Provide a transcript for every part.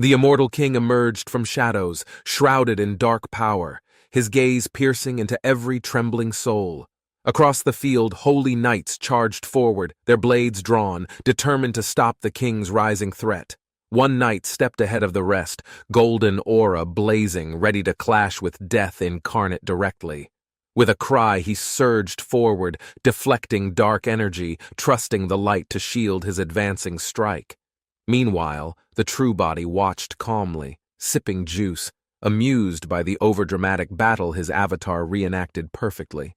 The immortal king emerged from shadows, shrouded in dark power, his gaze piercing into every trembling soul. Across the field, holy knights charged forward, their blades drawn, determined to stop the king's rising threat. One knight stepped ahead of the rest, golden aura blazing, ready to clash with death incarnate directly. With a cry, he surged forward, deflecting dark energy, trusting the light to shield his advancing strike. Meanwhile, the true body watched calmly, sipping juice, amused by the overdramatic battle his avatar reenacted perfectly.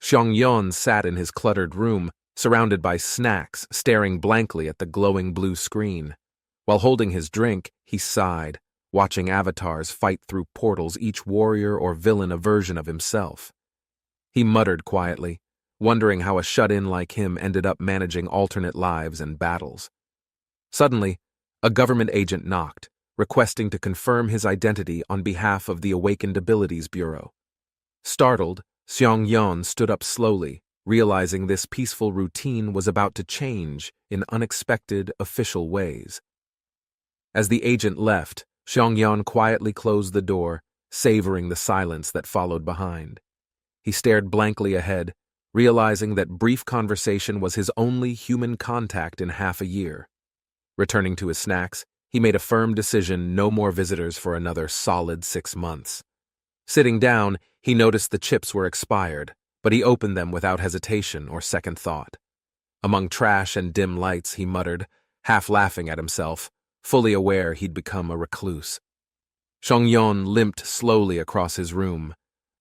Xiongyan sat in his cluttered room, surrounded by snacks, staring blankly at the glowing blue screen. While holding his drink, he sighed, watching avatars fight through portals, each warrior or villain a version of himself. He muttered quietly, wondering how a shut-in like him ended up managing alternate lives and battles. Suddenly, a government agent knocked, requesting to confirm his identity on behalf of the Awakened Abilities Bureau. Startled, Xiongyan stood up slowly, realizing this peaceful routine was about to change in unexpected, official ways. As the agent left, Xiongyan quietly closed the door, savoring the silence that followed behind. He stared blankly ahead, realizing that brief conversation was his only human contact in half a year. Returning to his snacks, he made a firm decision: no more visitors for another solid 6 months. Sitting down, he noticed the chips were expired, but he opened them without hesitation or second thought. Among trash and dim lights, he muttered, half laughing at himself, fully aware he'd become a recluse. Xiongyan limped slowly across his room,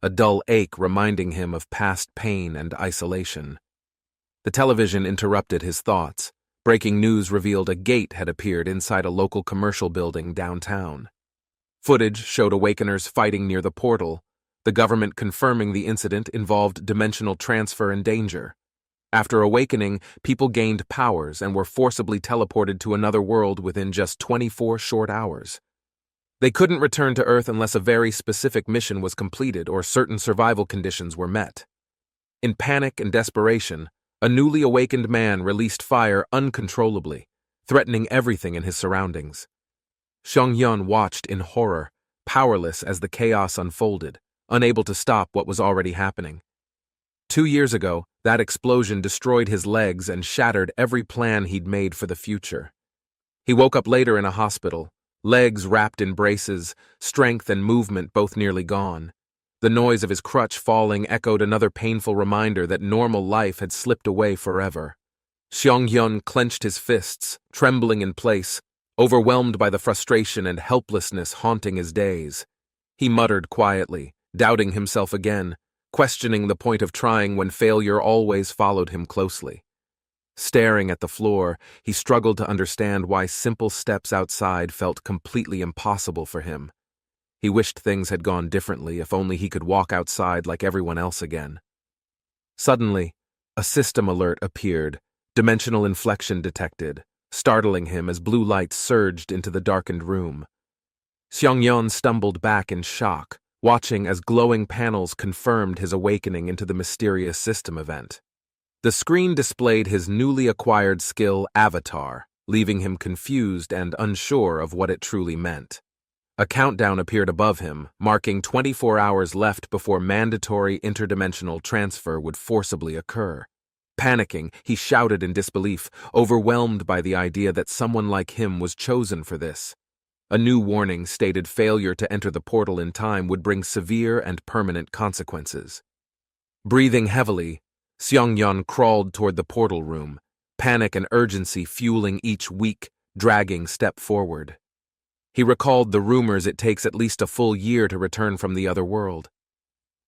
a dull ache reminding him of past pain and isolation. The television interrupted his thoughts. Breaking news revealed a gate had appeared inside a local commercial building downtown. Footage showed Awakeners fighting near the portal, the government confirming the incident involved dimensional transfer and danger. After awakening, people gained powers and were forcibly teleported to another world within just 24 short hours. They couldn't return to Earth unless a very specific mission was completed or certain survival conditions were met. In panic and desperation, a newly awakened man released fire uncontrollably, threatening everything in his surroundings. Xiongyan watched in horror, powerless as the chaos unfolded, unable to stop what was already happening. 2 years ago, that explosion destroyed his legs and shattered every plan he'd made for the future. He woke up later in a hospital, legs wrapped in braces, strength and movement both nearly gone. The noise of his crutch falling echoed another painful reminder that normal life had slipped away forever. Xiongyan clenched his fists, trembling in place, overwhelmed by the frustration and helplessness haunting his days. He muttered quietly, doubting himself again, questioning the point of trying when failure always followed him closely. Staring at the floor, he struggled to understand why simple steps outside felt completely impossible for him. He wished things had gone differently, if only he could walk outside like everyone else again. Suddenly, a system alert appeared, dimensional inflection detected, startling him as blue light surged into the darkened room. Xiongyan stumbled back in shock, watching as glowing panels confirmed his awakening into the mysterious system event. The screen displayed his newly acquired skill, Avatar, leaving him confused and unsure of what it truly meant. A countdown appeared above him, marking 24 hours left before mandatory interdimensional transfer would forcibly occur. Panicking, he shouted in disbelief, overwhelmed by the idea that someone like him was chosen for this. A new warning stated failure to enter the portal in time would bring severe and permanent consequences. Breathing heavily, Xiongyan crawled toward the portal room, panic and urgency fueling each weak, dragging step forward. He recalled the rumors it takes at least a full year to return from the other world.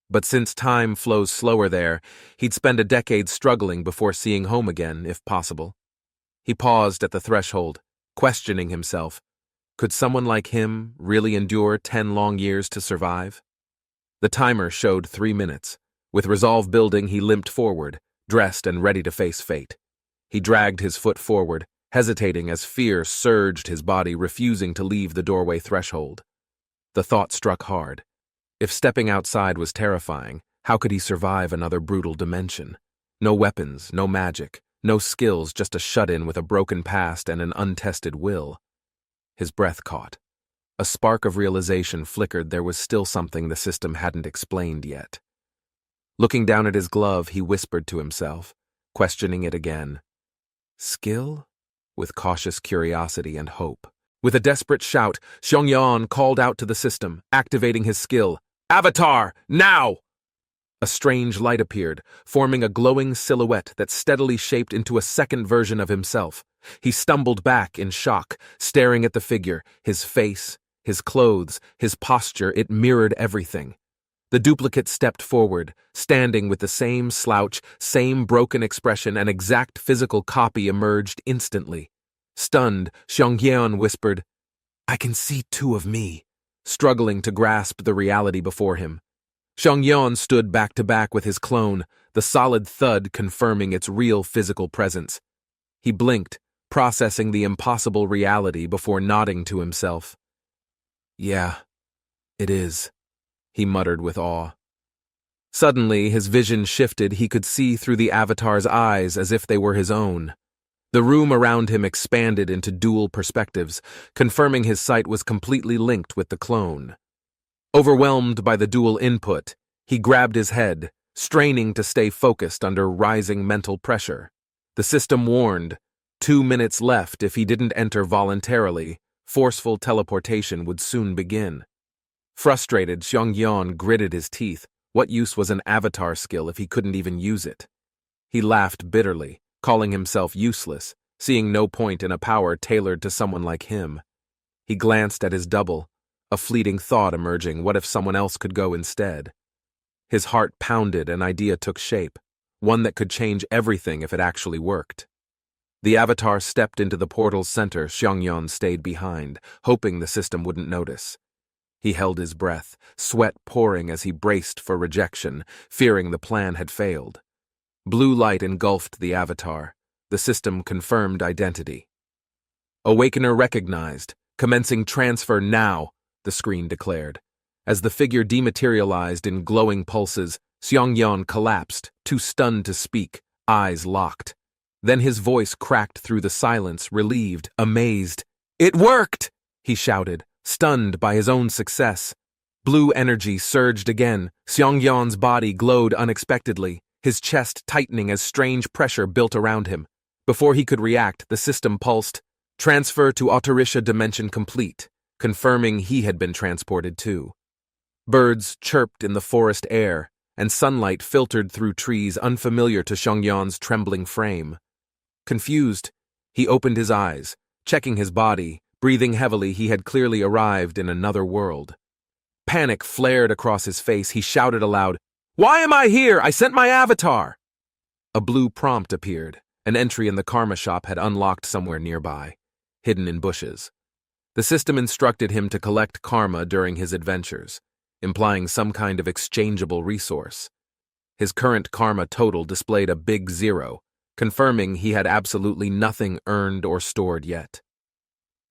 But since time flows slower there, he'd spend a decade struggling before seeing home again, if possible. He paused at the threshold, questioning himself. Could someone like him really endure 10 long years to survive? The timer showed 3 minutes. With resolve building, he limped forward, dressed and ready to face fate. He dragged his foot forward, hesitating as fear surged his body, refusing to leave the doorway threshold. The thought struck hard. If stepping outside was terrifying, how could he survive another brutal dimension? No weapons, no magic, no skills, just a shut-in with a broken past and an untested will. His breath caught, A spark of realization flickered there was still something the system hadn't explained yet. Looking down at his glove, he whispered to himself, questioning it again. Skill? With cautious curiosity and hope. With a desperate shout, Xiongyan called out to the system, activating his skill. Avatar, now! A strange light appeared, forming a glowing silhouette that steadily shaped into a second version of himself. He stumbled back in shock, staring at the figure, his face, his clothes, his posture, it mirrored everything. The duplicate stepped forward, standing with the same slouch, same broken expression, an exact physical copy emerged instantly. Stunned, Xiongyan whispered, I can see two of me, struggling to grasp the reality before him. Xiongyan stood back to back with his clone, the solid thud confirming its real physical presence. He blinked, processing the impossible reality before nodding to himself. Yeah, it is, he muttered with awe. Suddenly, his vision shifted. He could see through the avatar's eyes as if they were his own. The room around him expanded into dual perspectives, confirming his sight was completely linked with the clone. Overwhelmed by the dual input, he grabbed his head, straining to stay focused under rising mental pressure. The system warned, 2 minutes left if he didn't enter voluntarily, forceful teleportation would soon begin. Frustrated, Xiongyan gritted his teeth. What use was an avatar skill if he couldn't even use it? He laughed bitterly, calling himself useless, seeing no point in a power tailored to someone like him. He glanced at his double, a fleeting thought emerging, what if someone else could go instead? His heart pounded, an idea took shape, one that could change everything if it actually worked. The avatar stepped into the portal's center. Xiongyan stayed behind, hoping the system wouldn't notice. He held his breath, sweat pouring as he braced for rejection, fearing the plan had failed. Blue light engulfed the avatar. The system confirmed identity. Awakener recognized. Commencing transfer now, the screen declared. As the figure dematerialized in glowing pulses, Xiongyan collapsed, too stunned to speak, eyes locked. Then his voice cracked through the silence, relieved, amazed. It worked! He shouted, stunned by his own success. Blue energy surged again. Xiongyan's body glowed unexpectedly, his chest tightening as strange pressure built around him. Before he could react, the system pulsed. Transfer to Autorisha dimension complete, confirming he had been transported too. Birds chirped in the forest air, and sunlight filtered through trees unfamiliar to Xiongyan's trembling frame. Confused, he opened his eyes, checking his body. Breathing heavily, he had clearly arrived in another world. Panic flared across his face. He shouted aloud, "Why am I here? I sent my avatar!" A blue prompt appeared. An entry in the karma shop had unlocked somewhere nearby, hidden in bushes. The system instructed him to collect karma during his adventures, implying some kind of exchangeable resource. His current karma total displayed a big 0, confirming he had absolutely nothing earned or stored yet.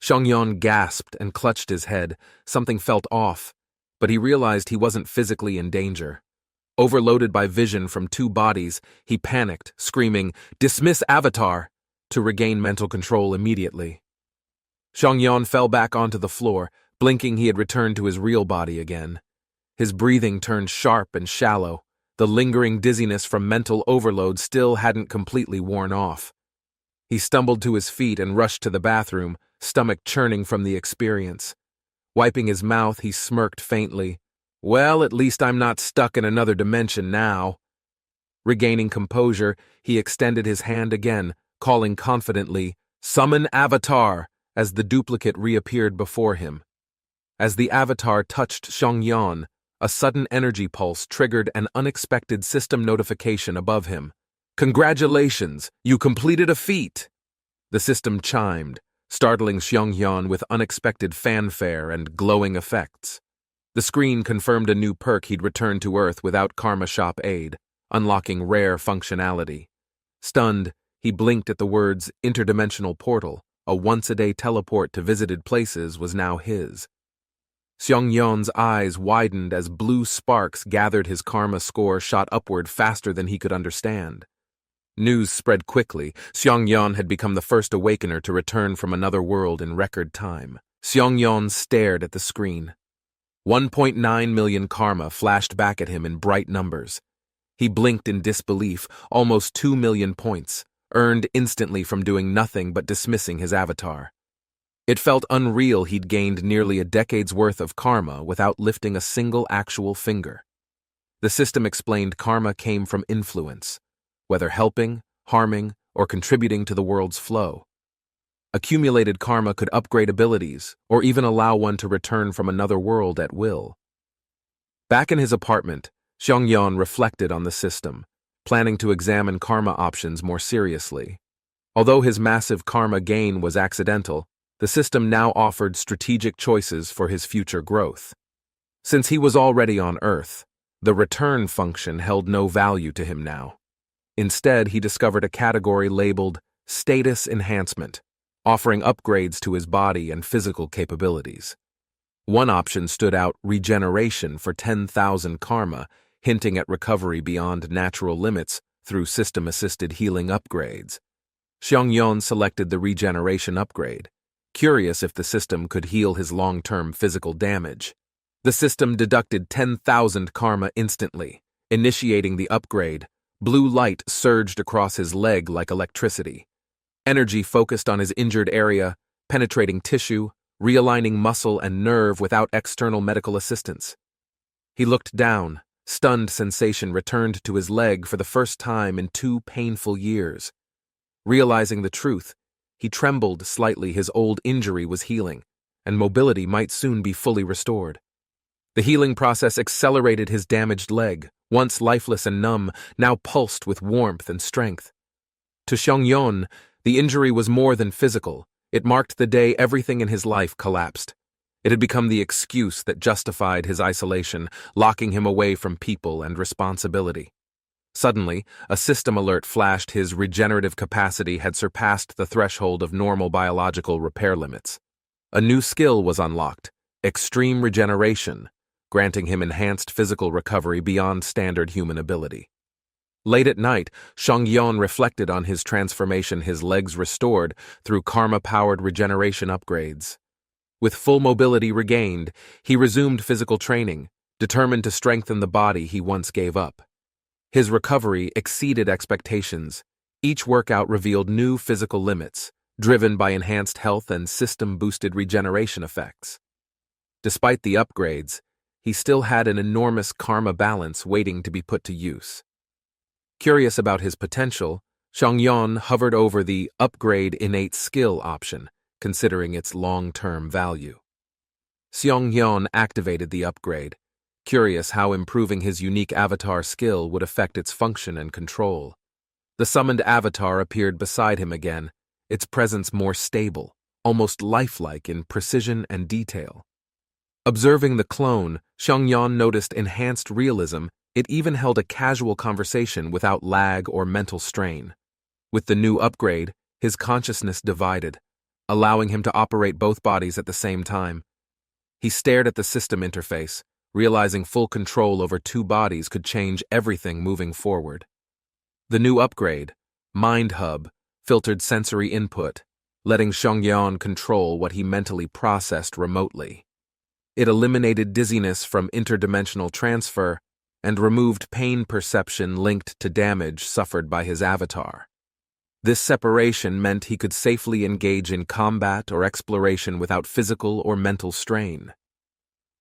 Xiongyan gasped and clutched his head. Something felt off, but he realized he wasn't physically in danger. Overloaded by vision from 2 bodies, he panicked, screaming, "Dismiss Avatar!" to regain mental control immediately. Xiongyan fell back onto the floor, blinking he had returned to his real body again. His breathing turned sharp and shallow. The lingering dizziness from mental overload still hadn't completely worn off. He stumbled to his feet and rushed to the bathroom, stomach churning from the experience. Wiping his mouth, he smirked faintly. Well, at least I'm not stuck in another dimension now. Regaining composure, he extended his hand again, calling confidently, "Summon Avatar," as the duplicate reappeared before him. As the Avatar touched Xiongyan, a sudden energy pulse triggered an unexpected system notification above him. "Congratulations, you completed a feat!" The system chimed, startling Xiongyan with unexpected fanfare and glowing effects. The screen confirmed a new perk he'd returned to Earth without Karma Shop aid, unlocking rare functionality. Stunned, he blinked at the words interdimensional portal. A once-a-day teleport to visited places was now his. Xiongyan's eyes widened as blue sparks gathered. His karma score shot upward faster than he could understand. News spread quickly. Xiongyan had become the first awakener to return from another world in record time. Xiongyan stared at the screen. 1.9 million karma flashed back at him in bright numbers. He blinked in disbelief. Almost 2 million points, earned instantly from doing nothing but dismissing his avatar. It felt unreal he'd gained nearly a decade's worth of karma without lifting a single actual finger. The system explained karma came from influence, whether helping, harming, or contributing to the world's flow. Accumulated karma could upgrade abilities, or even allow one to return from another world at will. Back in his apartment, Xiongyan reflected on the system, planning to examine karma options more seriously. Although his massive karma gain was accidental, the system now offered strategic choices for his future growth. Since he was already on Earth, the return function held no value to him now. Instead, he discovered a category labeled Status Enhancement, offering upgrades to his body and physical capabilities. One option stood out: Regeneration for 10,000 karma, hinting at recovery beyond natural limits through system-assisted healing upgrades. Xiongyan selected the Regeneration upgrade, curious if the system could heal his long-term physical damage. The system deducted 10,000 karma instantly. Initiating the upgrade, blue light surged across his leg like electricity. Energy focused on his injured area, penetrating tissue, realigning muscle and nerve without external medical assistance. He looked down. Stunned sensation returned to his leg for the first time in 2 painful years. Realizing the truth, he trembled slightly. His old injury was healing, and mobility might soon be fully restored. The healing process accelerated his damaged leg, once lifeless and numb, now pulsed with warmth and strength. To Xiongyan, the injury was more than physical. It marked the day everything in his life collapsed. It had become the excuse that justified his isolation, locking him away from people and responsibility. Suddenly, a system alert flashed. His regenerative capacity had surpassed the threshold of normal biological repair limits. A new skill was unlocked: Extreme Regeneration, granting him enhanced physical recovery beyond standard human ability. Late at night, Xiongyan reflected on his transformation, his legs restored through karma-powered regeneration upgrades. With full mobility regained, he resumed physical training, determined to strengthen the body he once gave up. His recovery exceeded expectations. Each workout revealed new physical limits, driven by enhanced health and system-boosted regeneration effects. Despite the upgrades, he still had an enormous karma balance waiting to be put to use. Curious about his potential, Xiongyan hovered over the Upgrade Innate Skill option, considering its long-term value. Xiongyan activated the upgrade, curious how improving his unique avatar skill would affect its function and control. The summoned avatar appeared beside him again, its presence more stable, almost lifelike in precision and detail. Observing the clone, Xiongyan noticed enhanced realism. It even held a casual conversation without lag or mental strain. With the new upgrade, his consciousness divided, allowing him to operate both bodies at the same time. He stared at the system interface, realizing full control over 2 bodies could change everything moving forward. The new upgrade, Mind Hub, filtered sensory input, letting Xiongyan control what he mentally processed remotely. It eliminated dizziness from interdimensional transfer and removed pain perception linked to damage suffered by his avatar. This separation meant he could safely engage in combat or exploration without physical or mental strain.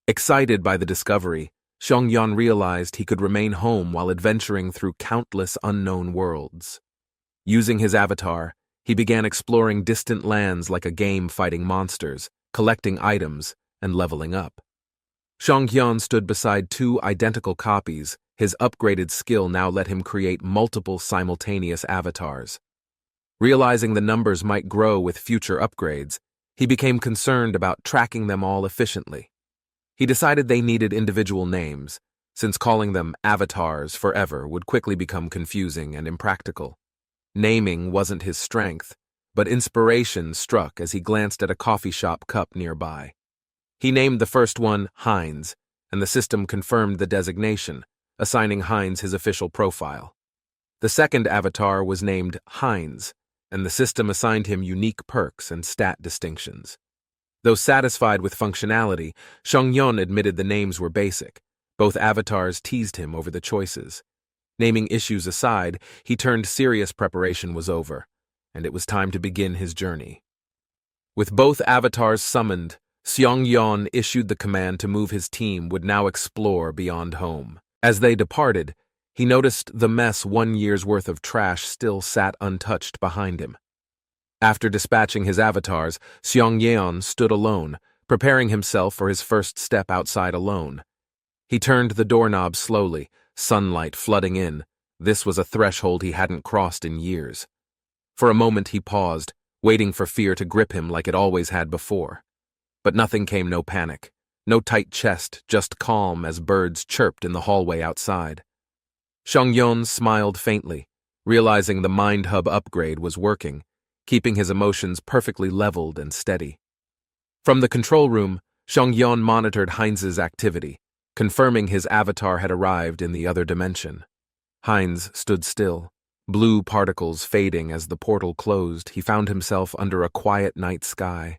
Excited by the discovery, Xiongyan realized he could remain home while adventuring through countless unknown worlds. Using his avatar, he began exploring distant lands like a game, fighting monsters, collecting items, and leveling up. Xiongyan stood beside 2 identical copies. His upgraded skill now let him create multiple simultaneous avatars. Realizing the numbers might grow with future upgrades, he became concerned about tracking them all efficiently. He decided they needed individual names, since calling them avatars forever would quickly become confusing and impractical. Naming wasn't his strength, but inspiration struck as he glanced at a coffee shop cup nearby. He named the first one Heinz, and the system confirmed the designation, assigning Heinz his official profile. The second avatar was named Heinz, and the system assigned him unique perks and stat distinctions. Though satisfied with functionality, Xiongyan admitted the names were basic. Both avatars teased him over the choices. Naming issues aside, he turned serious preparation was over, and it was time to begin his journey. With both avatars summoned, Xiongyan issued the command to move his team would now explore beyond home. As they departed, he noticed the mess 1 year's worth of trash still sat untouched behind him. After dispatching his avatars, Xiongyan stood alone, preparing himself for his first step outside alone. He turned the doorknob slowly, sunlight flooding in. This was a threshold he hadn't crossed in years. For a moment he paused, waiting for fear to grip him like it always had before. But nothing came, no panic, no tight chest, just calm as birds chirped in the hallway outside. Xiongyan smiled faintly, realizing the Mind Hub upgrade was working, keeping his emotions perfectly leveled and steady. From the control room, Xiongyan monitored Heinz's activity, confirming his avatar had arrived in the other dimension. Heinz stood still, blue particles fading as the portal closed. He found himself under a quiet night sky.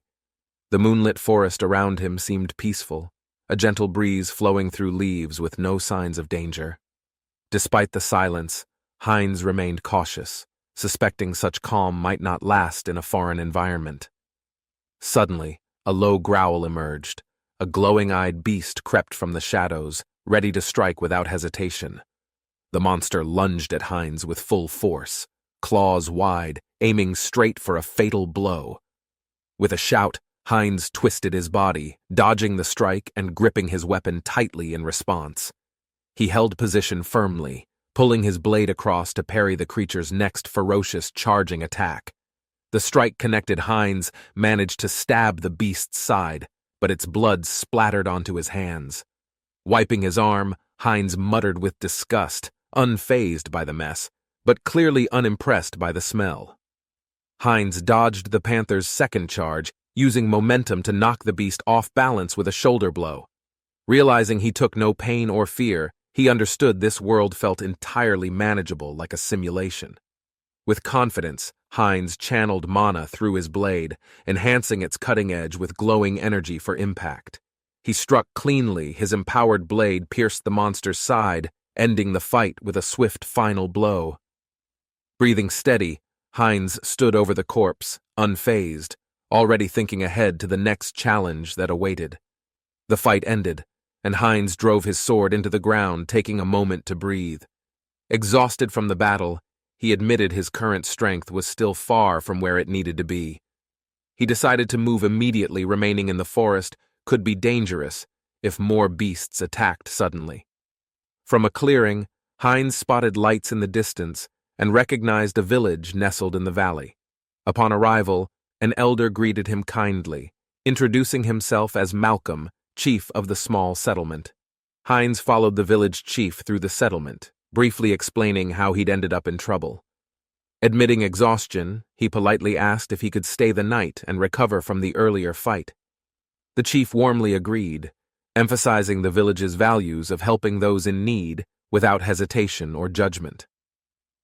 The moonlit forest around him seemed peaceful, a gentle breeze flowing through leaves with no signs of danger. Despite the silence, Heinz remained cautious, suspecting such calm might not last in a foreign environment. Suddenly, a low growl emerged. A glowing-eyed beast crept from the shadows, ready to strike without hesitation. The monster lunged at Heinz with full force, claws wide, aiming straight for a fatal blow. With a shout, Heinz twisted his body, dodging the strike and gripping his weapon tightly in response. He held position firmly, pulling his blade across to parry the creature's next ferocious charging attack. The strike connected. Heinz managed to stab the beast's side, but its blood splattered onto his hands. Wiping his arm, Heinz muttered with disgust, unfazed by the mess, but clearly unimpressed by the smell. Heinz dodged the panther's second charge, using momentum to knock the beast off balance with a shoulder blow. Realizing he took no pain or fear, he understood this world felt entirely manageable, like a simulation. With confidence, Heinz channeled mana through his blade, enhancing its cutting edge with glowing energy for impact. He struck cleanly. His empowered blade pierced the monster's side, ending the fight with a swift final blow. Breathing steady, Heinz stood over the corpse, unfazed, already thinking ahead to the next challenge that awaited. The fight ended, and Heinz drove his sword into the ground, taking a moment to breathe. Exhausted from the battle, he admitted his current strength was still far from where it needed to be. He decided to move immediately. Remaining in the forest could be dangerous if more beasts attacked suddenly. From a clearing, Heinz spotted lights in the distance and recognized a village nestled in the valley. Upon arrival, an elder greeted him kindly, introducing himself as Malcolm, chief of the small settlement. Heinz followed the village chief through the settlement, briefly explaining how he'd ended up in trouble. Admitting exhaustion, he politely asked if he could stay the night and recover from the earlier fight. The chief warmly agreed, emphasizing the village's values of helping those in need without hesitation or judgment.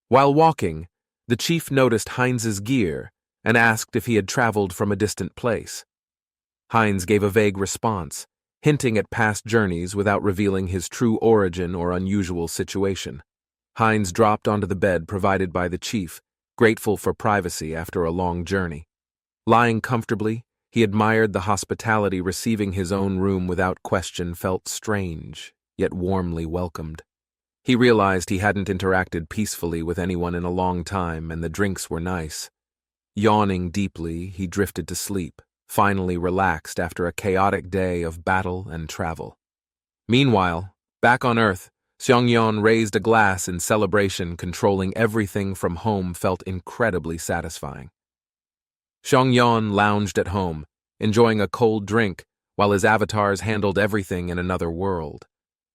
While walking, the chief noticed Heinz's gear and asked if he had traveled from a distant place. Heinz gave a vague response, hinting at past journeys without revealing his true origin or unusual situation. Heinz dropped onto the bed provided by the chief, grateful for privacy after a long journey. Lying comfortably, he admired the hospitality. Receiving his own room without question felt strange, yet warmly welcomed. He realized he hadn't interacted peacefully with anyone in a long time, and the drinks were nice. Yawning deeply, he drifted to sleep, finally relaxed after a chaotic day of battle and travel. Meanwhile, back on Earth, Xiongyan raised a glass in celebration. Controlling everything from home felt incredibly satisfying. Xiongyan lounged at home, enjoying a cold drink, while his avatars handled everything in another world.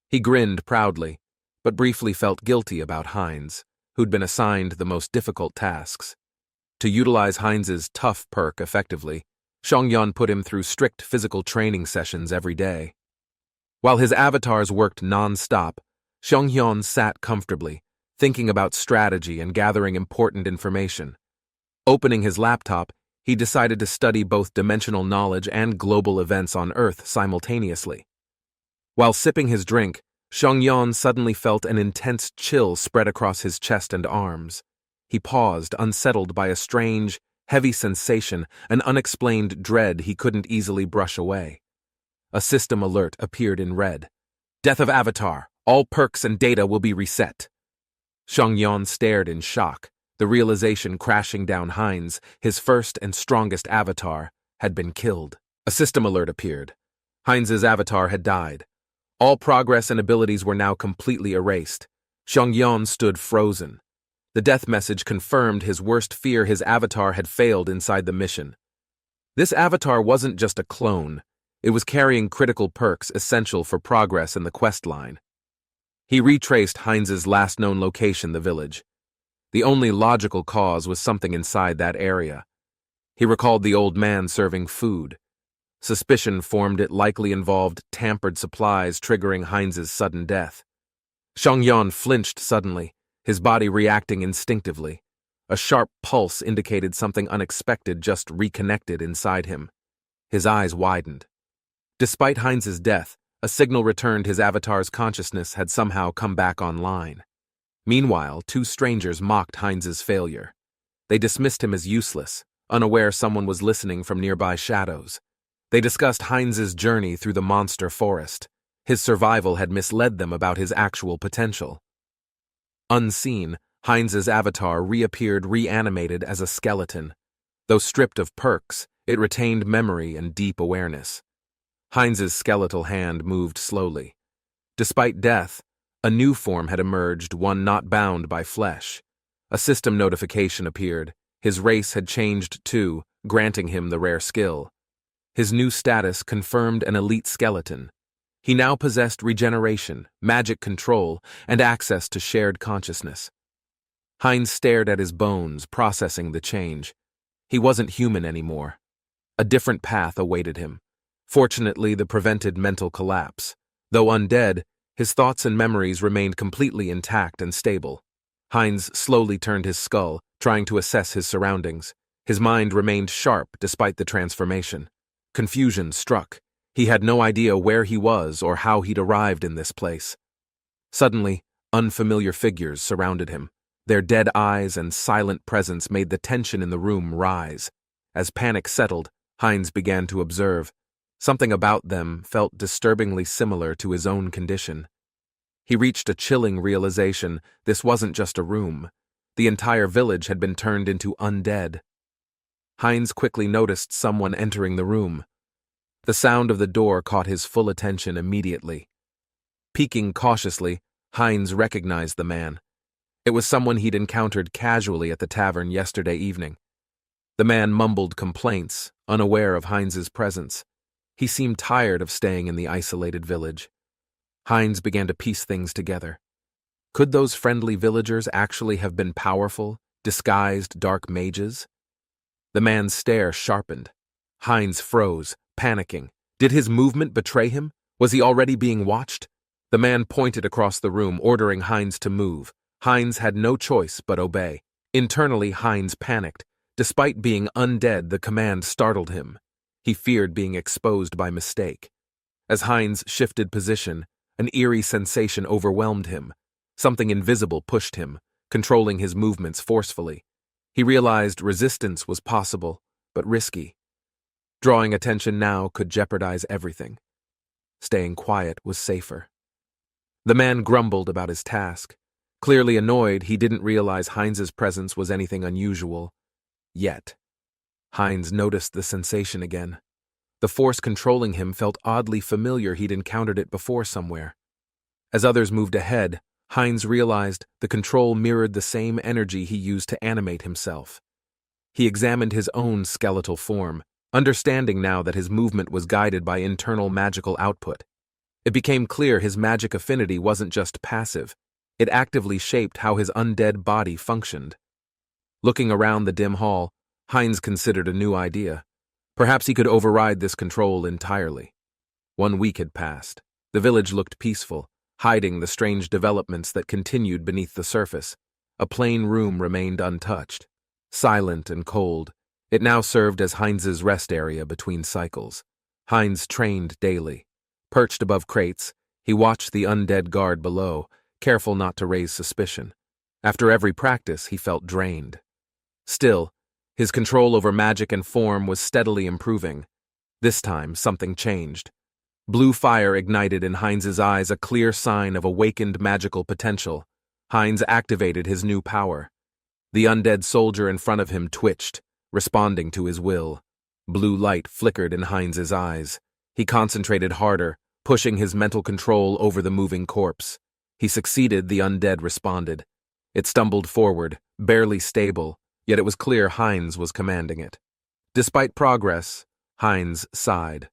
He grinned proudly, but briefly felt guilty about Heinz, who'd been assigned the most difficult tasks. To utilize Heinz's tough perk effectively, Xiongyan put him through strict physical training sessions every day. While his avatars worked non-stop, Xiongyan sat comfortably, thinking about strategy and gathering important information. Opening his laptop, he decided to study both dimensional knowledge and global events on Earth simultaneously. While sipping his drink, Xiongyan suddenly felt an intense chill spread across his chest and arms. He paused, unsettled by a strange, heavy sensation, an unexplained dread he couldn't easily brush away. A system alert appeared in red. Death of Avatar. All perks and data will be reset. Xiongyan stared in shock, the realization crashing down Heinz, his first and strongest avatar, had been killed. A system alert appeared. Heinz's avatar had died. All progress and abilities were now completely erased. Xiongyan stood frozen. The death message confirmed his worst fear: his avatar had failed inside the mission. This avatar wasn't just a clone. It was carrying critical perks essential for progress in the quest line. He retraced Heinz's last known location, the village. The only logical cause was something inside that area. He recalled the old man serving food. Suspicion formed it likely involved tampered supplies, triggering Heinz's sudden death. Xiongyan flinched suddenly, his body reacting instinctively. A sharp pulse indicated something unexpected just reconnected inside him. His eyes widened. Despite Heinz's death, a signal returned: his avatar's consciousness had somehow come back online. Meanwhile, two strangers mocked Heinz's failure. They dismissed him as useless, unaware someone was listening from nearby shadows. They discussed Heinz's journey through the monster forest. His survival had misled them about his actual potential. Unseen, Heinz's avatar reappeared reanimated as a skeleton. Though stripped of perks, it retained memory and deep awareness. Heinz's skeletal hand moved slowly. Despite death, a new form had emerged, one not bound by flesh. A system notification appeared. His race had changed too, granting him the rare skill. His new status confirmed an elite skeleton. He now possessed regeneration, magic control, and access to shared consciousness. Heinz stared at his bones, processing the change. He wasn't human anymore. A different path awaited him. Fortunately, the prevented mental collapse. Though undead, his thoughts and memories remained completely intact and stable. Heinz slowly turned his skull, trying to assess his surroundings. His mind remained sharp despite the transformation. Confusion struck. He had no idea where he was or how he'd arrived in this place. Suddenly, unfamiliar figures surrounded him. Their dead eyes and silent presence made the tension in the room rise. As panic settled, Heinz began to observe. Something about them felt disturbingly similar to his own condition. He reached a chilling realization: this wasn't just a room. The entire village had been turned into undead. Heinz quickly noticed someone entering the room. The sound of the door caught his full attention immediately. Peeking cautiously, Heinz recognized the man. It was someone he'd encountered casually at the tavern yesterday evening. The man mumbled complaints, unaware of Heinz's presence. He seemed tired of staying in the isolated village. Heinz began to piece things together. Could those friendly villagers actually have been powerful, disguised dark mages? The man's stare sharpened. Heinz froze, panicking. Did his movement betray him? Was he already being watched? The man pointed across the room, ordering Heinz to move. Heinz had no choice but obey. Internally, Heinz panicked. Despite being undead, the command startled him. He feared being exposed by mistake. As Heinz shifted position, an eerie sensation overwhelmed him. Something invisible pushed him, controlling his movements forcefully. He realized resistance was possible, but risky. Drawing attention now could jeopardize everything. Staying quiet was safer. The man grumbled about his task. Clearly annoyed, he didn't realize Heinz's presence was anything unusual. Yet. Heinz noticed the sensation again. The force controlling him felt oddly familiar. He'd encountered it before somewhere. As others moved ahead, Heinz realized the control mirrored the same energy he used to animate himself. He examined his own skeletal form, understanding now that his movement was guided by internal magical output. It became clear his magic affinity wasn't just passive. It actively shaped how his undead body functioned. Looking around the dim hall, Heinz considered a new idea. Perhaps he could override this control entirely. 1 week had passed. The village looked peaceful, hiding the strange developments that continued beneath the surface. A plain room remained untouched. Silent and cold, It now served as Heinz's rest area between cycles. Heinz trained daily. Perched above crates, he watched the undead guard below, careful not to raise suspicion. After every practice, he felt drained. Still, his control over magic and form was steadily improving. This time, something changed. Blue fire ignited in Heinz's eyes, a clear sign of awakened magical potential. Heinz activated his new power. The undead soldier in front of him twitched, responding to his will. Blue light flickered in Heinz's eyes. He concentrated harder, pushing his mental control over the moving corpse. He succeeded. The undead responded. It stumbled forward, barely stable, yet it was clear Heinz was commanding it. Despite progress, Heinz sighed.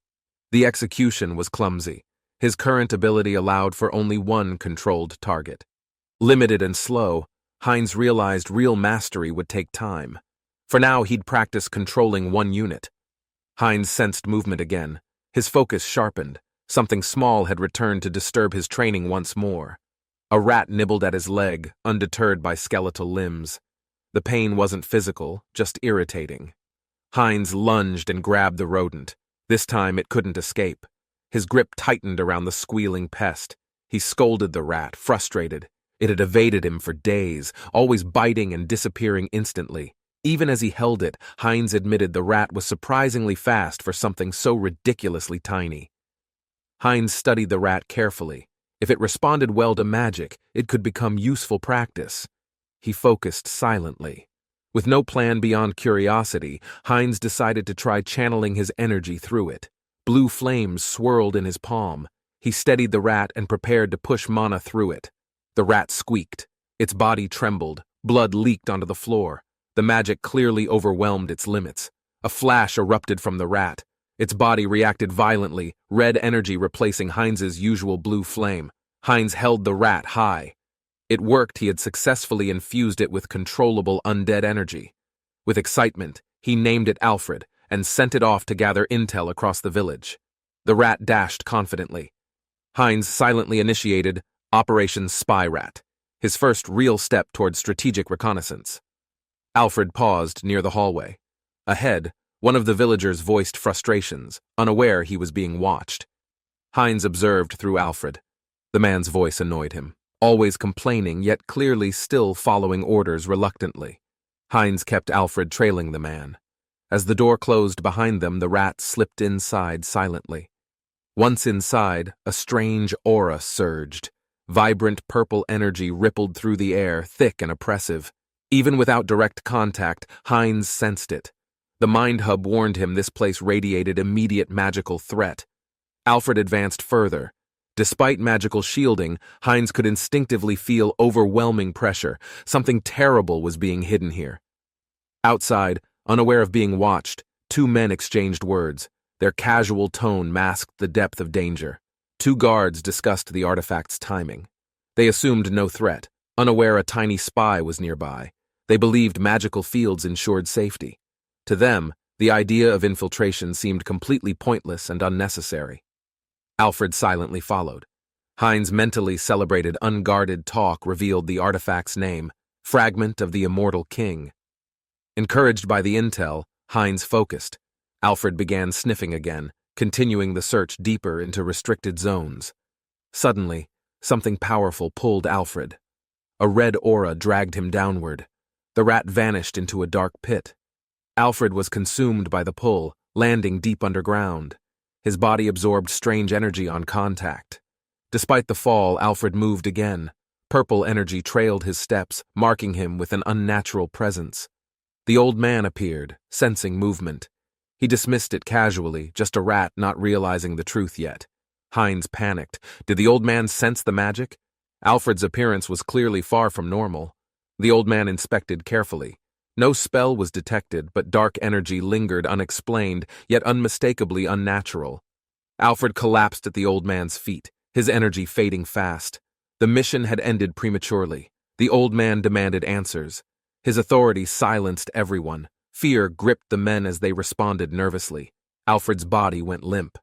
The execution was clumsy. His current ability allowed for only one controlled target. Limited and slow, Heinz realized real mastery would take time. For now, he'd practice controlling one unit. Heinz sensed movement again. His focus sharpened. Something small had returned to disturb his training once more. A rat nibbled at his leg, undeterred by skeletal limbs. The pain wasn't physical, just irritating. Heinz lunged and grabbed the rodent. This time it couldn't escape. His grip tightened around the squealing pest. He scolded the rat, frustrated. It had evaded him for days, always biting and disappearing instantly. Even as he held it, Heinz admitted the rat was surprisingly fast for something so ridiculously tiny. Heinz studied the rat carefully. If it responded well to magic, it could become useful practice. He focused silently. With no plan beyond curiosity, Heinz decided to try channeling his energy through it. Blue flames swirled in his palm. He steadied the rat and prepared to push mana through it. The rat squeaked. Its body trembled. Blood leaked onto the floor. The magic clearly overwhelmed its limits. A flash erupted from the rat. Its body reacted violently, red energy replacing Heinz's usual blue flame. Heinz held the rat high. It worked. He had successfully infused it with controllable undead energy. With excitement, he named it Alfred and sent it off to gather intel across the village. The rat dashed confidently. Heinz silently initiated Operation Spy Rat, his first real step toward strategic reconnaissance. Alfred paused near the hallway. Ahead, one of the villagers voiced frustrations, unaware he was being watched. Heinz observed through Alfred. The man's voice annoyed him. Always complaining, yet clearly still following orders reluctantly. Heinz kept Alfred trailing the man. As the door closed behind them, the rat slipped inside silently. Once inside, a strange aura surged. Vibrant purple energy rippled through the air, thick and oppressive. Even without direct contact, Heinz sensed it. The mind hub warned him this place radiated immediate magical threat. Alfred advanced further. Despite magical shielding, Heinz could instinctively feel overwhelming pressure. Something terrible was being hidden here. Outside, unaware of being watched, two men exchanged words. Their casual tone masked the depth of danger. Two guards discussed the artifact's timing. They assumed no threat, unaware a tiny spy was nearby. They believed magical fields ensured safety. To them, the idea of infiltration seemed completely pointless and unnecessary. Alfred silently followed. Heinz mentally celebrated unguarded talk revealed the artifact's name, Fragment of the Immortal King. Encouraged by the intel, Heinz focused. Alfred began sniffing again, continuing the search deeper into restricted zones. Suddenly, something powerful pulled Alfred. A red aura dragged him downward. The rat vanished into a dark pit. Alfred was consumed by the pull, landing deep underground. His body absorbed strange energy on contact. Despite the fall, Alfred moved again. Purple energy trailed his steps, marking him with an unnatural presence. The old man appeared, sensing movement. He dismissed it casually, just a rat not realizing the truth yet. Heinz panicked. Did the old man sense the magic? Alfred's appearance was clearly far from normal. The old man inspected carefully. No spell was detected, but dark energy lingered unexplained, yet unmistakably unnatural. Alfred collapsed at the old man's feet, his energy fading fast. The mission had ended prematurely. The old man demanded answers. His authority silenced everyone. Fear gripped the men as they responded nervously. Alfred's body went limp.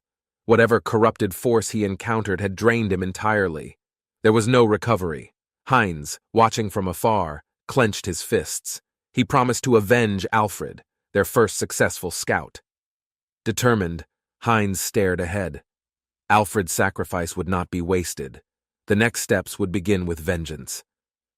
Whatever corrupted force he encountered had drained him entirely. There was no recovery. Heinz, watching from afar, clenched his fists. He promised to avenge Alfred. their first successful scout. Determined, Heinz stared ahead. Alfred's sacrifice would not be wasted. The next steps would begin with vengeance.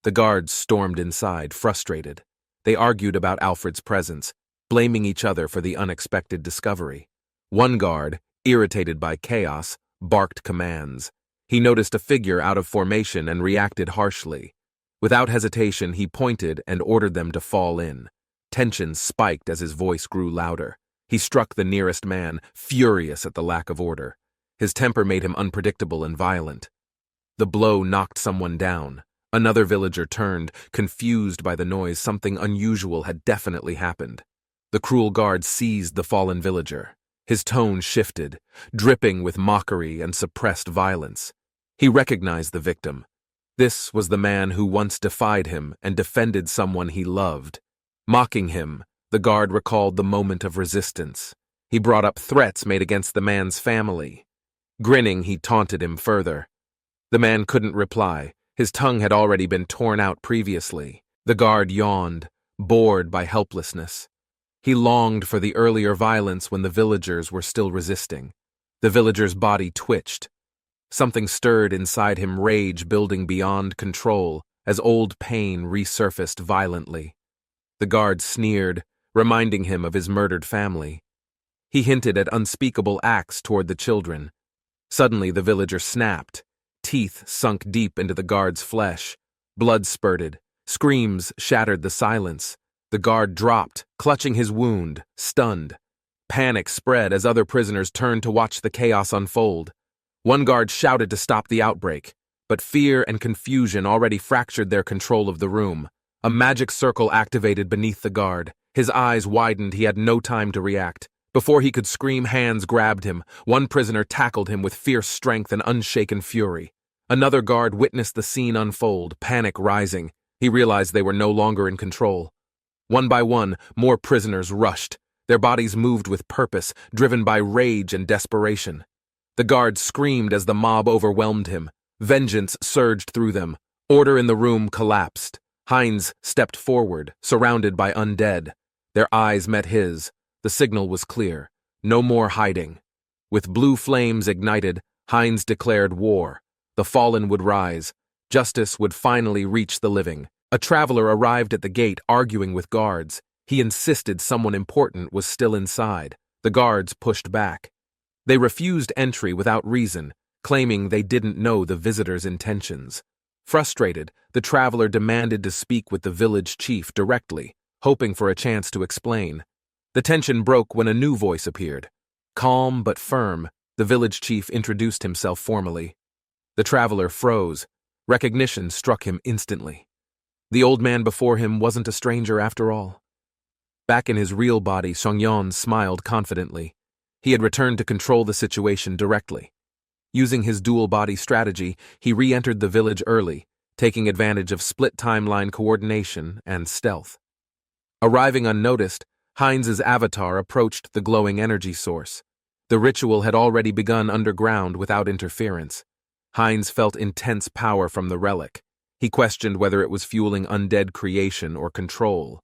The guards stormed inside, frustrated. They argued about Alfred's presence, blaming each other for the unexpected discovery. One guard, irritated by chaos, barked commands. He noticed a figure out of formation and reacted harshly. Without hesitation, he pointed and ordered them to fall in. Tension spiked as his voice grew louder. He struck the nearest man, furious at the lack of order. His temper made him unpredictable and violent. The blow knocked someone down. Another villager turned, confused by the noise. Something unusual had definitely happened. The cruel guard seized the fallen villager. His tone shifted, dripping with mockery and suppressed violence. He recognized the victim. This was the man who once defied him and defended someone he loved. Mocking him, the guard recalled the moment of resistance. He brought up threats made against the man's family. Grinning, he taunted him further. The man couldn't reply. His tongue had already been torn out previously. The guard yawned, bored by helplessness. He longed for the earlier violence when the villagers were still resisting. The villager's body twitched. Something stirred inside him, rage building beyond control as old pain resurfaced violently. The guard sneered, reminding him of his murdered family. He hinted at unspeakable acts toward the children. Suddenly the villager snapped. Teeth sunk deep into the guard's flesh. Blood spurted. Screams shattered the silence. The guard dropped, clutching his wound, stunned. Panic spread as other prisoners turned to watch the chaos unfold. One guard shouted to stop the outbreak, but fear and confusion already fractured their control of the room. A magic circle activated beneath the guard. His eyes widened. He had no time to react. Before he could scream, hands grabbed him. One prisoner tackled him with fierce strength and unshaken fury. Another guard witnessed the scene unfold, panic rising. He realized they were no longer in control. One by one, more prisoners rushed. Their bodies moved with purpose, driven by rage and desperation. The guard screamed as the mob overwhelmed him. Vengeance surged through them. Order in the room collapsed. Heinz stepped forward, surrounded by undead. Their eyes met his. The signal was clear. No more hiding. With blue flames ignited, Heinz declared war. The fallen would rise. Justice would finally reach the living. A traveler arrived at the gate, arguing with guards. He insisted someone important was still inside. The guards pushed back. They refused entry without reason, claiming they didn't know the visitor's intentions. Frustrated, the traveler demanded to speak with the village chief directly, hoping for a chance to explain. The tension broke when a new voice appeared. Calm but firm, the village chief introduced himself formally. The traveler froze. Recognition struck him instantly. The old man before him wasn't a stranger after all. Back in his real body, Shongyan smiled confidently. He had returned to control the situation directly. Using his dual-body strategy, he re-entered the village early, taking advantage of split timeline coordination and stealth. Arriving unnoticed, Heinz's avatar approached the glowing energy source. The ritual had already begun underground without interference. Heinz felt intense power from the relic. He questioned whether it was fueling undead creation or control.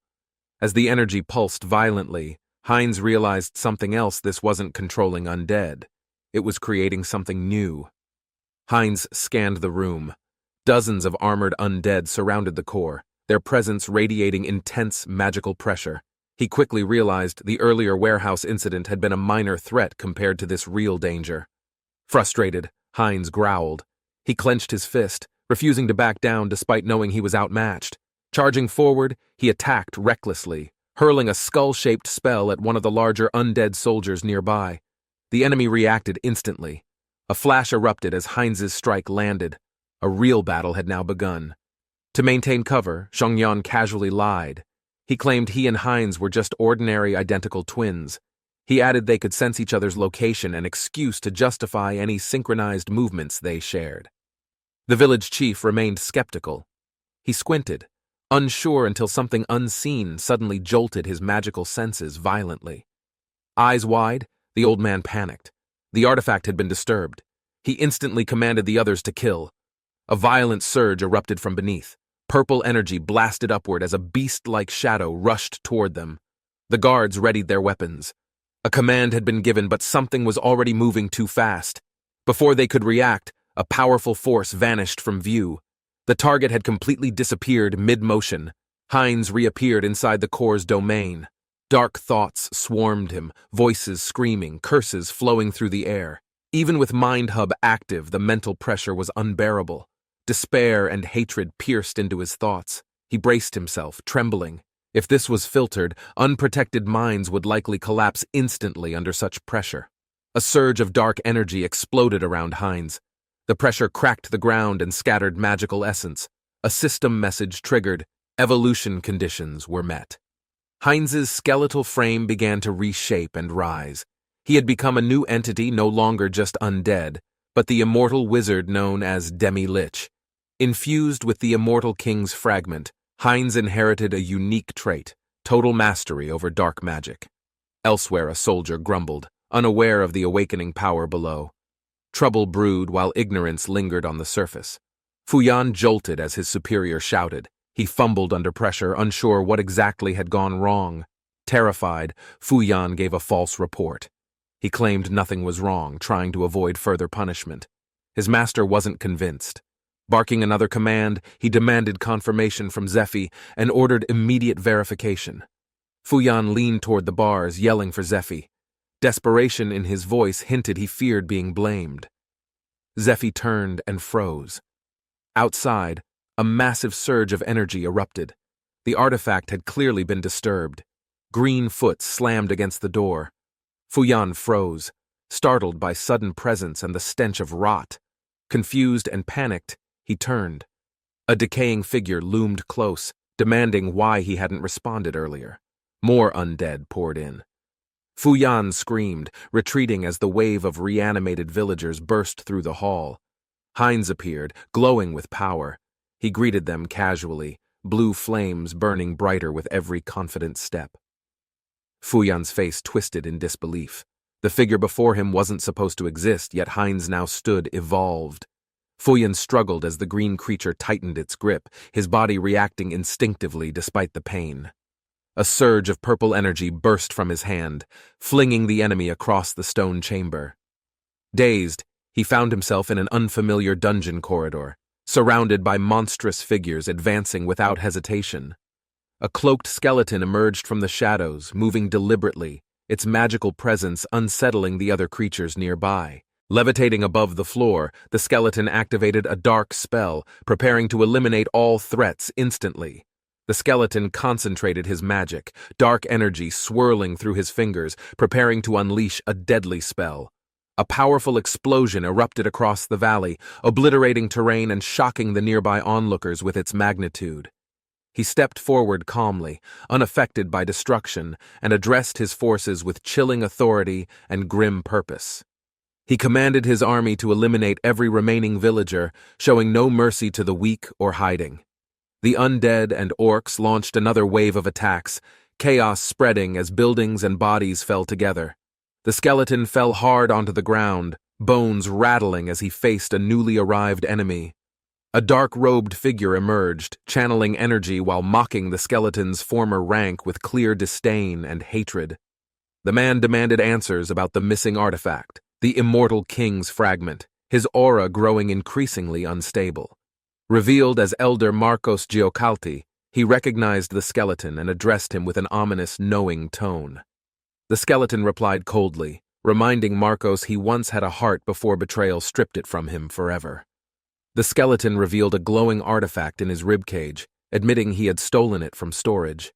As the energy pulsed violently, Heinz realized something else. This wasn't controlling undead. It was creating something new. Heinz scanned the room. Dozens of armored undead surrounded the core, their presence radiating intense magical pressure. He quickly realized the earlier warehouse incident had been a minor threat compared to this real danger. Frustrated, Heinz growled. He clenched his fist, refusing to back down despite knowing he was outmatched. Charging forward, he attacked recklessly, hurling a skull-shaped spell at one of the larger undead soldiers nearby. The enemy reacted instantly. A flash erupted as Heinz's strike landed. A real battle had now begun. To maintain cover, Shongyan casually lied. He claimed he and Heinz were just ordinary identical twins. He added they could sense each other's location, an excuse to justify any synchronized movements they shared. The village chief remained skeptical. He squinted, unsure until something unseen suddenly jolted his magical senses violently. Eyes wide, the old man panicked. The artifact had been disturbed. He instantly commanded the others to kill. A violent surge erupted from beneath. Purple energy blasted upward as a beast-like shadow rushed toward them. The guards readied their weapons. A command had been given, but something was already moving too fast. Before they could react, a powerful force vanished from view. The target had completely disappeared mid-motion. Hines reappeared inside the core's domain. Dark thoughts swarmed him, voices screaming, curses flowing through the air. Even with Mind Hub active, the mental pressure was unbearable. Despair and hatred pierced into his thoughts. He braced himself, trembling. If this was filtered, unprotected minds would likely collapse instantly under such pressure. A surge of dark energy exploded around Hines. The pressure cracked the ground and scattered magical essence. A system message triggered. Evolution conditions were met. Hines's skeletal frame began to reshape and rise. He had become a new entity, no longer just undead, but the immortal wizard known as Lich. Infused with the immortal king's fragment, Hines inherited a unique trait, total mastery over dark magic. Elsewhere, a soldier grumbled, unaware of the awakening power below. Trouble brewed while ignorance lingered on the surface. Fuyan jolted as his superior shouted. He fumbled under pressure, unsure what exactly had gone wrong. Terrified, Fuyan gave a false report. He claimed nothing was wrong, trying to avoid further punishment. His master wasn't convinced. Barking another command, he demanded confirmation from Zephi and ordered immediate verification. Fuyan leaned toward the bars, yelling for Zephi. Desperation in his voice hinted he feared being blamed. Zephi turned and froze. Outside, a massive surge of energy erupted. The artifact had clearly been disturbed. Green foot slammed against the door. Fuyan froze, startled by sudden presence and the stench of rot. Confused and panicked, he turned. A decaying figure loomed close, demanding why he hadn't responded earlier. More undead poured in. Fuyan screamed, retreating as the wave of reanimated villagers burst through the hall. Hines appeared, glowing with power. He greeted them casually, blue flames burning brighter with every confident step. Fuyan's face twisted in disbelief. The figure before him wasn't supposed to exist, yet Hines now stood evolved. Fuyan struggled as the green creature tightened its grip, his body reacting instinctively despite the pain. A surge of purple energy burst from his hand, flinging the enemy across the stone chamber. Dazed, he found himself in an unfamiliar dungeon corridor, surrounded by monstrous figures advancing without hesitation. A cloaked skeleton emerged from the shadows, moving deliberately, its magical presence unsettling the other creatures nearby. Levitating above the floor, the skeleton activated a dark spell, preparing to eliminate all threats instantly. The skeleton concentrated his magic, dark energy swirling through his fingers, preparing to unleash a deadly spell. A powerful explosion erupted across the valley, obliterating terrain and shocking the nearby onlookers with its magnitude. He stepped forward calmly, unaffected by destruction, and addressed his forces with chilling authority and grim purpose. He commanded his army to eliminate every remaining villager, showing no mercy to the weak or hiding. The undead and orcs launched another wave of attacks, chaos spreading as buildings and bodies fell together. The skeleton fell hard onto the ground, bones rattling as he faced a newly arrived enemy. A dark-robed figure emerged, channeling energy while mocking the skeleton's former rank with clear disdain and hatred. The man demanded answers about the missing artifact, the immortal king's fragment, his aura growing increasingly unstable. Revealed as Elder Marcos Giocalti, he recognized the skeleton and addressed him with an ominous, knowing tone. The skeleton replied coldly, reminding Marcos he once had a heart before betrayal stripped it from him forever. The skeleton revealed a glowing artifact in his ribcage, admitting he had stolen it from storage.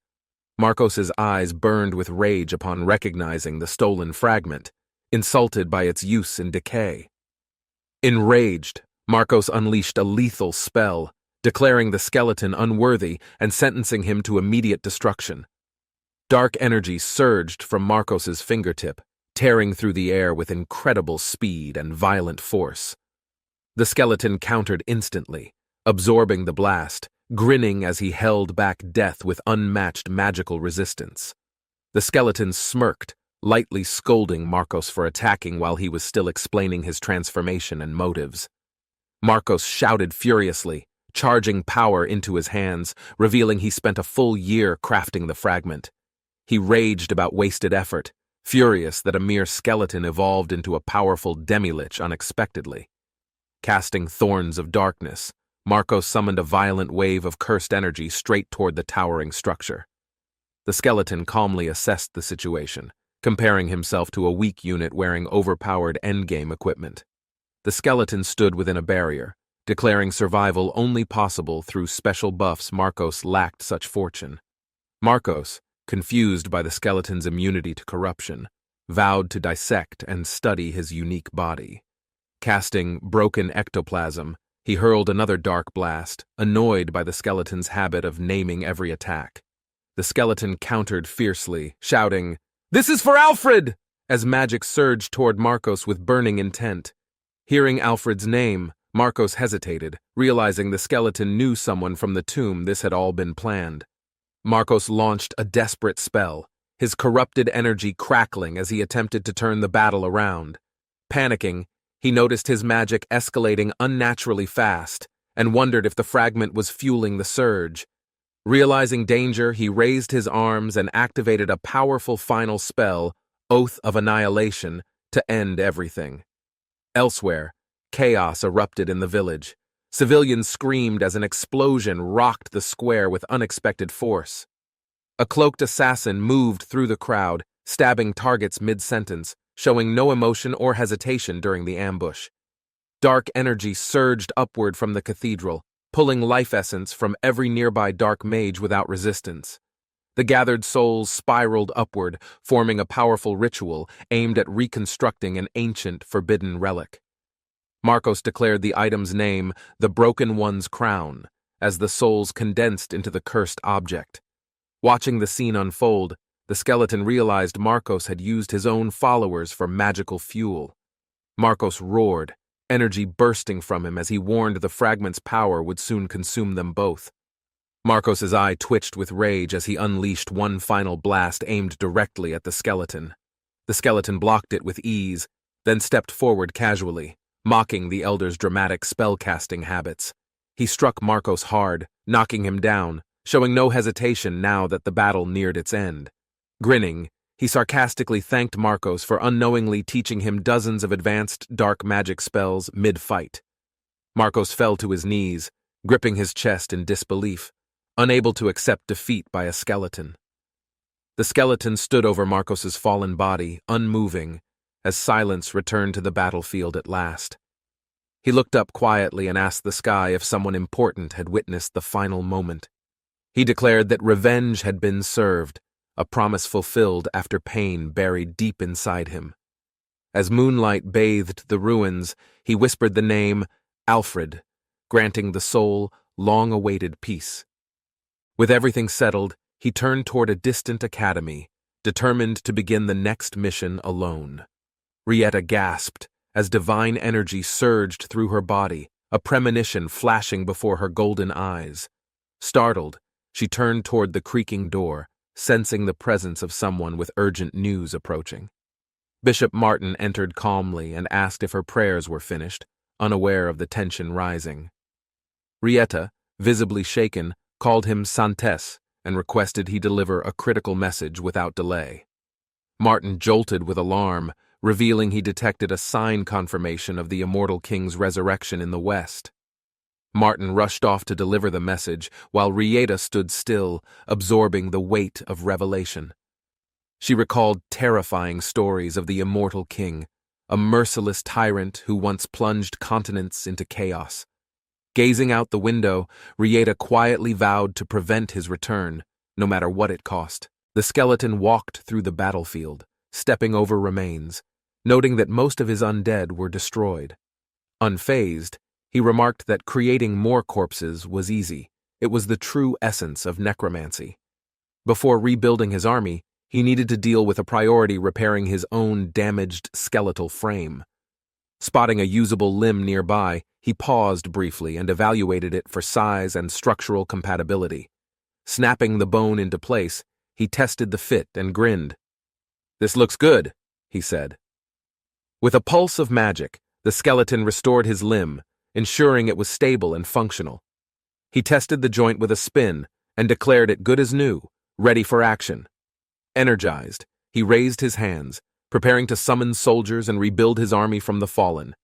Marcos's eyes burned with rage upon recognizing the stolen fragment, insulted by its use in decay. Enraged, Marcos unleashed a lethal spell, declaring the skeleton unworthy and sentencing him to immediate destruction. Dark energy surged from Marcos's fingertip, tearing through the air with incredible speed and violent force. The skeleton countered instantly, absorbing the blast, grinning as he held back death with unmatched magical resistance. The skeleton smirked, lightly scolding Marcos for attacking while he was still explaining his transformation and motives. Marcos shouted furiously, charging power into his hands, revealing he spent a full year crafting the fragment. He raged about wasted effort, furious that a mere skeleton evolved into a powerful demi-lich unexpectedly. Casting thorns of darkness, Marco summoned a violent wave of cursed energy straight toward the towering structure. The skeleton calmly assessed the situation, comparing himself to a weak unit wearing overpowered endgame equipment. The skeleton stood within a barrier, declaring survival only possible through special buffs. Marcos lacked such fortune. Marcos, confused by the skeleton's immunity to corruption, vowed to dissect and study his unique body. Casting broken ectoplasm, he hurled another dark blast, annoyed by the skeleton's habit of naming every attack. The skeleton countered fiercely, shouting, "This is for Alfred!" as magic surged toward Marcos with burning intent. Hearing Alfred's name, Marcos hesitated, realizing the skeleton knew someone from the tomb. This had all been planned. Marcos launched a desperate spell, his corrupted energy crackling as he attempted to turn the battle around. Panicking, he noticed his magic escalating unnaturally fast and wondered if the fragment was fueling the surge. Realizing danger, he raised his arms and activated a powerful final spell, Oath of Annihilation, to end everything. Elsewhere, chaos erupted in the village. Civilians screamed as an explosion rocked the square with unexpected force. A cloaked assassin moved through the crowd, stabbing targets mid-sentence, showing no emotion or hesitation during the ambush. Dark energy surged upward from the cathedral, pulling life essence from every nearby dark mage without resistance. The gathered souls spiraled upward, forming a powerful ritual aimed at reconstructing an ancient, forbidden relic. Marcos declared the item's name, the Broken One's Crown, as the souls condensed into the cursed object. Watching the scene unfold, the skeleton realized Marcos had used his own followers for magical fuel. Marcos roared, energy bursting from him as he warned the fragment's power would soon consume them both. Marcos's eye twitched with rage as he unleashed one final blast aimed directly at the skeleton. The skeleton blocked it with ease, then stepped forward casually, mocking the elder's dramatic spell-casting habits. He struck Marcos hard, knocking him down, showing no hesitation now that the battle neared its end. Grinning, he sarcastically thanked Marcos for unknowingly teaching him dozens of advanced dark magic spells mid-fight. Marcos fell to his knees, gripping his chest in disbelief, unable to accept defeat by a skeleton. The skeleton stood over Marcos's fallen body, unmoving, as silence returned to the battlefield at last. He looked up quietly and asked the sky if someone important had witnessed the final moment. He declared that revenge had been served, a promise fulfilled after pain buried deep inside him. As moonlight bathed the ruins, he whispered the name Alfred, granting the soul long-awaited peace. With everything settled, he turned toward a distant academy, determined to begin the next mission alone. Rieta gasped as divine energy surged through her body, a premonition flashing before her golden eyes. Startled, she turned toward the creaking door, sensing the presence of someone with urgent news approaching. Bishop Martin entered calmly and asked if her prayers were finished, unaware of the tension rising. Rieta, visibly shaken, called him Santes and requested he deliver a critical message without delay. Martin jolted with alarm, revealing he detected a sign confirmation of the immortal king's resurrection in the west. Martin rushed off to deliver the message, while Rieta stood still, absorbing the weight of revelation. She recalled terrifying stories of the immortal king, a merciless tyrant who once plunged continents into chaos. Gazing out the window, Rieta quietly vowed to prevent his return, no matter what it cost. The skeleton walked through the battlefield, stepping over remains, noting that most of his undead were destroyed. Unfazed, he remarked that creating more corpses was easy. It was the true essence of necromancy. Before rebuilding his army, he needed to deal with a priority repairing his own damaged skeletal frame. Spotting a usable limb nearby, he paused briefly and evaluated it for size and structural compatibility. Snapping the bone into place, he tested the fit and grinned. "This looks good," he said. With a pulse of magic, the skeleton restored his limb, ensuring it was stable and functional. He tested the joint with a spin and declared it good as new, ready for action. Energized, he raised his hands, preparing to summon soldiers and rebuild his army from the fallen.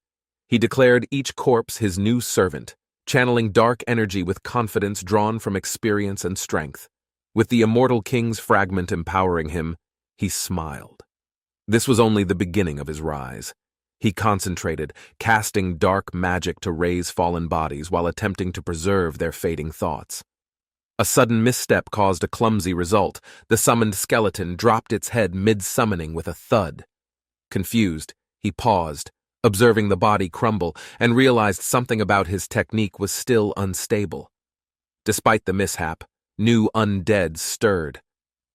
He declared each corpse his new servant, channeling dark energy with confidence drawn from experience and strength. With the immortal king's fragment empowering him, he smiled. This was only the beginning of his rise. He concentrated, casting dark magic to raise fallen bodies while attempting to preserve their fading thoughts. A sudden misstep caused a clumsy result. The summoned skeleton dropped its head mid-summoning with a thud. Confused, he paused, observing the body crumble, and realized something about his technique was still unstable. Despite the mishap, new undead stirred.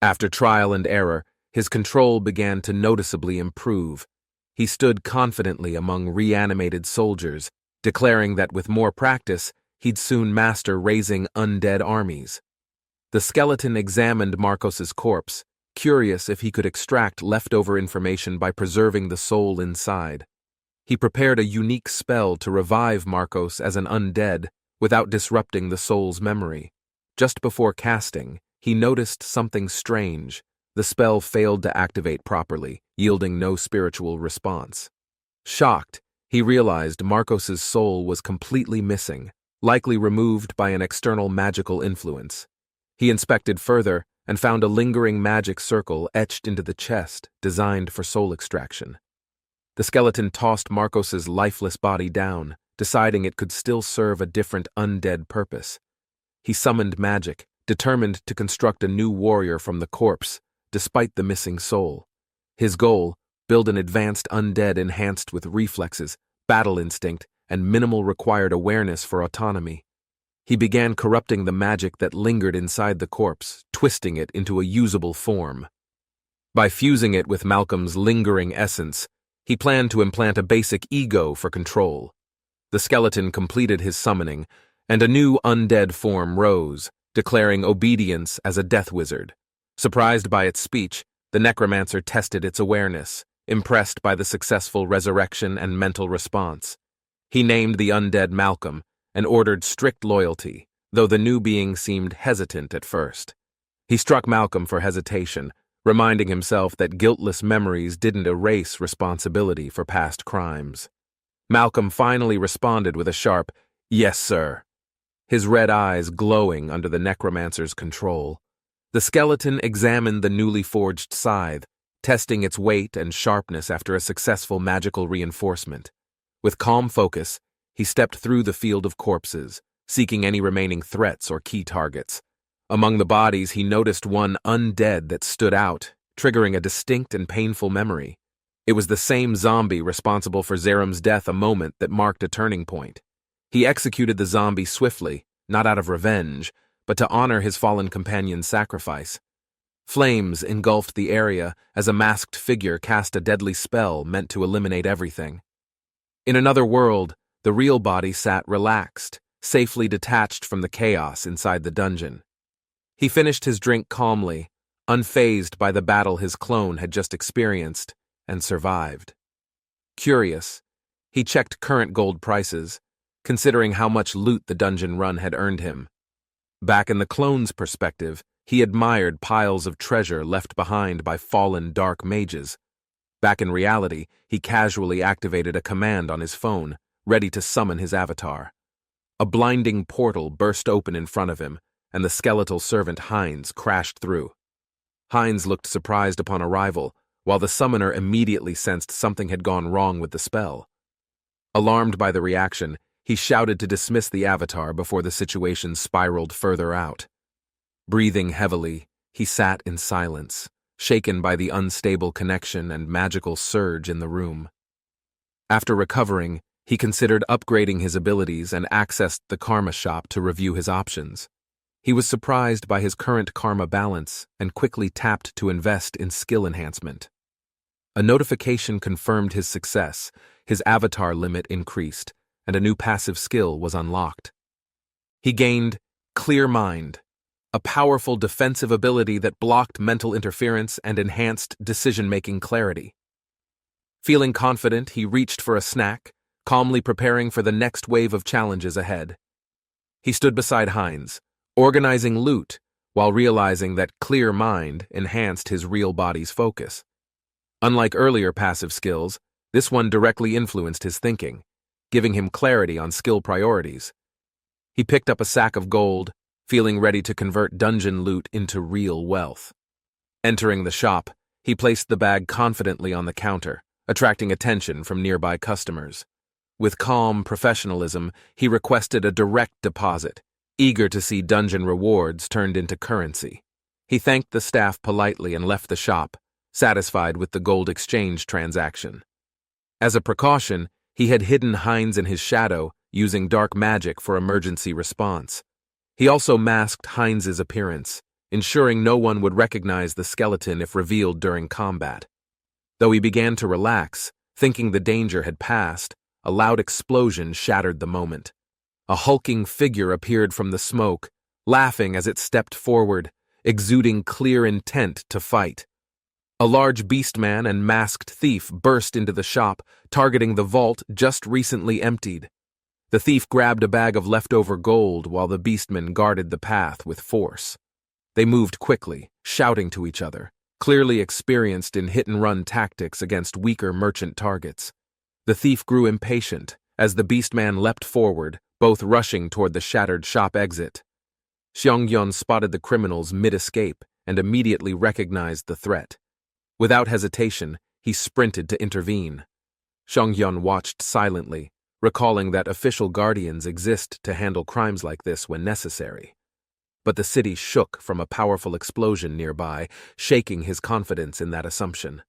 After trial and error, his control began to noticeably improve. He stood confidently among reanimated soldiers, declaring that with more practice, he'd soon master raising undead armies. The skeleton examined Marcos's corpse, curious if he could extract leftover information by preserving the soul inside. He prepared a unique spell to revive Marcos as an undead without disrupting the soul's memory. Just before casting, he noticed something strange. The spell failed to activate properly, yielding no spiritual response. Shocked, he realized Marcos's soul was completely missing, likely removed by an external magical influence. He inspected further and found a lingering magic circle etched into the chest, designed for soul extraction. The skeleton tossed Marcos's lifeless body down, deciding it could still serve a different undead purpose. He summoned magic, determined to construct a new warrior from the corpse, despite the missing soul. His goal, build an advanced undead enhanced with reflexes, battle instinct, and minimal required awareness for autonomy. He began corrupting the magic that lingered inside the corpse, twisting it into a usable form. By fusing it with Malcolm's lingering essence, he planned to implant a basic ego for control. The skeleton completed his summoning, and a new undead form rose, declaring obedience as a death wizard. Surprised by its speech, the necromancer tested its awareness, impressed by the successful resurrection and mental response. He named the undead Malcolm and ordered strict loyalty, though the new being seemed hesitant at first. He struck Malcolm for hesitation, reminding himself that guiltless memories didn't erase responsibility for past crimes. Malcolm finally responded with a sharp, "Yes, sir," his red eyes glowing under the necromancer's control. The skeleton examined the newly forged scythe, testing its weight and sharpness after a successful magical reinforcement. With calm focus, he stepped through the field of corpses, seeking any remaining threats or key targets. Among the bodies, he noticed one undead that stood out, triggering a distinct and painful memory. It was the same zombie responsible for Zeram's death, a moment that marked a turning point. He executed the zombie swiftly, not out of revenge, but to honor his fallen companion's sacrifice. Flames engulfed the area as a masked figure cast a deadly spell meant to eliminate everything. In another world, the real body sat relaxed, safely detached from the chaos inside the dungeon. He finished his drink calmly, unfazed by the battle his clone had just experienced, and survived. Curious, he checked current gold prices, considering how much loot the dungeon run had earned him. Back in the clone's perspective, he admired piles of treasure left behind by fallen dark mages. Back in reality, he casually activated a command on his phone, ready to summon his avatar. A blinding portal burst open in front of him, and the skeletal servant Hines crashed through. Hines looked surprised upon arrival, while the summoner immediately sensed something had gone wrong with the spell. Alarmed by the reaction, he shouted to dismiss the avatar before the situation spiraled further out. Breathing heavily, he sat in silence, shaken by the unstable connection and magical surge in the room. After recovering, he considered upgrading his abilities and accessed the karma shop to review his options. He was surprised by his current karma balance and quickly tapped to invest in skill enhancement. A notification confirmed his success, his avatar limit increased, and a new passive skill was unlocked. He gained Clear Mind, a powerful defensive ability that blocked mental interference and enhanced decision-making clarity. Feeling confident, he reached for a snack, calmly preparing for the next wave of challenges ahead. He stood beside Hines, organizing loot, while realizing that clear mind enhanced his real body's focus. Unlike earlier passive skills, this one directly influenced his thinking, giving him clarity on skill priorities. He picked up a sack of gold, feeling ready to convert dungeon loot into real wealth. Entering the shop, he placed the bag confidently on the counter, attracting attention from nearby customers. With calm professionalism, he requested a direct deposit, eager to see dungeon rewards turned into currency. He thanked the staff politely and left the shop, satisfied with the gold exchange transaction. As a precaution, he had hidden Heinz in his shadow, using dark magic for emergency response. He also masked Heinz's appearance, ensuring no one would recognize the skeleton if revealed during combat. Though he began to relax, thinking the danger had passed, a loud explosion shattered the moment. A hulking figure appeared from the smoke, laughing as it stepped forward, exuding clear intent to fight. A large beastman and masked thief burst into the shop, targeting the vault just recently emptied. The thief grabbed a bag of leftover gold while the beastman guarded the path with force. They moved quickly, shouting to each other, clearly experienced in hit-and-run tactics against weaker merchant targets. The thief grew impatient as the beastman leapt forward, both rushing toward the shattered shop exit. Xiangyun spotted the criminals mid-escape and immediately recognized the threat. Without hesitation, he sprinted to intervene. Xiangyun watched silently, recalling that official guardians exist to handle crimes like this when necessary. But the city shook from a powerful explosion nearby, shaking his confidence in that assumption.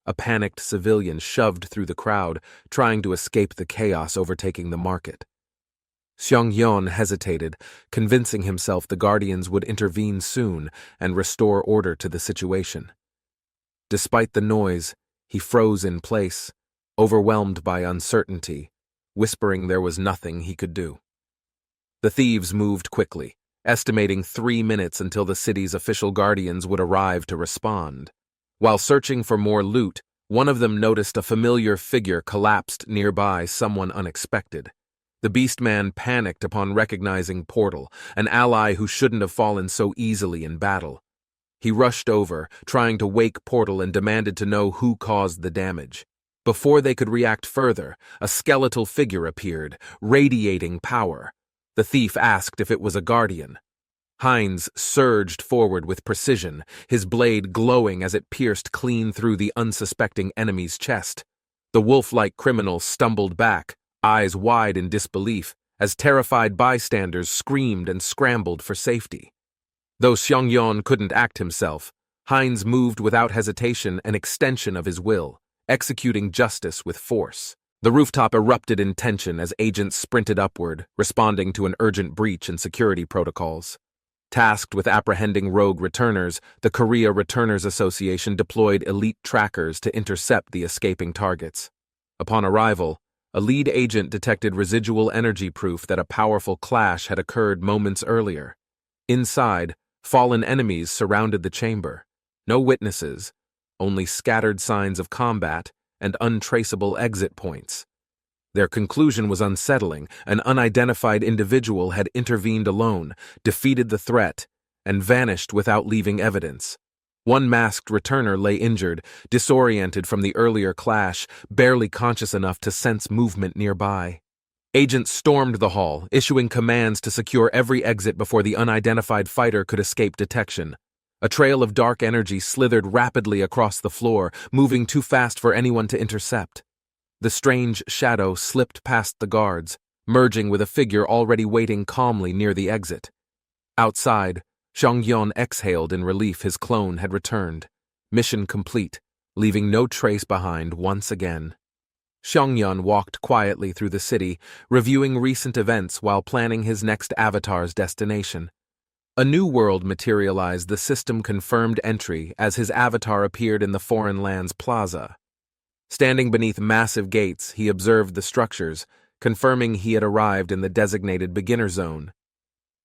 A panicked civilian shoved through the crowd, trying to escape the chaos overtaking the market. Xiangyun hesitated, convincing himself the guardians would intervene soon and restore order to the situation. Despite the noise, he froze in place, overwhelmed by uncertainty, whispering there was nothing he could do. The thieves moved quickly, estimating 3 minutes until the city's official guardians would arrive to respond. While searching for more loot, one of them noticed a familiar figure collapsed nearby, someone unexpected. The beastman panicked upon recognizing Portal, an ally who shouldn't have fallen so easily in battle. He rushed over, trying to wake Portal, and demanded to know who caused the damage. Before they could react further, a skeletal figure appeared, radiating power. The thief asked if it was a guardian. Heinz surged forward with precision, his blade glowing as it pierced clean through the unsuspecting enemy's chest. The wolf-like criminal stumbled back, eyes wide in disbelief, as terrified bystanders screamed and scrambled for safety. Though Xiangyun couldn't act himself, Heinz moved without hesitation, an extension of his will, executing justice with force. The rooftop erupted in tension as agents sprinted upward, responding to an urgent breach in security protocols. Tasked with apprehending rogue returners, the Korea Returners Association deployed elite trackers to intercept the escaping targets. Upon arrival, a lead agent detected residual energy proof that a powerful clash had occurred moments earlier. Inside, fallen enemies surrounded the chamber. No witnesses, only scattered signs of combat and untraceable exit points. Their conclusion was unsettling. An unidentified individual had intervened alone, defeated the threat, and vanished without leaving evidence. One masked returner lay injured, disoriented from the earlier clash, barely conscious enough to sense movement nearby. Agents stormed the hall, issuing commands to secure every exit before the unidentified fighter could escape detection. A trail of dark energy slithered rapidly across the floor, moving too fast for anyone to intercept. The strange shadow slipped past the guards, merging with a figure already waiting calmly near the exit. Outside, Xiangyun exhaled in relief. His clone had returned. Mission complete, leaving no trace behind once again. Xiangyun walked quietly through the city, reviewing recent events while planning his next avatar's destination. A new world materialized. The system confirmed entry as his avatar appeared in the Foreign Lands Plaza. Standing beneath massive gates, he observed the structures, confirming he had arrived in the designated beginner zone.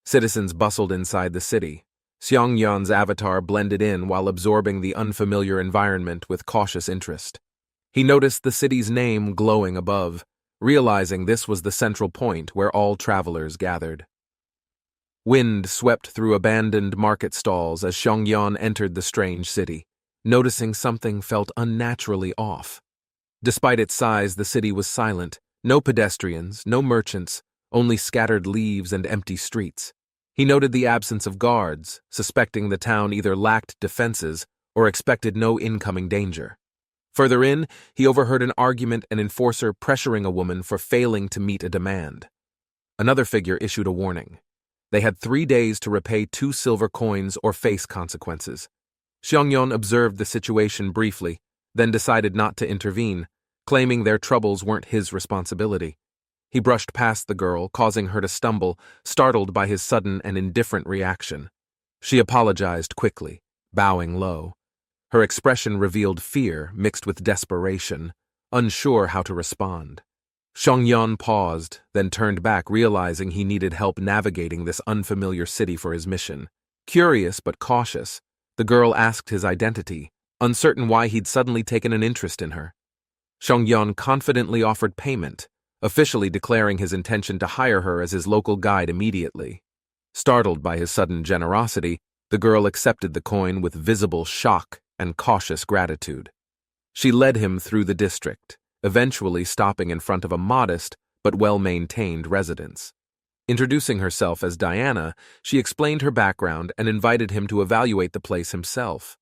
Citizens bustled inside the city. Xiangyun's avatar blended in while absorbing the unfamiliar environment with cautious interest. He noticed the city's name glowing above, realizing this was the central point where all travelers gathered. Wind swept through abandoned market stalls as Xiongyan entered the strange city. Noticing something felt unnaturally off. Despite its size, the city was silent. No pedestrians, no merchants, only scattered leaves and empty streets. He noted the absence of guards, suspecting the town either lacked defenses or expected no incoming danger. Further in, he overheard an argument, an enforcer pressuring a woman for failing to meet a demand. Another figure issued a warning. They had 3 days to repay 2 silver coins or face consequences. Xiongyan observed the situation briefly, then decided not to intervene, claiming their troubles weren't his responsibility. He brushed past the girl, causing her to stumble, startled by his sudden and indifferent reaction. She apologized quickly, bowing low. Her expression revealed fear mixed with desperation, unsure how to respond. Xiongyan paused, then turned back, realizing he needed help navigating this unfamiliar city for his mission. Curious but cautious, the girl asked his identity, uncertain why he'd suddenly taken an interest in her. Xiongyan confidently offered payment, officially declaring his intention to hire her as his local guide immediately. Startled by his sudden generosity, the girl accepted the coin with visible shock and cautious gratitude. She led him through the district, eventually stopping in front of a modest but well-maintained residence. Introducing herself as Diana, she explained her background and invited him to evaluate the place himself.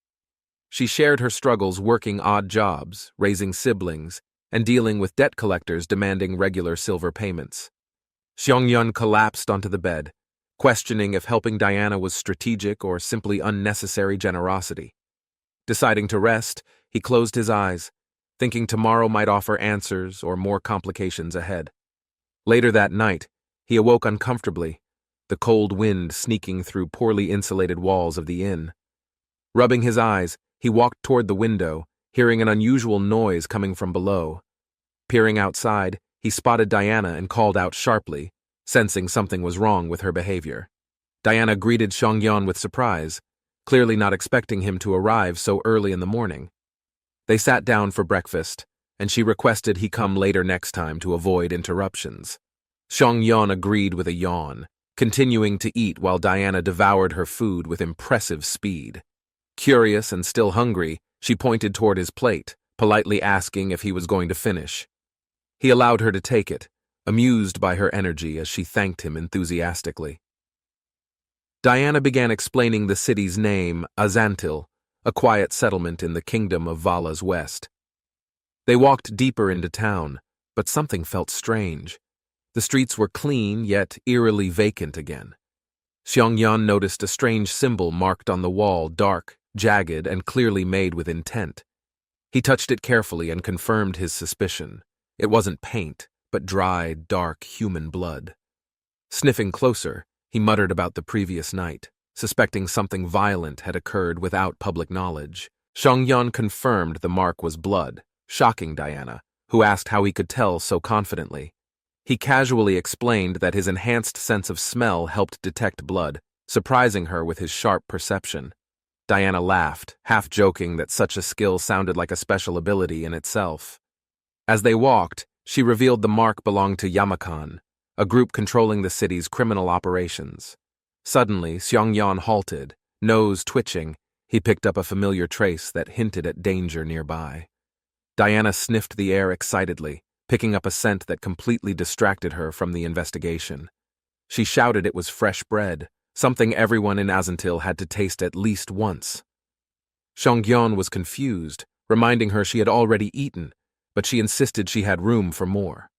She shared her struggles working odd jobs, raising siblings, and dealing with debt collectors demanding regular silver payments. Xiongyan collapsed onto the bed, questioning if helping Diana was strategic or simply unnecessary generosity. Deciding to rest, he closed his eyes, thinking tomorrow might offer answers or more complications ahead. Later that night, he awoke uncomfortably, the cold wind sneaking through poorly insulated walls of the inn. Rubbing his eyes, he walked toward the window, hearing an unusual noise coming from below. Peering outside, he spotted Diana and called out sharply, sensing something was wrong with her behavior. Diana greeted Xiongyan with surprise, clearly not expecting him to arrive so early in the morning. They sat down for breakfast, and she requested he come later next time to avoid interruptions. Xiongyan agreed with a yawn, continuing to eat while Diana devoured her food with impressive speed. Curious and still hungry, she pointed toward his plate, politely asking if he was going to finish. He allowed her to take it, amused by her energy as she thanked him enthusiastically. Diana began explaining the city's name, Azantil, a quiet settlement in the kingdom of Vala's west. They walked deeper into town, but something felt strange. The streets were clean, yet eerily vacant again. Xiongyan noticed a strange symbol marked on the wall, dark, jagged, and clearly made with intent. He touched it carefully and confirmed his suspicion. It wasn't paint, but dried, dark human blood. Sniffing closer, he muttered about the previous night, suspecting something violent had occurred without public knowledge. Xiongyan confirmed the mark was blood, shocking Diana, who asked how he could tell so confidently. He casually explained that his enhanced sense of smell helped detect blood, surprising her with his sharp perception. Diana laughed, half joking that such a skill sounded like a special ability in itself. As they walked, she revealed the mark belonged to Yamakan, a group controlling the city's criminal operations. Suddenly, Xiongyan halted, nose twitching. He picked up a familiar trace that hinted at danger nearby. Diana sniffed the air excitedly, picking up a scent that completely distracted her from the investigation. She shouted it was fresh bread, something everyone in Azantil had to taste at least once. Xiongyan was confused, reminding her she had already eaten, but she insisted she had room for more.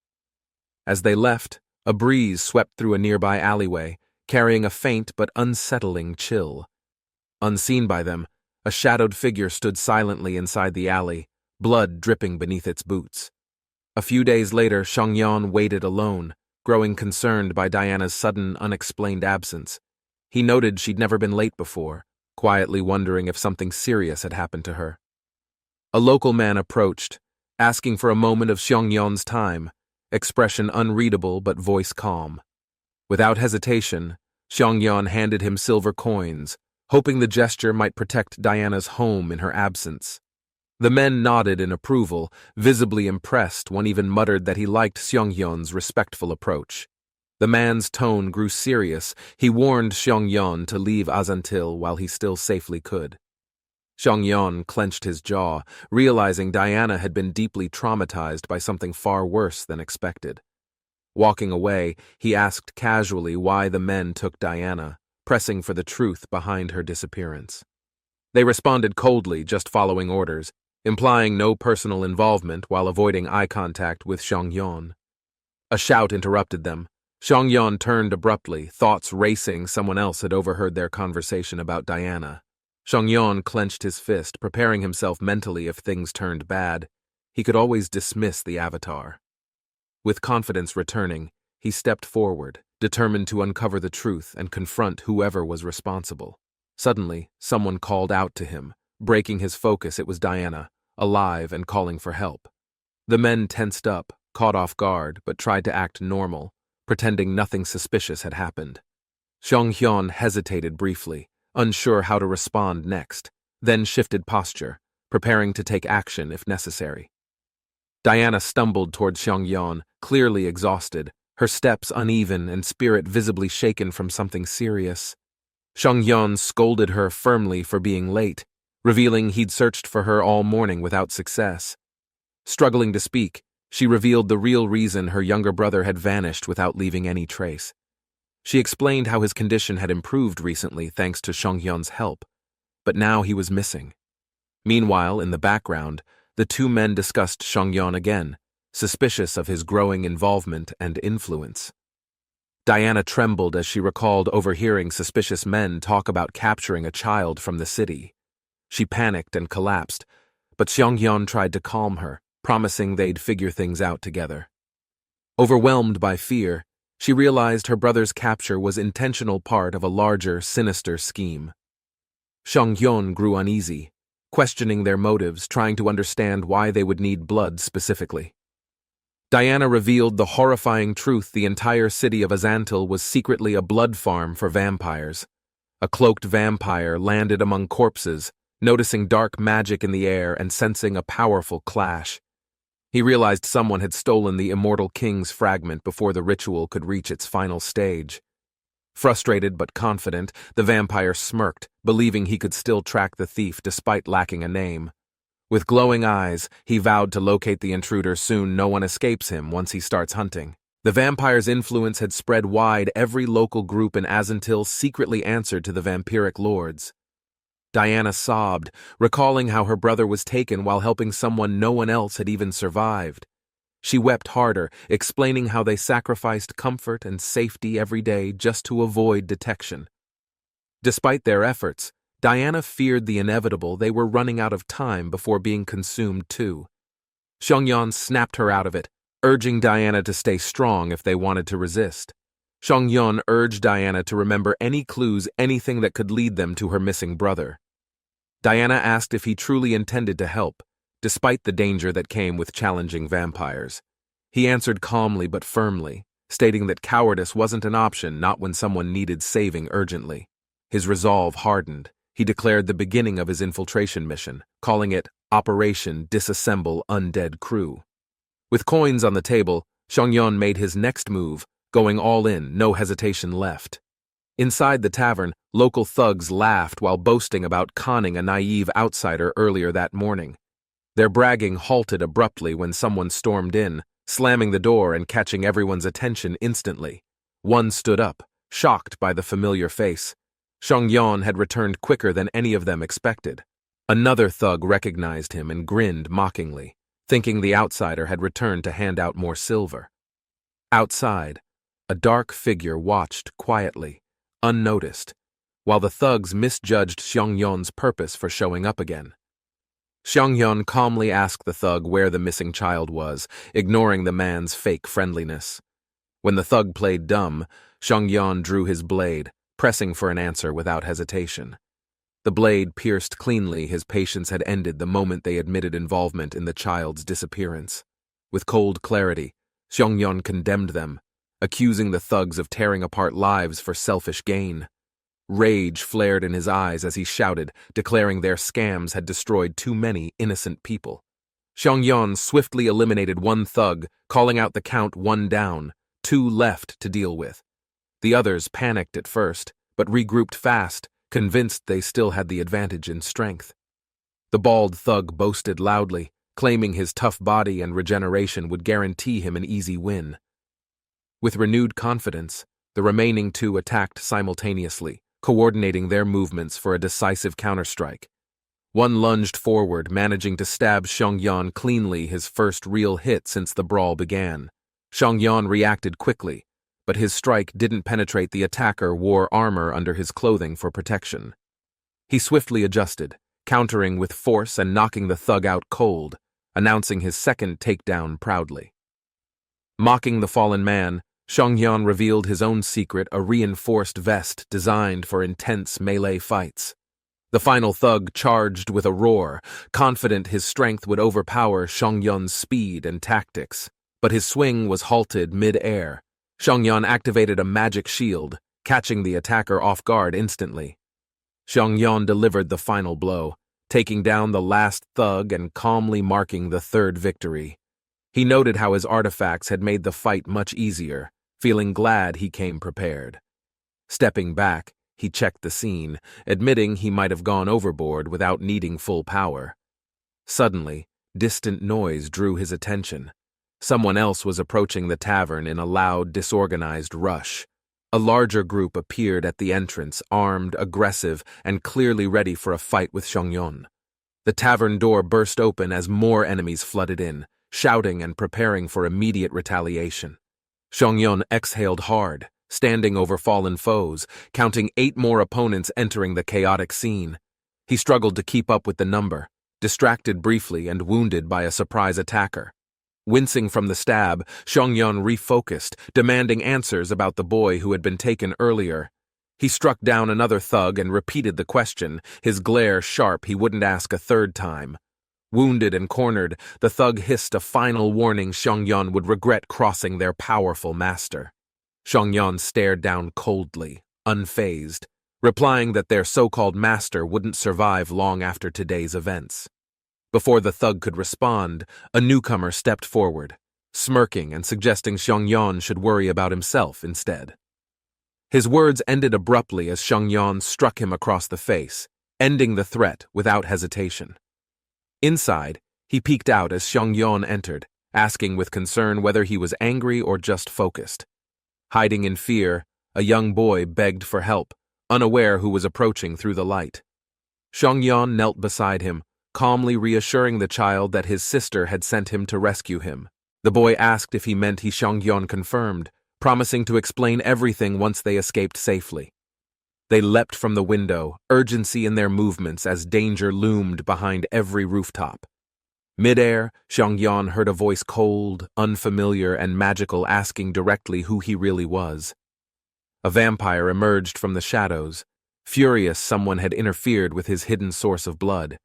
As they left, a breeze swept through a nearby alleyway, carrying a faint but unsettling chill. Unseen by them, a shadowed figure stood silently inside the alley, blood dripping beneath its boots. A few days later, Xiongyan waited alone, growing concerned by Diana's sudden, unexplained absence. He noted she'd never been late before, quietly wondering if something serious had happened to her. A local man approached, asking for a moment of Xiongyan's time, expression unreadable but voice calm. Without hesitation, Xiongyan handed him silver coins, hoping the gesture might protect Diana's home in her absence. The men nodded in approval, visibly impressed. One even muttered that he liked Xiongyan's respectful approach. The man's tone grew serious. He warned Xiongyan to leave Azantil while he still safely could. Xiongyan clenched his jaw, realizing Diana had been deeply traumatized by something far worse than expected. Walking away, he asked casually why the men took Diana, pressing for the truth behind her disappearance. They responded coldly, just following orders, implying no personal involvement while avoiding eye contact with Xiongyan. A shout interrupted them. Xiongyan turned abruptly, thoughts racing. Someone else had overheard their conversation about Diana. Xiongyan clenched his fist, preparing himself mentally if things turned bad. He could always dismiss the Avatar. With confidence returning, he stepped forward, determined to uncover the truth and confront whoever was responsible. Suddenly, someone called out to him. Breaking his focus, it was Diana, alive and calling for help. The men tensed up, caught off guard, but tried to act normal, pretending nothing suspicious had happened. Xiongyan hesitated briefly, unsure how to respond next, then shifted posture, preparing to take action if necessary. Diana stumbled toward Xiongyan, clearly exhausted, her steps uneven and spirit visibly shaken from something serious. Xiongyan scolded her firmly for being late, revealing he'd searched for her all morning without success. Struggling to speak, she revealed the real reason her younger brother had vanished without leaving any trace. She explained how his condition had improved recently thanks to Xiongyan's help, but now he was missing. Meanwhile, in the background, the two men discussed Xiongyan again, suspicious of his growing involvement and influence. Diana trembled as she recalled overhearing suspicious men talk about capturing a child from the city. She panicked and collapsed, but Xiongyan tried to calm her, promising they'd figure things out together. Overwhelmed by fear, she realized her brother's capture was intentional part of a larger, sinister scheme. Xiongyan grew uneasy, questioning their motives, trying to understand why they would need blood specifically. Diana revealed the horrifying truth: the entire city of Azantil was secretly a blood farm for vampires. A cloaked vampire landed among corpses, noticing dark magic in the air and sensing a powerful clash. He realized someone had stolen the immortal king's fragment before the ritual could reach its final stage. Frustrated but confident, the vampire smirked, believing he could still track the thief despite lacking a name. With glowing eyes, he vowed to locate the intruder soon. No one escapes him once he starts hunting. The vampire's influence had spread wide. Every local group in Azantil secretly answered to the vampiric lords. Diana sobbed, recalling how her brother was taken while helping someone no one else had even survived. She wept harder, explaining how they sacrificed comfort and safety every day just to avoid detection. Despite their efforts, Diana feared the inevitable. They were running out of time before being consumed too. Xiongyan snapped her out of it, urging Diana to stay strong if they wanted to resist. Xiongyan urged Diana to remember any clues, anything that could lead them to her missing brother. Diana asked if he truly intended to help, despite the danger that came with challenging vampires. He answered calmly but firmly, stating that cowardice wasn't an option, not when someone needed saving urgently. His resolve hardened. He declared the beginning of his infiltration mission, calling it Operation Disassemble Undead Crew. With coins on the table, Xiongyan made his next move, going all in, no hesitation left. Inside the tavern, local thugs laughed while boasting about conning a naive outsider earlier that morning. Their bragging halted abruptly when someone stormed in, slamming the door and catching everyone's attention instantly. One stood up, shocked by the familiar face. Xiongyan had returned quicker than any of them expected. Another thug recognized him and grinned mockingly, thinking the outsider had returned to hand out more silver. Outside, a dark figure watched quietly, unnoticed, while the thugs misjudged Xiongyan's purpose for showing up again. Xiongyan calmly asked the thug where the missing child was, ignoring the man's fake friendliness. When the thug played dumb, Xiongyan drew his blade, pressing for an answer without hesitation. The blade pierced cleanly. His patience had ended the moment they admitted involvement in the child's disappearance. With cold clarity, Xiongyan condemned them, accusing the thugs of tearing apart lives for selfish gain. Rage flared in his eyes as he shouted, declaring their scams had destroyed too many innocent people. Xiongyan swiftly eliminated one thug, calling out the count one down, 2 left to deal with. The others panicked at first, but regrouped fast, convinced they still had the advantage in strength. The bald thug boasted loudly, claiming his tough body and regeneration would guarantee him an easy win. With renewed confidence, the remaining 2 attacked simultaneously, coordinating their movements for a decisive counterstrike. One lunged forward, managing to stab Xiongyan cleanly, his first real hit since the brawl began. Xiongyan reacted quickly, but his strike didn't penetrate. The attacker wore armor under his clothing for protection. He swiftly adjusted, countering with force and knocking the thug out cold, announcing his second takedown proudly. Mocking the fallen man, Xiongyan revealed his own secret, a reinforced vest designed for intense melee fights. The final thug charged with a roar, confident his strength would overpower Xiongyan's speed and tactics. But his swing was halted mid-air. Xiongyan activated a magic shield, catching the attacker off guard instantly. Xiongyan delivered the final blow, taking down the last thug and calmly marking the 3rd victory. He noted how his artifacts had made the fight much easier, feeling glad he came prepared. Stepping back, he checked the scene, admitting he might have gone overboard without needing full power. Suddenly, distant noise drew his attention. Someone else was approaching the tavern in a loud, disorganized rush. A larger group appeared at the entrance, armed, aggressive, and clearly ready for a fight with Xiongyan. The tavern door burst open as more enemies flooded in, shouting and preparing for immediate retaliation. Xiongyan exhaled hard, standing over fallen foes, counting 8 more opponents entering the chaotic scene. He struggled to keep up with the number, distracted briefly and wounded by a surprise attacker. Wincing from the stab, Xiongyan refocused, demanding answers about the boy who had been taken earlier. He struck down another thug and repeated the question, his glare sharp he wouldn't ask a 3rd time. Wounded and cornered, the thug hissed a final warning Xiongyan would regret crossing their powerful master. Xiongyan stared down coldly, unfazed, replying that their so-called master wouldn't survive long after today's events. Before the thug could respond, a newcomer stepped forward, smirking and suggesting Xiongyan should worry about himself instead. His words ended abruptly as Xiongyan struck him across the face, ending the threat without hesitation. Inside, he peeked out as Xiongyan entered, asking with concern whether he was angry or just focused. Hiding in fear, a young boy begged for help, unaware who was approaching through the light. Xiongyan knelt beside him, calmly reassuring the child that his sister had sent him to rescue him. The boy asked if he meant he. Xiongyan confirmed, promising to explain everything once they escaped safely. They leapt from the window, urgency in their movements as danger loomed behind every rooftop. Mid-air, Xiongyan heard a voice cold, unfamiliar, and magical asking directly who he really was. A vampire emerged from the shadows, furious someone had interfered with his hidden source of blood.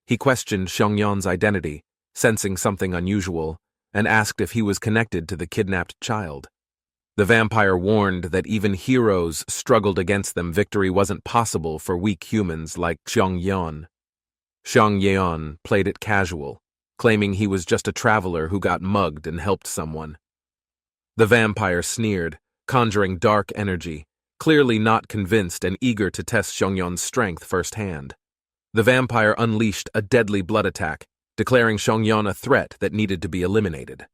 He questioned Xiongyan's identity, sensing something unusual, and asked if he was connected to the kidnapped child. The vampire warned that even heroes struggled against them. Victory wasn't possible for weak humans like Xiongyan. Xiongyan played it casual, claiming he was just a traveler who got mugged and helped someone. The vampire sneered, conjuring dark energy, clearly not convinced and eager to test Xiongyan's strength firsthand. The vampire unleashed a deadly blood attack, declaring Xiongyan a threat that needed to be eliminated.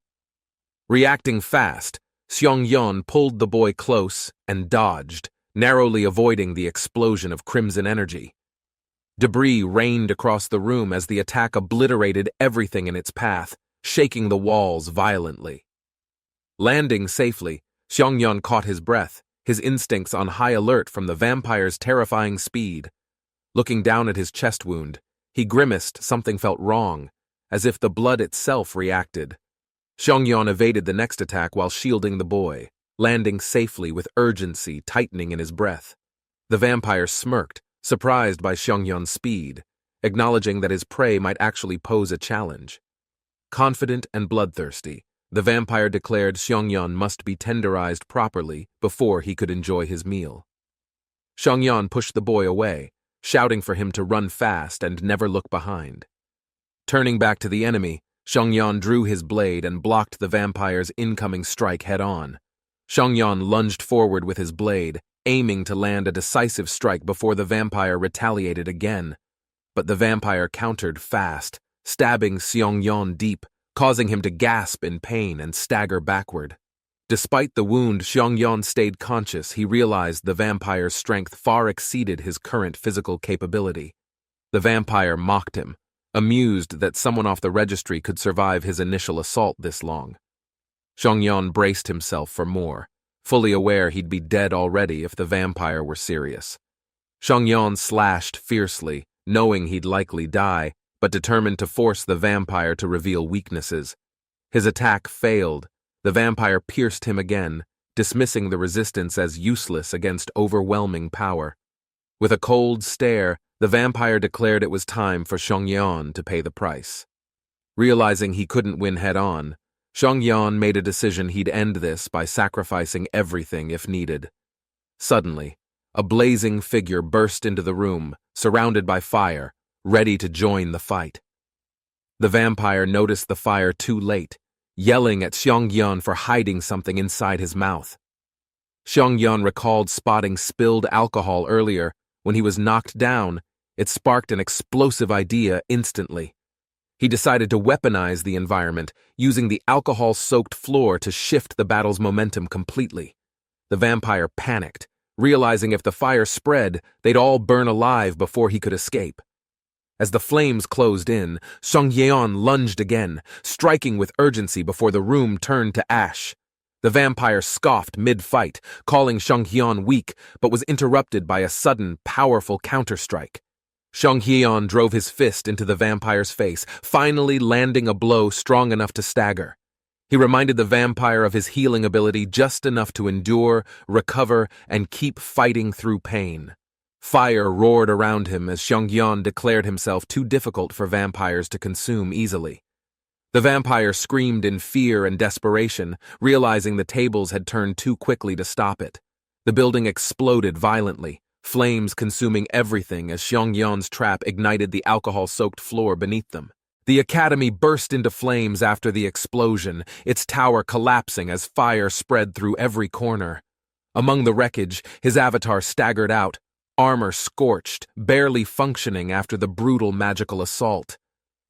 Reacting fast, Xiongyan pulled the boy close and dodged, narrowly avoiding the explosion of crimson energy. Debris rained across the room as the attack obliterated everything in its path, shaking the walls violently. Landing safely, Xiongyan caught his breath, his instincts on high alert from the vampire's terrifying speed. Looking down at his chest wound, he grimaced. Something felt wrong, as if the blood itself reacted. Xiongyan evaded the next attack while shielding the boy, landing safely with urgency tightening in his breath. The vampire smirked, surprised by Xiongyan's speed, acknowledging that his prey might actually pose a challenge. Confident and bloodthirsty, the vampire declared Xiongyan must be tenderized properly before he could enjoy his meal. Xiongyan pushed the boy away, shouting for him to run fast and never look behind. Turning back to the enemy, Xiongyan drew his blade and blocked the vampire's incoming strike head-on. Xiongyan lunged forward with his blade, aiming to land a decisive strike before the vampire retaliated again. But the vampire countered fast, stabbing Xiongyan deep, causing him to gasp in pain and stagger backward. Despite the wound, Xiongyan stayed conscious. He realized the vampire's strength far exceeded his current physical capability. The vampire mocked him, amused that someone off the registry could survive his initial assault this long. Xiongyan braced himself for more, fully aware he'd be dead already if the vampire were serious. Xiongyan slashed fiercely, knowing he'd likely die, but determined to force the vampire to reveal weaknesses. His attack failed. The vampire pierced him again, dismissing the resistance as useless against overwhelming power. With a cold stare, the vampire declared it was time for Xiongyan to pay the price. Realizing he couldn't win head-on, Xiongyan made a decision he'd end this by sacrificing everything if needed. Suddenly, a blazing figure burst into the room, surrounded by fire, ready to join the fight. The vampire noticed the fire too late, yelling at Xiongyan for hiding something inside his mouth. Xiongyan recalled spotting spilled alcohol earlier. When he was knocked down, it sparked an explosive idea instantly. He decided to weaponize the environment, using the alcohol-soaked floor to shift the battle's momentum completely. The vampire panicked, realizing if the fire spread, they'd all burn alive before he could escape. As the flames closed in, Xiongyan lunged again, striking with urgency before the room turned to ash. The vampire scoffed mid-fight, calling Xiongyan weak, but was interrupted by a sudden, powerful counterstrike. Xiongyan drove his fist into the vampire's face, finally landing a blow strong enough to stagger. He reminded the vampire of his healing ability just enough to endure, recover, and keep fighting through pain. Fire roared around him as Xiongyan declared himself too difficult for vampires to consume easily. The vampire screamed in fear and desperation, realizing the tables had turned too quickly to stop it. The building exploded violently, flames consuming everything as Xiongyan's trap ignited the alcohol-soaked floor beneath them. The academy burst into flames after the explosion, its tower collapsing as fire spread through every corner. Among the wreckage, his avatar staggered out, armor scorched, barely functioning after the brutal magical assault.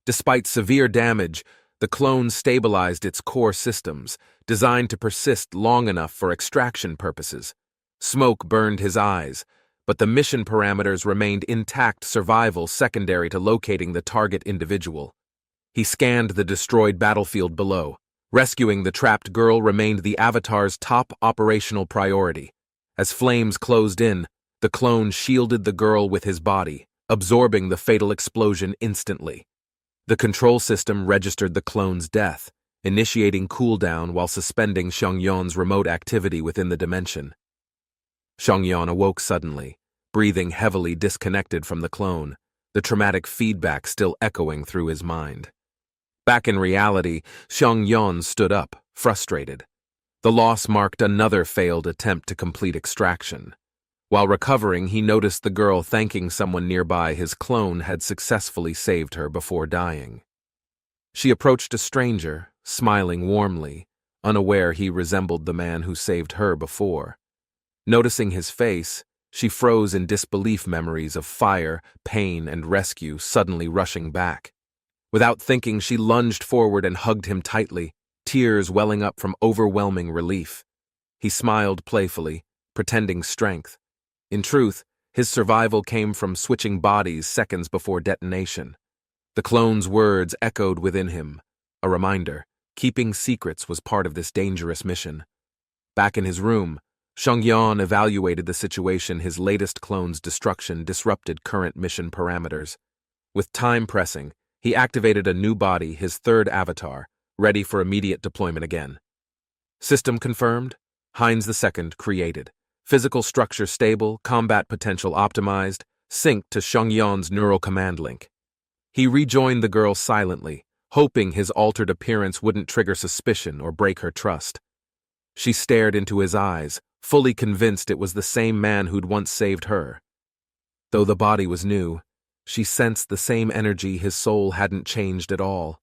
Despite severe damage, the clone stabilized its core systems, designed to persist long enough for extraction purposes. Smoke burned his eyes, but the mission parameters remained intact, survival secondary to locating the target individual. He scanned the destroyed battlefield below. Rescuing the trapped girl remained the Avatar's top operational priority. As flames closed in, the clone shielded the girl with his body, absorbing the fatal explosion instantly. The control system registered the clone's death, initiating cooldown while suspending Xiongyan's remote activity within the dimension. Xiongyan awoke suddenly, breathing heavily disconnected from the clone, the traumatic feedback still echoing through his mind. Back in reality, Xiongyan stood up, frustrated. The loss marked another failed attempt to complete extraction. While recovering, he noticed the girl thanking someone nearby his clone had successfully saved her before dying. She approached a stranger, smiling warmly, unaware he resembled the man who saved her before. Noticing his face, she froze in disbelief, memories of fire, pain, and rescue suddenly rushing back. Without thinking, she lunged forward and hugged him tightly, tears welling up from overwhelming relief. He smiled playfully, pretending strength. In truth, his survival came from switching bodies seconds before detonation. The clone's words echoed within him, a reminder, keeping secrets was part of this dangerous mission. Back in his room, Xiongyan evaluated the situation. His latest clone's destruction disrupted current mission parameters. With time pressing, he activated a new body, his third avatar, ready for immediate deployment again. System confirmed. Heinz II created. Physical structure stable, combat potential optimized, synced to Xiongyan's neural command link. He rejoined the girl silently, hoping his altered appearance wouldn't trigger suspicion or break her trust. She stared into his eyes, fully convinced it was the same man who'd once saved her. Though the body was new, she sensed the same energy. His soul hadn't changed at all.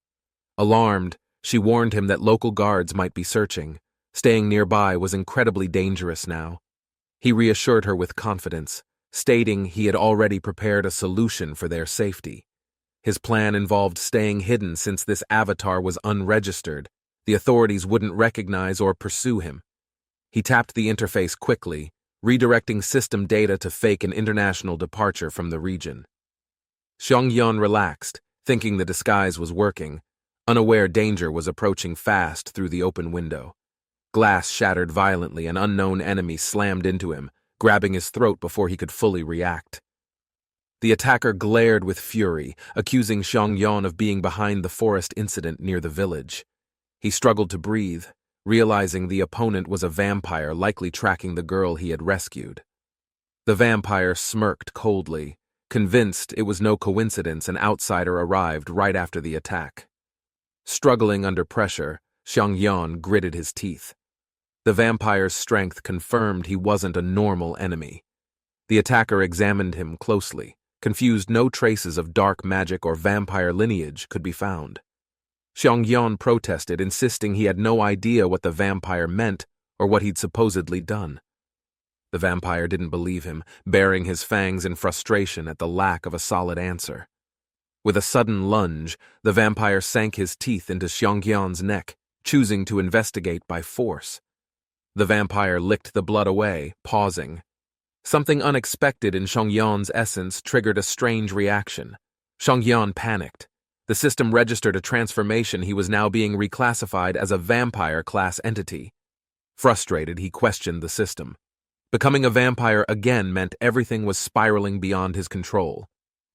Alarmed, she warned him that local guards might be searching, Staying nearby was incredibly dangerous now. He reassured her with confidence, stating he had already prepared a solution for their safety. His plan involved staying hidden since this avatar was unregistered. The authorities wouldn't recognize or pursue him. He tapped the interface quickly, redirecting system data to fake an international departure from the region. Xiongyan relaxed, thinking the disguise was working, unaware danger was approaching fast through the open window. Glass shattered violently, an unknown enemy slammed into him, grabbing his throat before he could fully react. The attacker glared with fury, accusing Xiongyan of being behind the forest incident near the village. He struggled to breathe, realizing the opponent was a vampire likely tracking the girl he had rescued. The vampire smirked coldly, convinced it was no coincidence an outsider arrived right after the attack. Struggling under pressure, Xiongyan gritted his teeth. The vampire's strength confirmed he wasn't a normal enemy. The attacker examined him closely, confused no traces of dark magic or vampire lineage could be found. Xiongyan protested, insisting he had no idea what the vampire meant or what he'd supposedly done. The vampire didn't believe him, baring his fangs in frustration at the lack of a solid answer. With a sudden lunge, the vampire sank his teeth into Xiongyan's neck, choosing to investigate by force. The vampire licked the blood away, pausing. Something unexpected in Xiongyan's essence triggered a strange reaction. Xiongyan panicked. The system registered a transformation. He was now being reclassified as a vampire class entity. Frustrated, he questioned the system. Becoming a vampire again meant everything was spiraling beyond his control.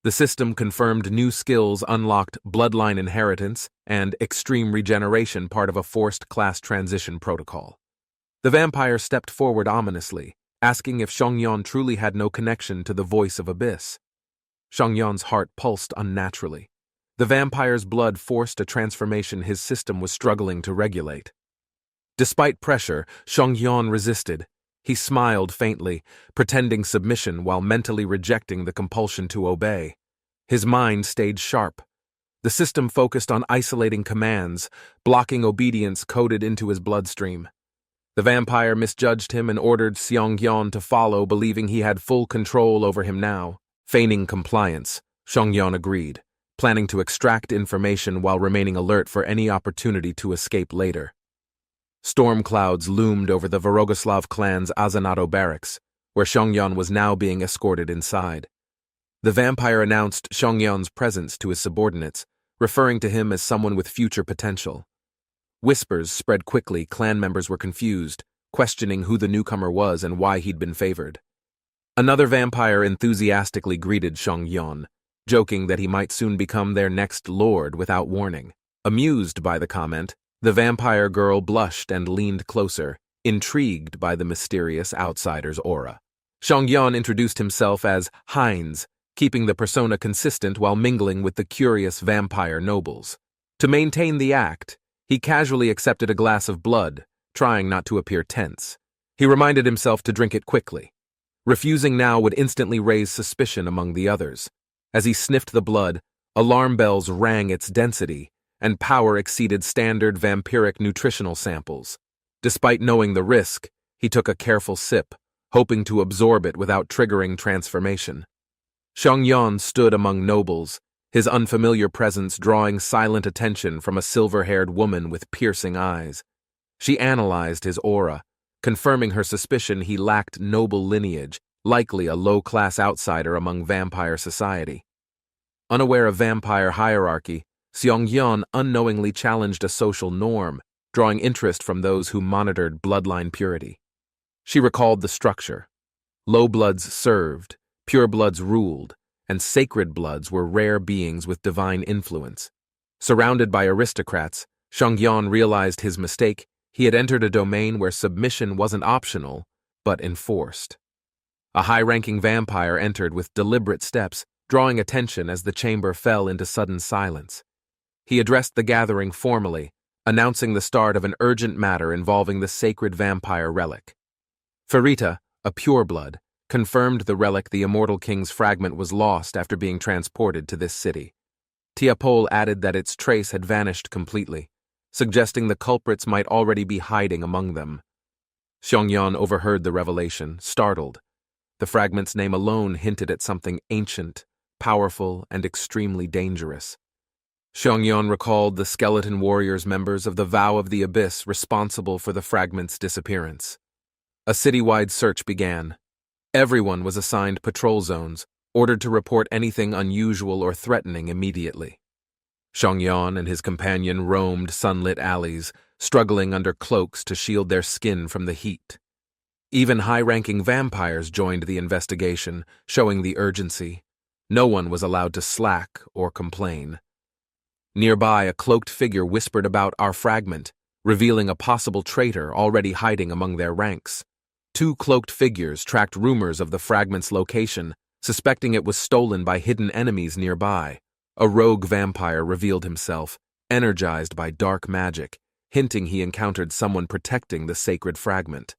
The system confirmed new skills unlocked bloodline inheritance and extreme regeneration, part of a forced class transition protocol. The vampire stepped forward ominously, asking if Xiongyan truly had no connection to the voice of Abyss. Xiongyan's heart pulsed unnaturally. The vampire's blood forced a transformation his system was struggling to regulate. Despite pressure, Xiongyan resisted. He smiled faintly, pretending submission while mentally rejecting the compulsion to obey. His mind stayed sharp. The system focused on isolating commands, blocking obedience coded into his bloodstream. The vampire misjudged him and ordered Xiongyan to follow, believing he had full control over him now. Feigning compliance, Xiongyan agreed, planning to extract information while remaining alert for any opportunity to escape later. Storm clouds loomed over the Vorogoslav clan's Azanato barracks, where Xiongyan was now being escorted inside. The vampire announced Xiongyan's presence to his subordinates, referring to him as someone with future potential. Whispers spread quickly. Clan members were confused, questioning who the newcomer was and why he'd been favored. Another vampire enthusiastically greeted Xiongyan, joking that he might soon become their next lord without warning. Amused by the comment, the vampire girl blushed and leaned closer, intrigued by the mysterious outsider's aura. Xiongyan introduced himself as Heinz, keeping the persona consistent while mingling with the curious vampire nobles. To maintain the act, he casually accepted a glass of blood, trying not to appear tense. He reminded himself to drink it quickly. Refusing now would instantly raise suspicion among the others. As he sniffed the blood, alarm bells rang. Its density and power exceeded standard vampiric nutritional samples. Despite knowing the risk, he took a careful sip, hoping to absorb it without triggering transformation. Xiongyan stood among nobles, his unfamiliar presence drawing silent attention from a silver-haired woman with piercing eyes. She analyzed his aura, confirming her suspicion he lacked noble lineage, likely a low-class outsider among vampire society. Unaware of vampire hierarchy, Xiongyan unknowingly challenged a social norm, drawing interest from those who monitored bloodline purity. She recalled the structure. Low bloods served, pure bloods ruled, and sacred bloods were rare beings with divine influence. Surrounded by aristocrats, Xiongyan realized his mistake. He had entered a domain where submission wasn't optional, but enforced. A high-ranking vampire entered with deliberate steps, drawing attention as the chamber fell into sudden silence. He addressed the gathering formally, announcing the start of an urgent matter involving the sacred vampire relic. Farita, a pureblood, confirmed the relic. The immortal king's fragment was lost after being transported to this city. Tiapol added that its trace had vanished completely. suggesting the culprits might already be hiding among them. Xiongyan overheard the revelation, startled. The fragment's name alone hinted at something ancient, powerful, and extremely dangerous. Xiongyan recalled the skeleton warriors members of the Vow of the Abyss responsible for the fragment's disappearance. A citywide search began. Everyone was assigned patrol zones, ordered to report anything unusual or threatening immediately. Xiongyan and his companion roamed sunlit alleys, struggling under cloaks to shield their skin from the heat. Even high-ranking vampires joined the investigation, showing the urgency. No one was allowed to slack or complain. Nearby, a cloaked figure whispered about our fragment, revealing a possible traitor already hiding among their ranks. Two cloaked figures tracked rumors of the fragment's location, suspecting it was stolen by hidden enemies nearby. A rogue vampire revealed himself, energized by dark magic, hinting he encountered someone protecting the sacred fragment.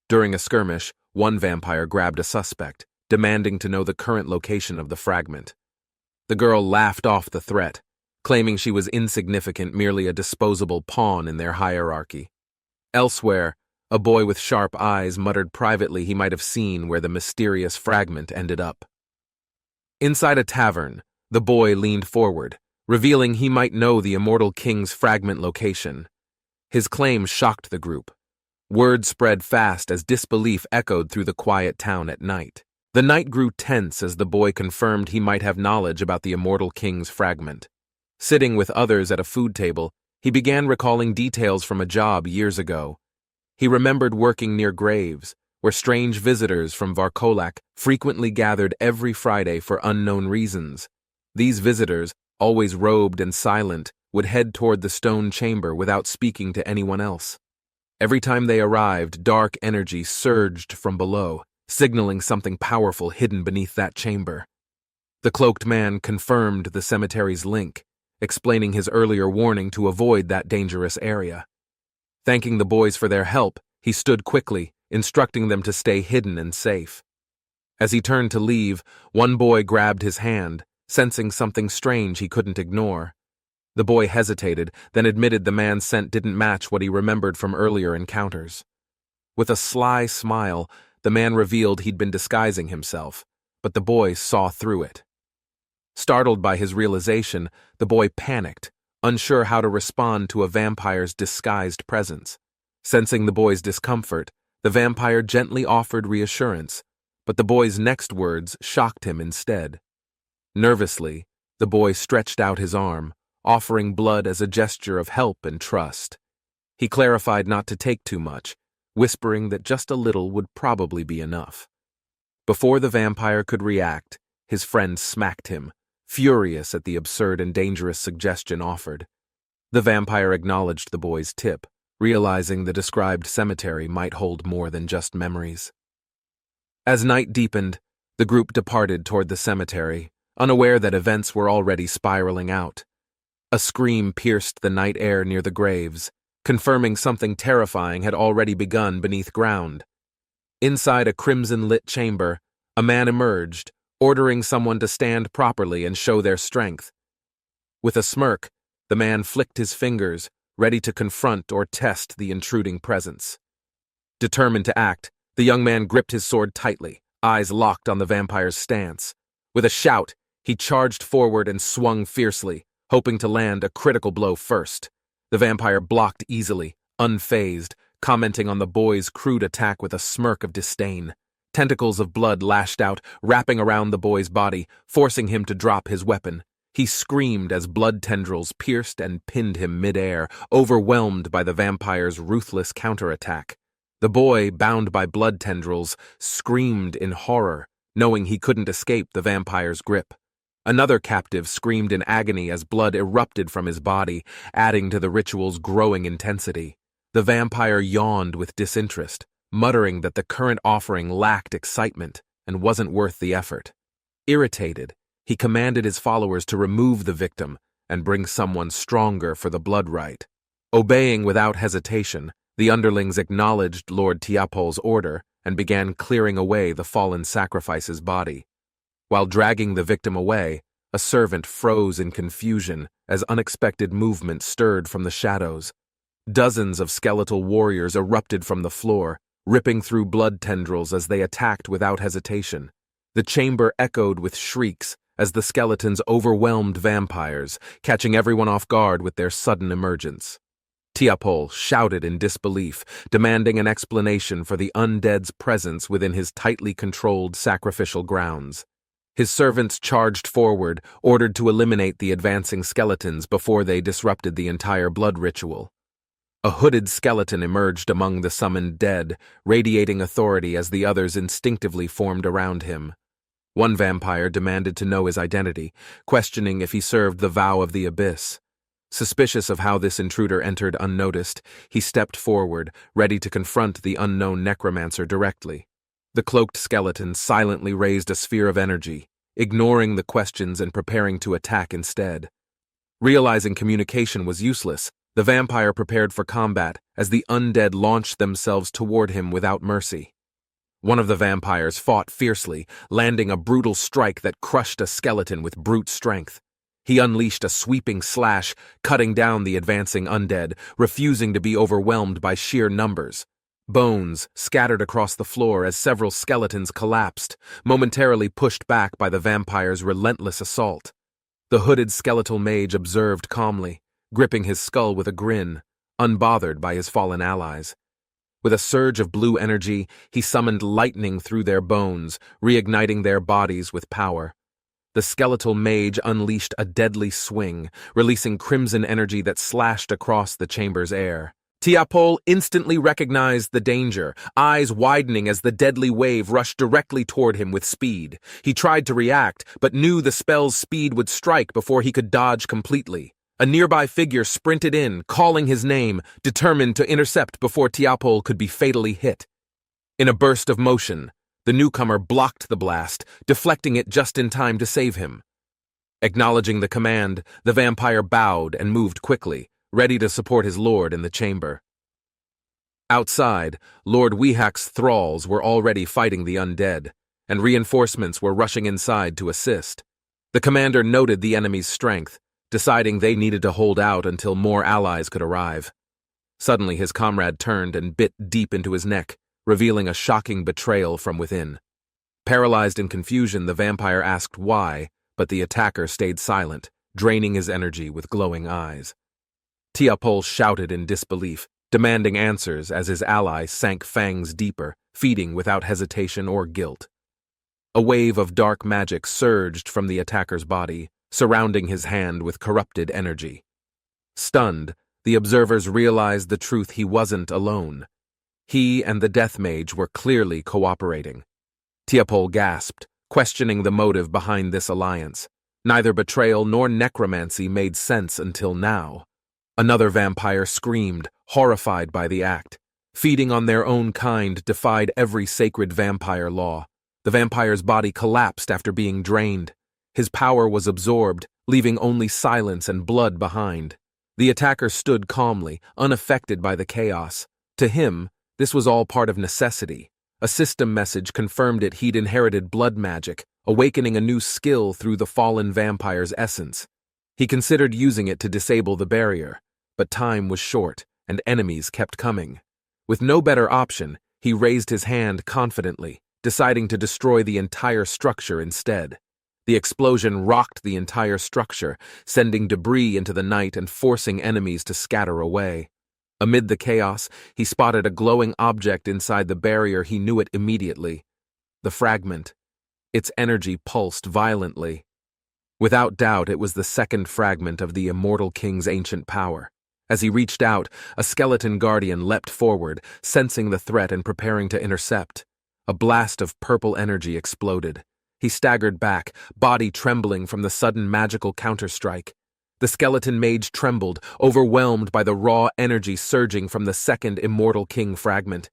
During a skirmish, one vampire grabbed a suspect, demanding to know the current location of the fragment. The girl laughed off the threat, claiming she was insignificant, merely a disposable pawn in their hierarchy. Elsewhere, a boy with sharp eyes muttered privately he might have seen where the mysterious fragment ended up. Inside a tavern, the boy leaned forward, revealing he might know the immortal king's fragment location. His claim shocked the group. Word spread fast as disbelief echoed through the quiet town at night. The night grew tense as the boy confirmed he might have knowledge about the immortal king's fragment. Sitting with others at a food table, he began recalling details from a job years ago. He remembered working near graves, where strange visitors from Varkolak frequently gathered every Friday for unknown reasons. These visitors, always robed and silent, would head toward the stone chamber without speaking to anyone else. Every time they arrived, dark energy surged from below, signaling something powerful hidden beneath that chamber. The cloaked man confirmed the cemetery's link, explaining his earlier warning to avoid that dangerous area. Thanking the boys for their help, he stood quickly, instructing them to stay hidden and safe. As he turned to leave, one boy grabbed his hand, sensing something strange he couldn't ignore. The boy hesitated, then admitted the man's scent didn't match what he remembered from earlier encounters. With a sly smile, the man revealed he'd been disguising himself, but the boy saw through it. Startled by his realization, the boy panicked, unsure how to respond to a vampire's disguised presence. Sensing the boy's discomfort, the vampire gently offered reassurance, but the boy's next words shocked him instead. Nervously, the boy stretched out his arm, offering blood as a gesture of help and trust. He clarified not to take too much, whispering that just a little would probably be enough. Before the vampire could react, his friend smacked him, furious at the absurd and dangerous suggestion offered. The vampire acknowledged the boy's tip, realizing the described cemetery might hold more than just memories. As night deepened, the group departed toward the cemetery, unaware that events were already spiraling out. A scream pierced the night air near the graves, confirming something terrifying had already begun beneath ground. Inside a crimson-lit chamber, a man emerged, ordering someone to stand properly and show their strength. With a smirk, the man flicked his fingers, ready to confront or test the intruding presence. Determined to act, the young man gripped his sword tightly, eyes locked on the vampire's stance. With a shout, he charged forward and swung fiercely, hoping to land a critical blow first. The vampire blocked easily, unfazed, commenting on the boy's crude attack with a smirk of disdain. Tentacles of blood lashed out, wrapping around the boy's body, forcing him to drop his weapon. He screamed as blood tendrils pierced and pinned him midair, overwhelmed by the vampire's ruthless counterattack. The boy, bound by blood tendrils, screamed in horror, knowing he couldn't escape the vampire's grip. Another captive screamed in agony as blood erupted from his body, adding to the ritual's growing intensity. The vampire yawned with disinterest, muttering that the current offering lacked excitement and wasn't worth the effort. Irritated, he commanded his followers to remove the victim and bring someone stronger for the blood rite. Obeying without hesitation, the underlings acknowledged Lord Tiapol's order and began clearing away the fallen sacrifice's body. While dragging the victim away, A servant froze in confusion as unexpected movement stirred from the shadows. Dozens of skeletal warriors erupted from the floor, ripping through blood tendrils as they attacked without hesitation. The chamber echoed with shrieks as the skeletons overwhelmed vampires, catching everyone off guard with their sudden emergence. Tiapol shouted in disbelief, demanding an explanation for the undead's presence within his tightly controlled sacrificial grounds. His servants charged forward, ordered to eliminate the advancing skeletons before they disrupted the entire blood ritual. A hooded skeleton emerged among the summoned dead, radiating authority as the others instinctively formed around him. One vampire demanded to know his identity, questioning if he served the vow of the abyss. Suspicious of how this intruder entered unnoticed, he stepped forward, ready to confront the unknown necromancer directly. The cloaked skeleton silently raised a sphere of energy, ignoring the questions and preparing to attack instead. Realizing communication was useless, the vampire prepared for combat as the undead launched themselves toward him without mercy. One of the vampires fought fiercely, landing a brutal strike that crushed a skeleton with brute strength. He unleashed a sweeping slash, cutting down the advancing undead, refusing to be overwhelmed by sheer numbers. Bones scattered across the floor as several skeletons collapsed, momentarily pushed back by the vampire's relentless assault. The hooded skeletal mage observed calmly, gripping his skull with a grin, unbothered by his fallen allies. With a surge of blue energy, he summoned lightning through their bones, reigniting their bodies with power. The skeletal mage unleashed a deadly swing, releasing crimson energy that slashed across the chamber's air. Tiapol instantly recognized the danger, eyes widening as the deadly wave rushed directly toward him with speed. He tried to react, but knew the spell's speed would strike before he could dodge completely. A nearby figure sprinted in, calling his name, determined to intercept before Tiapol could be fatally hit. In a burst of motion, the newcomer blocked the blast, deflecting it just in time to save him. Acknowledging the command, the vampire bowed and moved quickly, ready to support his lord in the chamber. Outside, Lord Weehak's thralls were already fighting the undead, and reinforcements were rushing inside to assist. The commander noted the enemy's strength, deciding they needed to hold out until more allies could arrive. Suddenly his comrade turned and bit deep into his neck, revealing a shocking betrayal from within. Paralyzed in confusion, the vampire asked why, but the attacker stayed silent, draining his energy with glowing eyes. Tiapol shouted in disbelief, demanding answers as his ally sank fangs deeper, feeding without hesitation or guilt. A wave of dark magic surged from the attacker's body, surrounding his hand with corrupted energy. Stunned, the observers realized the truth: he wasn't alone. He and the death mage were clearly cooperating. Tiapol gasped, questioning the motive behind this alliance. Neither betrayal nor necromancy made sense until now. Another vampire screamed, horrified by the act. Feeding on their own kind defied every sacred vampire law. The vampire's body collapsed after being drained. His power was absorbed, leaving only silence and blood behind. The attacker stood calmly, unaffected by the chaos. To him, this was all part of necessity. A system message confirmed he'd inherited blood magic, awakening a new skill through the fallen vampire's essence. He considered using it to disable the barrier, but time was short, and enemies kept coming. With no better option, he raised his hand confidently, deciding to destroy the entire structure instead. The explosion rocked the entire structure, sending debris into the night and forcing enemies to scatter away. Amid the chaos, he spotted a glowing object inside the barrier. He knew it immediately. The fragment. Its energy pulsed violently. Without doubt, it was the second fragment of the immortal king's ancient power. As he reached out, a skeleton guardian leapt forward, sensing the threat and preparing to intercept. A blast of purple energy exploded. He staggered back, body trembling from the sudden magical counterstrike. The skeleton mage trembled, overwhelmed by the raw energy surging from the second immortal king fragment.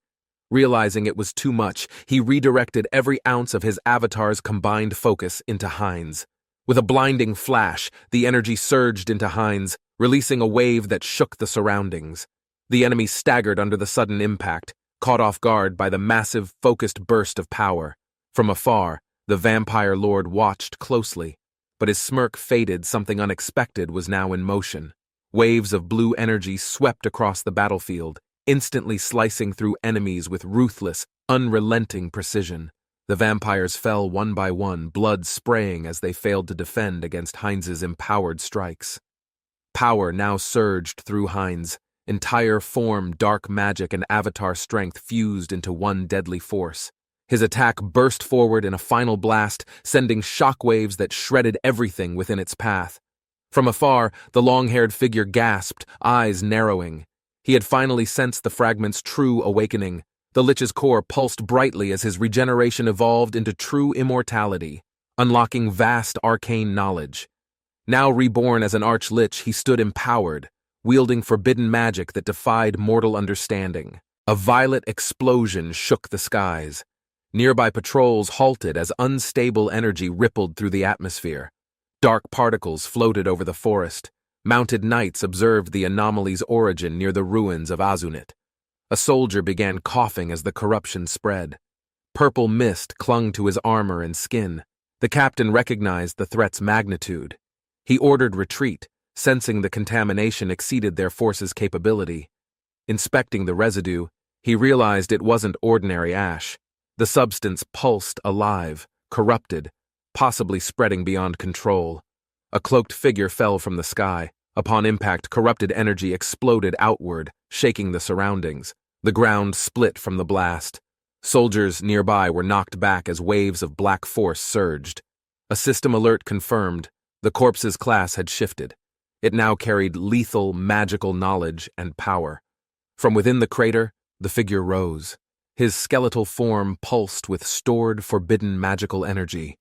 Realizing it was too much, he redirected every ounce of his avatar's combined focus into Heinz. With a blinding flash, the energy surged into Heinz, releasing a wave that shook the surroundings. The enemy staggered under the sudden impact, caught off guard by the massive, focused burst of power. From afar, the vampire lord watched closely. But his smirk faded. Something unexpected was now in motion. Waves of blue energy swept across the battlefield, instantly slicing through enemies with ruthless, unrelenting precision. The vampires fell one by one, blood spraying as they failed to defend against Heinz's empowered strikes. Power now surged through Heinz. Entire form, dark magic, and avatar strength fused into one deadly force. His attack burst forward in a final blast, sending shockwaves that shredded everything within its path. From afar, the long-haired figure gasped, eyes narrowing. He had finally sensed the fragment's true awakening. The Lich's core pulsed brightly as his regeneration evolved into true immortality, unlocking vast arcane knowledge. Now reborn as an Arch-Lich, he stood empowered, wielding forbidden magic that defied mortal understanding. A violet explosion shook the skies. Nearby patrols halted as unstable energy rippled through the atmosphere. Dark particles floated over the forest. Mounted knights observed the anomaly's origin near the ruins of Azunit. A soldier began coughing as the corruption spread. Purple mist clung to his armor and skin. The captain recognized the threat's magnitude. He ordered retreat, sensing the contamination exceeded their force's capability. Inspecting the residue, he realized it wasn't ordinary ash. The substance pulsed alive, corrupted, possibly spreading beyond control. A cloaked figure fell from the sky. Upon impact, corrupted energy exploded outward, shaking the surroundings. The ground split from the blast. Soldiers nearby were knocked back as waves of black force surged. A system alert confirmed. The corpse's class had shifted. It now carried lethal, magical knowledge and power. From within the crater, the figure rose. His skeletal form pulsed with stored, forbidden magical energy.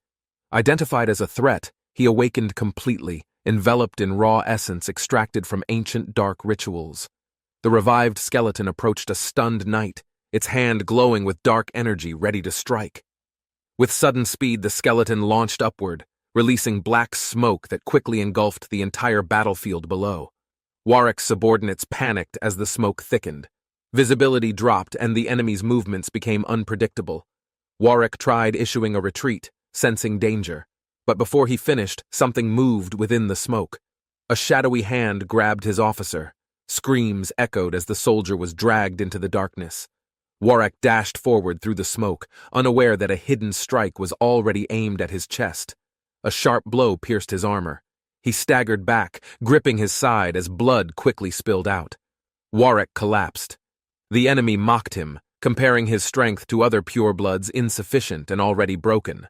Identified as a threat, he awakened completely, enveloped in raw essence extracted from ancient dark rituals. The revived skeleton approached a stunned knight, its hand glowing with dark energy ready to strike. With sudden speed, the skeleton launched upward, releasing black smoke that quickly engulfed the entire battlefield below. Warwick's subordinates panicked as the smoke thickened. Visibility dropped and the enemy's movements became unpredictable. Warwick tried issuing a retreat, sensing danger. But before he finished, something moved within the smoke. A shadowy hand grabbed his officer. Screams echoed as the soldier was dragged into the darkness. Warwick dashed forward through the smoke, unaware that a hidden strike was already aimed at his chest. A sharp blow pierced his armor. He staggered back, gripping his side as blood quickly spilled out. Warwick collapsed. The enemy mocked him, comparing his strength to other purebloods insufficient and already broken.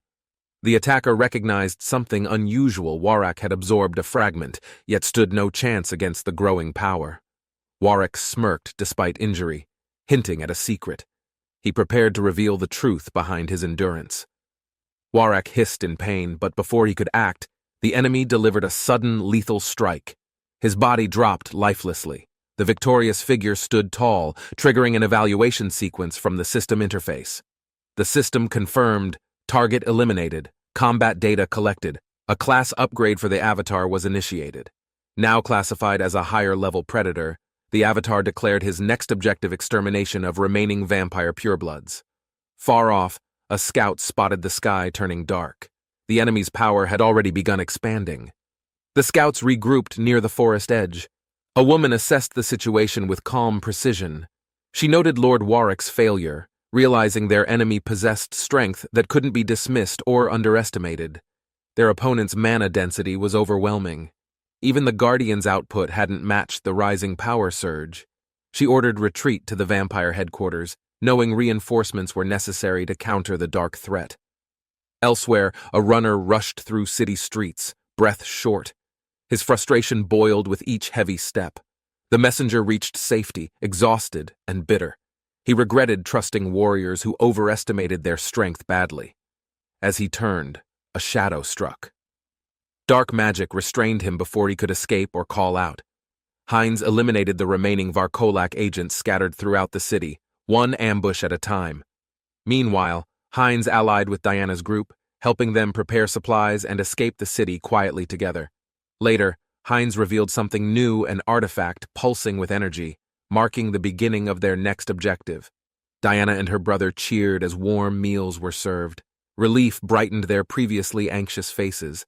The attacker recognized something unusual. Warwick had absorbed a fragment, yet stood no chance against the growing power. Warwick smirked despite injury, hinting at a secret. He prepared to reveal the truth behind his endurance. Warwick hissed in pain, but before he could act, the enemy delivered a sudden lethal strike. His body dropped lifelessly. The victorious figure stood tall, triggering an evaluation sequence from the system interface. The system confirmed, target eliminated, combat data collected. A class upgrade for the avatar was initiated. Now classified as a higher-level predator, the avatar declared his next objective extermination of remaining vampire purebloods. Far off, a scout spotted the sky turning dark. The enemy's power had already begun expanding. The scouts regrouped near the forest edge. A woman assessed the situation with calm precision. She noted Lord Warwick's failure, realizing their enemy possessed strength that couldn't be dismissed or underestimated. Their opponent's mana density was overwhelming. Even the Guardian's output hadn't matched the rising power surge. She ordered retreat to the vampire headquarters, knowing reinforcements were necessary to counter the dark threat. Elsewhere, a runner rushed through city streets, breath short. His frustration boiled with each heavy step. The messenger reached safety, exhausted and bitter. He regretted trusting warriors who overestimated their strength badly. As he turned, a shadow struck. Dark magic restrained him before he could escape or call out. Heinz eliminated the remaining Varkolak agents scattered throughout the city, one ambush at a time. Meanwhile, Heinz allied with Diana's group, helping them prepare supplies and escape the city quietly together. Later, Heinz revealed something new, an artifact pulsing with energy, marking the beginning of their next objective. Diana and her brother cheered as warm meals were served. Relief brightened their previously anxious faces.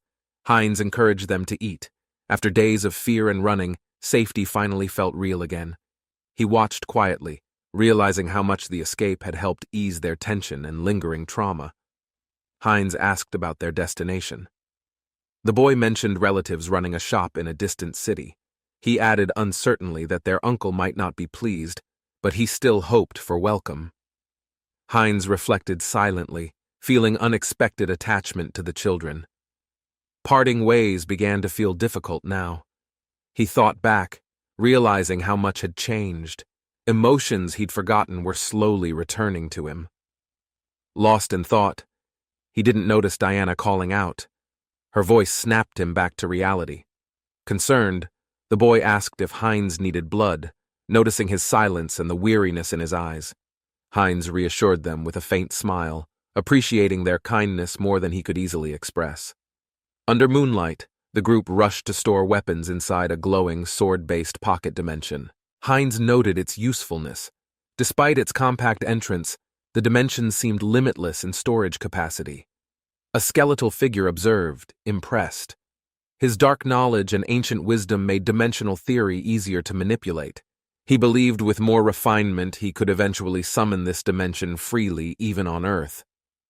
Heinz encouraged them to eat. After days of fear and running, safety finally felt real again. He watched quietly, realizing how much the escape had helped ease their tension and lingering trauma. Heinz asked about their destination. The boy mentioned relatives running a shop in a distant city. He added uncertainly that their uncle might not be pleased, but he still hoped for welcome. Heinz reflected silently, feeling unexpected attachment to the children. Parting ways began to feel difficult now. He thought back, realizing how much had changed. Emotions he'd forgotten were slowly returning to him. Lost in thought, he didn't notice Diana calling out. Her voice snapped him back to reality. Concerned, the boy asked if Heinz needed blood, noticing his silence and the weariness in his eyes. Heinz reassured them with a faint smile, appreciating their kindness more than he could easily express. Under moonlight, the group rushed to store weapons inside a glowing, sword-based pocket dimension. Heinz noted its usefulness. Despite its compact entrance, the dimension seemed limitless in storage capacity. A skeletal figure observed, impressed. His dark knowledge and ancient wisdom made dimensional theory easier to manipulate. He believed with more refinement he could eventually summon this dimension freely even on Earth.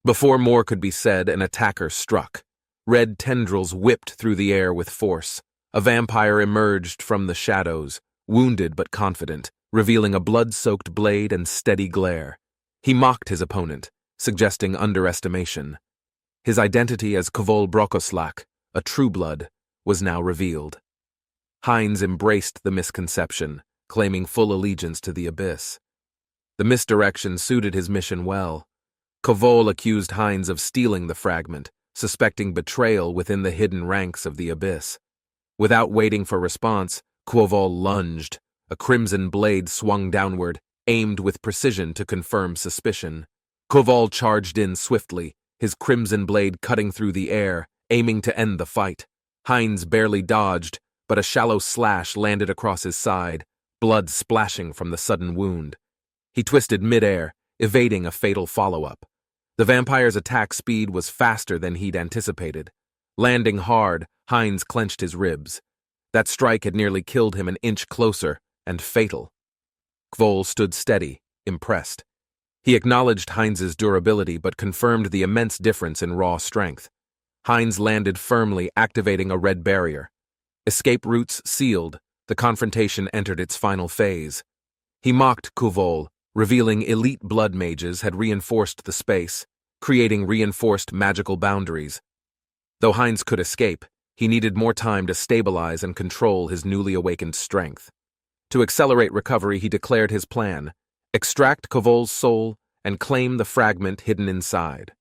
Before more could be said, an attacker struck. Red tendrils whipped through the air with force. A vampire emerged from the shadows, wounded but confident, revealing a blood-soaked blade and steady glare. He mocked his opponent, suggesting underestimation. His identity as Kvol Brokoslak, a true blood, was now revealed. Heinz embraced the misconception, claiming full allegiance to the abyss. The misdirection suited his mission well. Kvol accused Heinz of stealing the fragment, suspecting betrayal within the hidden ranks of the abyss. Without waiting for response, Kvol lunged. A crimson blade swung downward, aimed with precision to confirm suspicion. Kvol charged in swiftly, his crimson blade cutting through the air, aiming to end the fight. Heinz barely dodged, but a shallow slash landed across his side, blood splashing from the sudden wound. He twisted midair, evading a fatal follow-up. The vampire's attack speed was faster than he'd anticipated. Landing hard, Heinz clenched his ribs. That strike had nearly killed him an inch closer, and fatal. Kvol stood steady, impressed. He acknowledged Heinz's durability but confirmed the immense difference in raw strength. Heinz landed firmly, activating a red barrier. Escape routes sealed, the confrontation entered its final phase. He mocked Kvol, revealing elite blood mages had reinforced the space, creating reinforced magical boundaries. Though Heinz could escape, he needed more time to stabilize and control his newly awakened strength. To accelerate recovery, he declared his plan: extract Kvol's soul and claim the fragment hidden inside.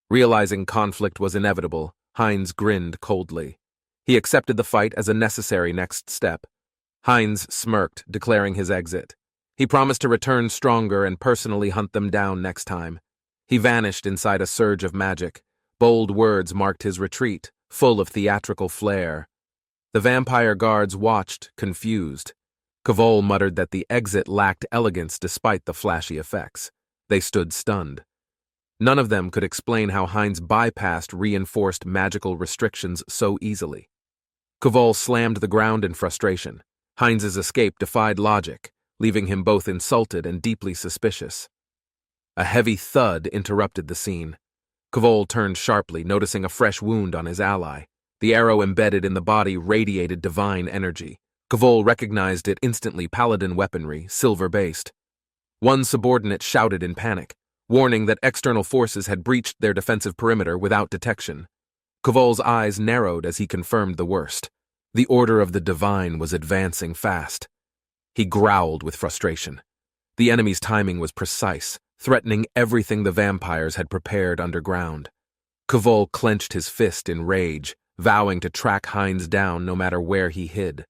Realizing conflict was inevitable, Heinz grinned coldly. He accepted the fight as a necessary next step. Heinz smirked, declaring his exit. He promised to return stronger and personally hunt them down next time. He vanished inside a surge of magic. Bold words marked his retreat, full of theatrical flair. The vampire guards watched, confused. Kvol muttered that the exit lacked elegance despite the flashy effects. They stood stunned. None of them could explain how Heinz bypassed reinforced magical restrictions so easily. Kvol slammed the ground in frustration. Heinz's escape defied logic, leaving him both insulted and deeply suspicious. A heavy thud interrupted the scene. Kvol turned sharply, noticing a fresh wound on his ally. The arrow embedded in the body radiated divine energy. Kvol recognized it instantly: Paladin weaponry, silver-based. One subordinate shouted in panic, warning that external forces had breached their defensive perimeter without detection. Kvol's eyes narrowed as he confirmed the worst. The Order of the Divine was advancing fast. He growled with frustration. The enemy's timing was precise, threatening everything the vampires had prepared underground. Kvol clenched his fist in rage, vowing to track Heinz down no matter where he hid.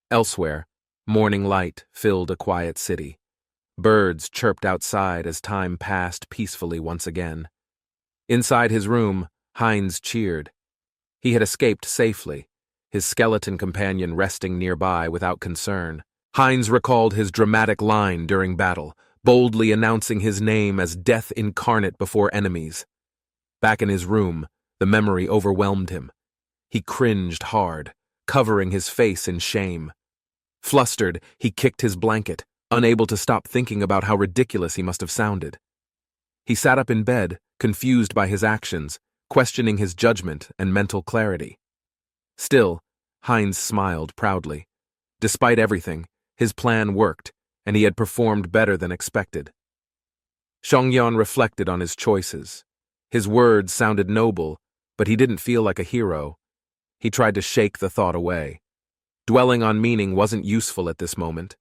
Elsewhere, morning light filled a quiet city. Birds chirped outside as time passed peacefully once again. Inside his room, Heinz cheered. He had escaped safely, his skeleton companion resting nearby without concern. Heinz recalled his dramatic line during battle, boldly announcing his name as death incarnate before enemies. Back in his room, the memory overwhelmed him. He cringed hard, covering his face in shame. Flustered, he kicked his blanket, unable to stop thinking about how ridiculous he must have sounded. He sat up in bed, confused by his actions, questioning his judgment and mental clarity. Still, Heinz smiled proudly. Despite everything, his plan worked, and he had performed better than expected. Xiongyan reflected on his choices. His words sounded noble, but he didn't feel like a hero. He tried to shake the thought away. Dwelling on meaning wasn't useful at this moment.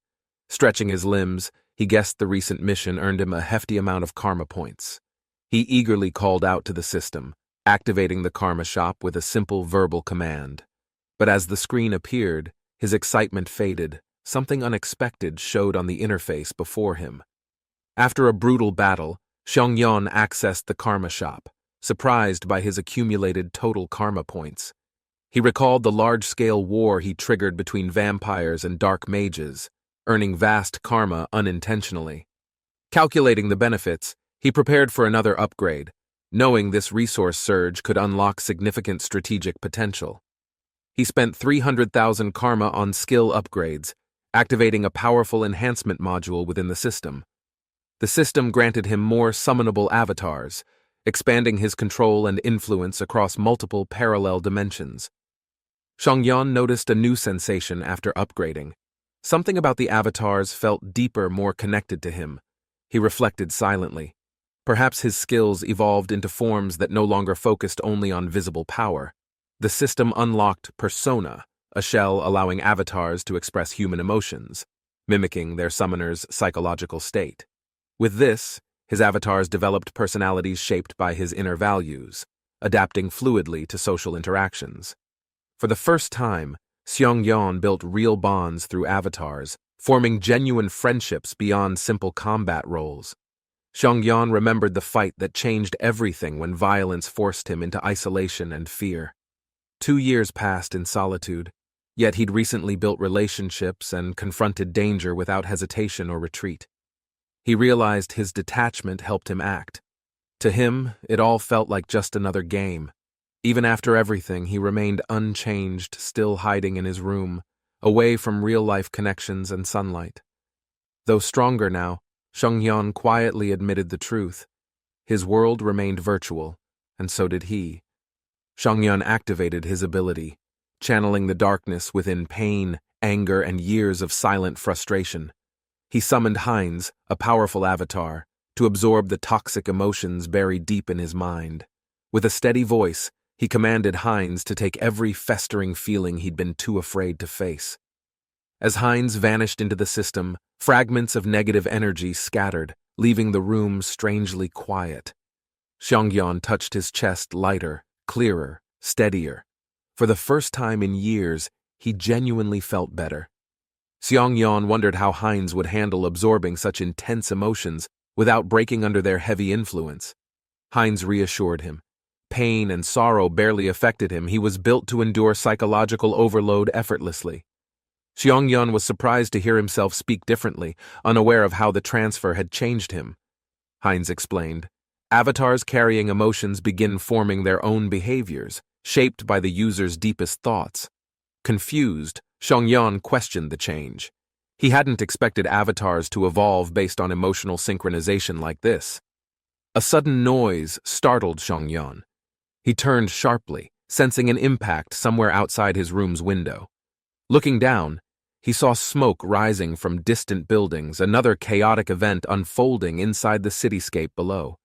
Stretching his limbs, he guessed the recent mission earned him a hefty amount of karma points. He eagerly called out to the system, activating the karma shop with a simple verbal command. But as the screen appeared, his excitement faded. Something unexpected showed on the interface before him. After a brutal battle, Xiongyan accessed the karma shop, surprised by his accumulated total karma points. He recalled the large-scale war he triggered between vampires and dark mages, earning vast karma unintentionally. Calculating the benefits, he prepared for another upgrade, knowing this resource surge could unlock significant strategic potential. He spent 300,000 karma on skill upgrades, activating a powerful enhancement module within the system. The system granted him more summonable avatars, expanding his control and influence across multiple parallel dimensions. Xiongyan noticed a new sensation after upgrading. Something about the avatars felt deeper, more connected to him. He reflected silently. Perhaps his skills evolved into forms that no longer focused only on visible power. The system unlocked persona, a shell allowing avatars to express human emotions, mimicking their summoner's psychological state. With this, his avatars developed personalities shaped by his inner values, adapting fluidly to social interactions. For the first time, Xiongyan built real bonds through avatars, forming genuine friendships beyond simple combat roles. Xiongyan remembered the fight that changed everything when violence forced him into isolation and fear. 2 years passed in solitude, yet he'd recently built relationships and confronted danger without hesitation or retreat. He realized his detachment helped him act. To him, it all felt like just another game. Even after everything, he remained unchanged, still hiding in his room, away from real-life connections and sunlight. Though stronger now, Xiongyan quietly admitted the truth. His world remained virtual, and so did he. Xiongyan activated his ability, channeling the darkness within pain, anger, and years of silent frustration. He summoned Heinz, a powerful avatar, to absorb the toxic emotions buried deep in his mind. With a steady voice, he commanded Heinz to take every festering feeling he'd been too afraid to face. As Heinz vanished into the system, fragments of negative energy scattered, leaving the room strangely quiet. Xiongyan touched his chest lighter, clearer, steadier. For the first time in years, he genuinely felt better. Xiongyan wondered how Heinz would handle absorbing such intense emotions without breaking under their heavy influence. Heinz reassured him. Pain and sorrow barely affected him. He was built to endure psychological overload effortlessly. Xiongyan was surprised to hear himself speak differently, unaware of how the transfer had changed him. Heinz explained, "Avatars carrying emotions begin forming their own behaviors, shaped by the user's deepest thoughts." Confused, Xiongyan questioned the change. He hadn't expected avatars to evolve based on emotional synchronization like this. A sudden noise startled Xiongyan. He turned sharply, sensing an impact somewhere outside his room's window. Looking down, he saw smoke rising from distant buildings, another chaotic event unfolding inside the cityscape below.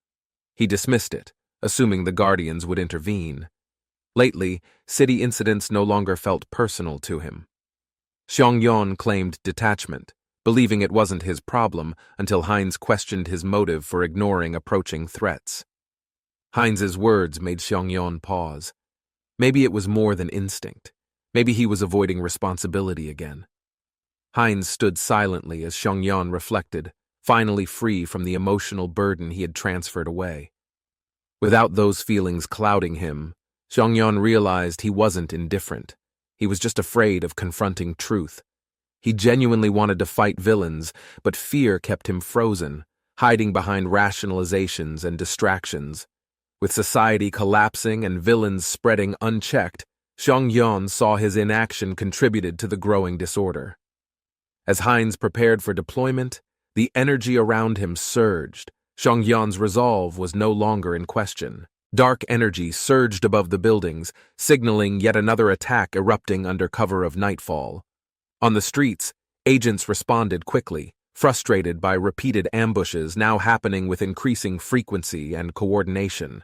He dismissed it, assuming the Guardians would intervene. Lately, city incidents no longer felt personal to him. Xiongyan claimed detachment, believing it wasn't his problem until Heinz questioned his motive for ignoring approaching threats. Heinz's words made Xiongyan pause. Maybe it was more than instinct. Maybe he was avoiding responsibility again. Heinz stood silently as Xiongyan reflected, finally free from the emotional burden he had transferred away. Without those feelings clouding him, Xiongyan realized he wasn't indifferent. He was just afraid of confronting truth. He genuinely wanted to fight villains, but fear kept him frozen, hiding behind rationalizations and distractions. With society collapsing and villains spreading unchecked, Xiongyan saw his inaction contributed to the growing disorder. As Hines prepared for deployment, the energy around him surged. Xiongyan's resolve was no longer in question. Dark energy surged above the buildings, signaling yet another attack erupting under cover of nightfall. On the streets, agents responded quickly, frustrated by repeated ambushes now happening with increasing frequency and coordination.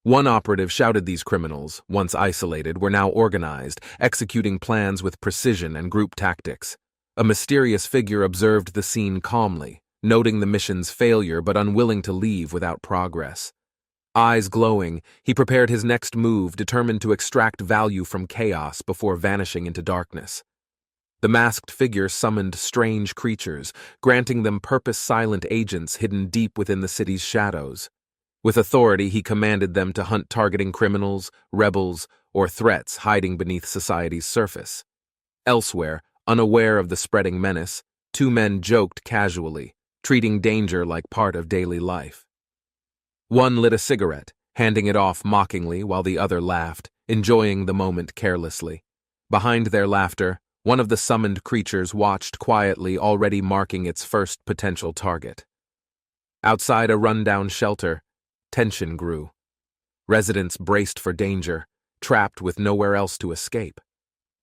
One operative shouted these criminals, once isolated, were now organized, executing plans with precision and group tactics. A mysterious figure observed the scene calmly, noting the mission's failure but unwilling to leave without progress. Eyes glowing, he prepared his next move, determined to extract value from chaos before vanishing into darkness. The masked figure summoned strange creatures, granting them purpose-silent agents hidden deep within the city's shadows. With authority, he commanded them to hunt targeting criminals, rebels, or threats hiding beneath society's surface. Elsewhere, unaware of the spreading menace, two men joked casually, treating danger like part of daily life. One lit a cigarette, handing it off mockingly while the other laughed, enjoying the moment carelessly. Behind their laughter, one of the summoned creatures watched quietly, already marking its first potential target. Outside a rundown shelter, tension grew. Residents braced for danger, trapped with nowhere else to escape.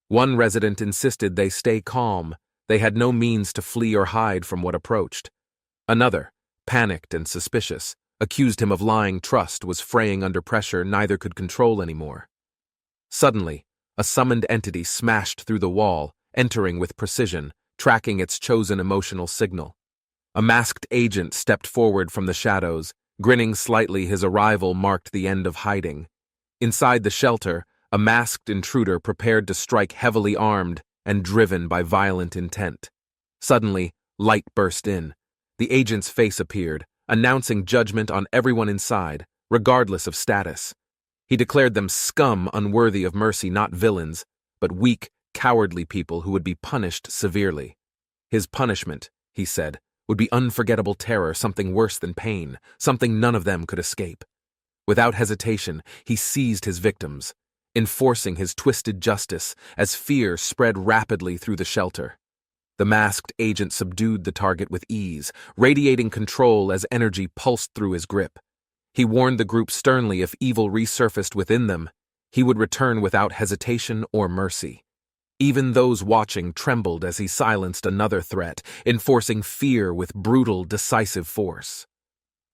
One resident insisted they stay calm. They had no means to flee or hide from what approached. Another, panicked and suspicious, accused him of lying. Trust was fraying under pressure neither could control anymore. Suddenly, a summoned entity smashed through the wall, entering with precision, tracking its chosen emotional signal. A masked agent stepped forward from the shadows, grinning slightly. His arrival marked the end of hiding. Inside the shelter, a masked intruder prepared to strike, heavily armed and driven by violent intent. Suddenly, light burst in. The agent's face appeared, announcing judgment on everyone inside, regardless of status. He declared them scum unworthy of mercy, not villains, but weak, cowardly people who would be punished severely. His punishment, he said, would be unforgettable terror, something worse than pain, something none of them could escape. Without hesitation, he seized his victims, enforcing his twisted justice as fear spread rapidly through the shelter. The masked agent subdued the target with ease, radiating control as energy pulsed through his grip. He warned the group sternly if evil resurfaced within them, he would return without hesitation or mercy. Even those watching trembled as he silenced another threat, enforcing fear with brutal, decisive force.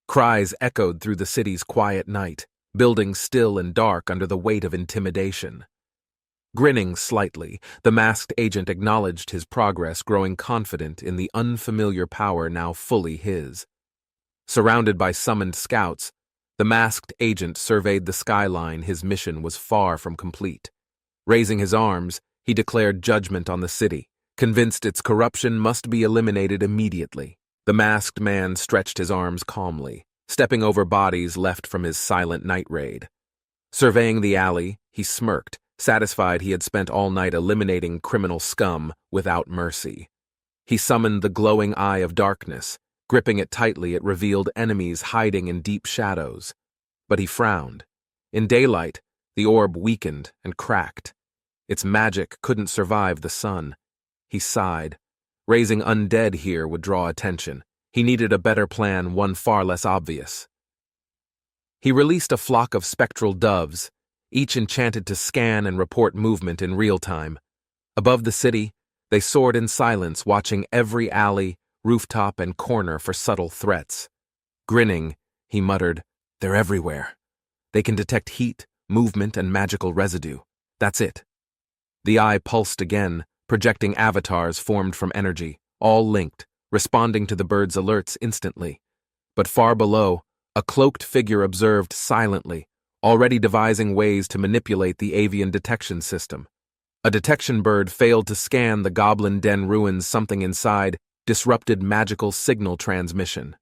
Cries echoed through the city's quiet night, buildings still and dark under the weight of intimidation. Grinning slightly, the masked agent acknowledged his progress, growing confident in the unfamiliar power now fully his. Surrounded by summoned scouts, the masked agent surveyed the skyline. His mission was far from complete. Raising his arms, he declared judgment on the city, convinced its corruption must be eliminated immediately. The masked man stretched his arms calmly, stepping over bodies left from his silent night raid. Surveying the alley, he smirked, satisfied he had spent all night eliminating criminal scum without mercy. He summoned the glowing eye of darkness. Gripping it tightly, it revealed enemies hiding in deep shadows. But he frowned. In daylight, the orb weakened and cracked. Its magic couldn't survive the sun. He sighed. Raising undead here would draw attention. He needed a better plan, one far less obvious. He released a flock of spectral doves, each enchanted to scan and report movement in real time. Above the city, they soared in silence, watching every alley, rooftop, and corner for subtle threats. Grinning, he muttered, "They're everywhere. They can detect heat, movement, and magical residue. That's it." The eye pulsed again, projecting avatars formed from energy, all linked, responding to the bird's alerts instantly. But far below, a cloaked figure observed silently, already devising ways to manipulate the avian detection system. A detection bird failed to scan the goblin den ruins. Something inside disrupted magical signal transmission.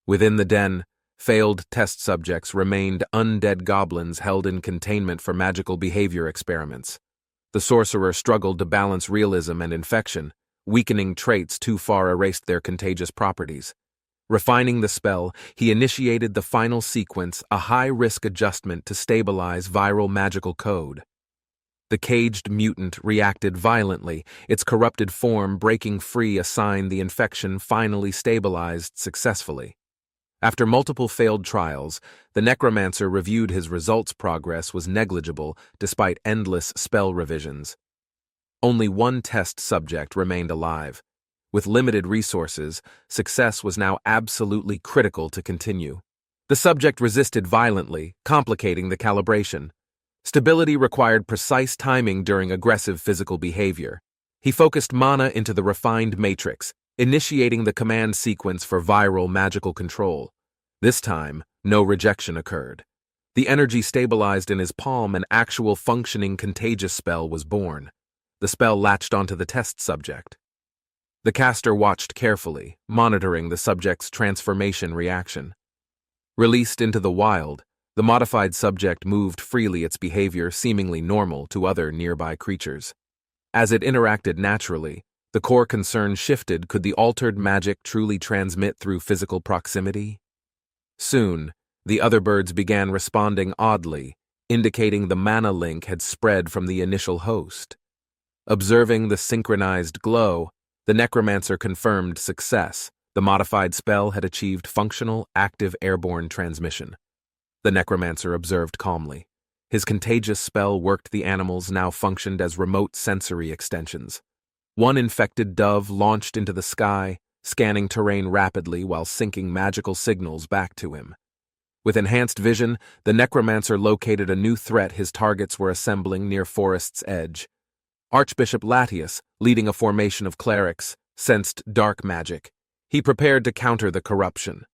Within the den, failed test subjects remained undead goblins held in containment for magical behavior experiments. The sorcerer struggled to balance realism and infection. Weakening traits too far erased their contagious properties. Refining the spell, he initiated the final sequence, a high-risk adjustment to stabilize viral magical code. The caged mutant reacted violently, its corrupted form breaking free, a sign the infection finally stabilized successfully. After multiple failed trials, the necromancer reviewed his results. Progress was negligible despite endless spell revisions. Only one test subject remained alive. With limited resources, success was now absolutely critical to continue. The subject resisted violently, complicating the calibration. Stability required precise timing during aggressive physical behavior. He focused mana into the refined matrix, initiating the command sequence for viral magical control. This time, no rejection occurred. The energy stabilized in his palm, an actual functioning contagious spell was born. The spell latched onto the test subject. The caster watched carefully, monitoring the subject's transformation reaction. Released into the wild, the modified subject moved freely, its behavior seemingly normal to other nearby creatures. As it interacted naturally, the core concern shifted: could the altered magic truly transmit through physical proximity? Soon, the other birds began responding oddly, indicating the mana link had spread from the initial host. Observing the synchronized glow, the necromancer confirmed success. The modified spell had achieved functional, active airborne transmission. The necromancer observed calmly. His contagious spell worked. The animals now functioned as remote sensory extensions. One infected dove launched into the sky, scanning terrain rapidly while syncing magical signals back to him. With enhanced vision, the necromancer located a new threat. His targets were assembling near forest's edge. Archbishop Latius, leading a formation of clerics, sensed dark magic. He prepared to counter the corruption.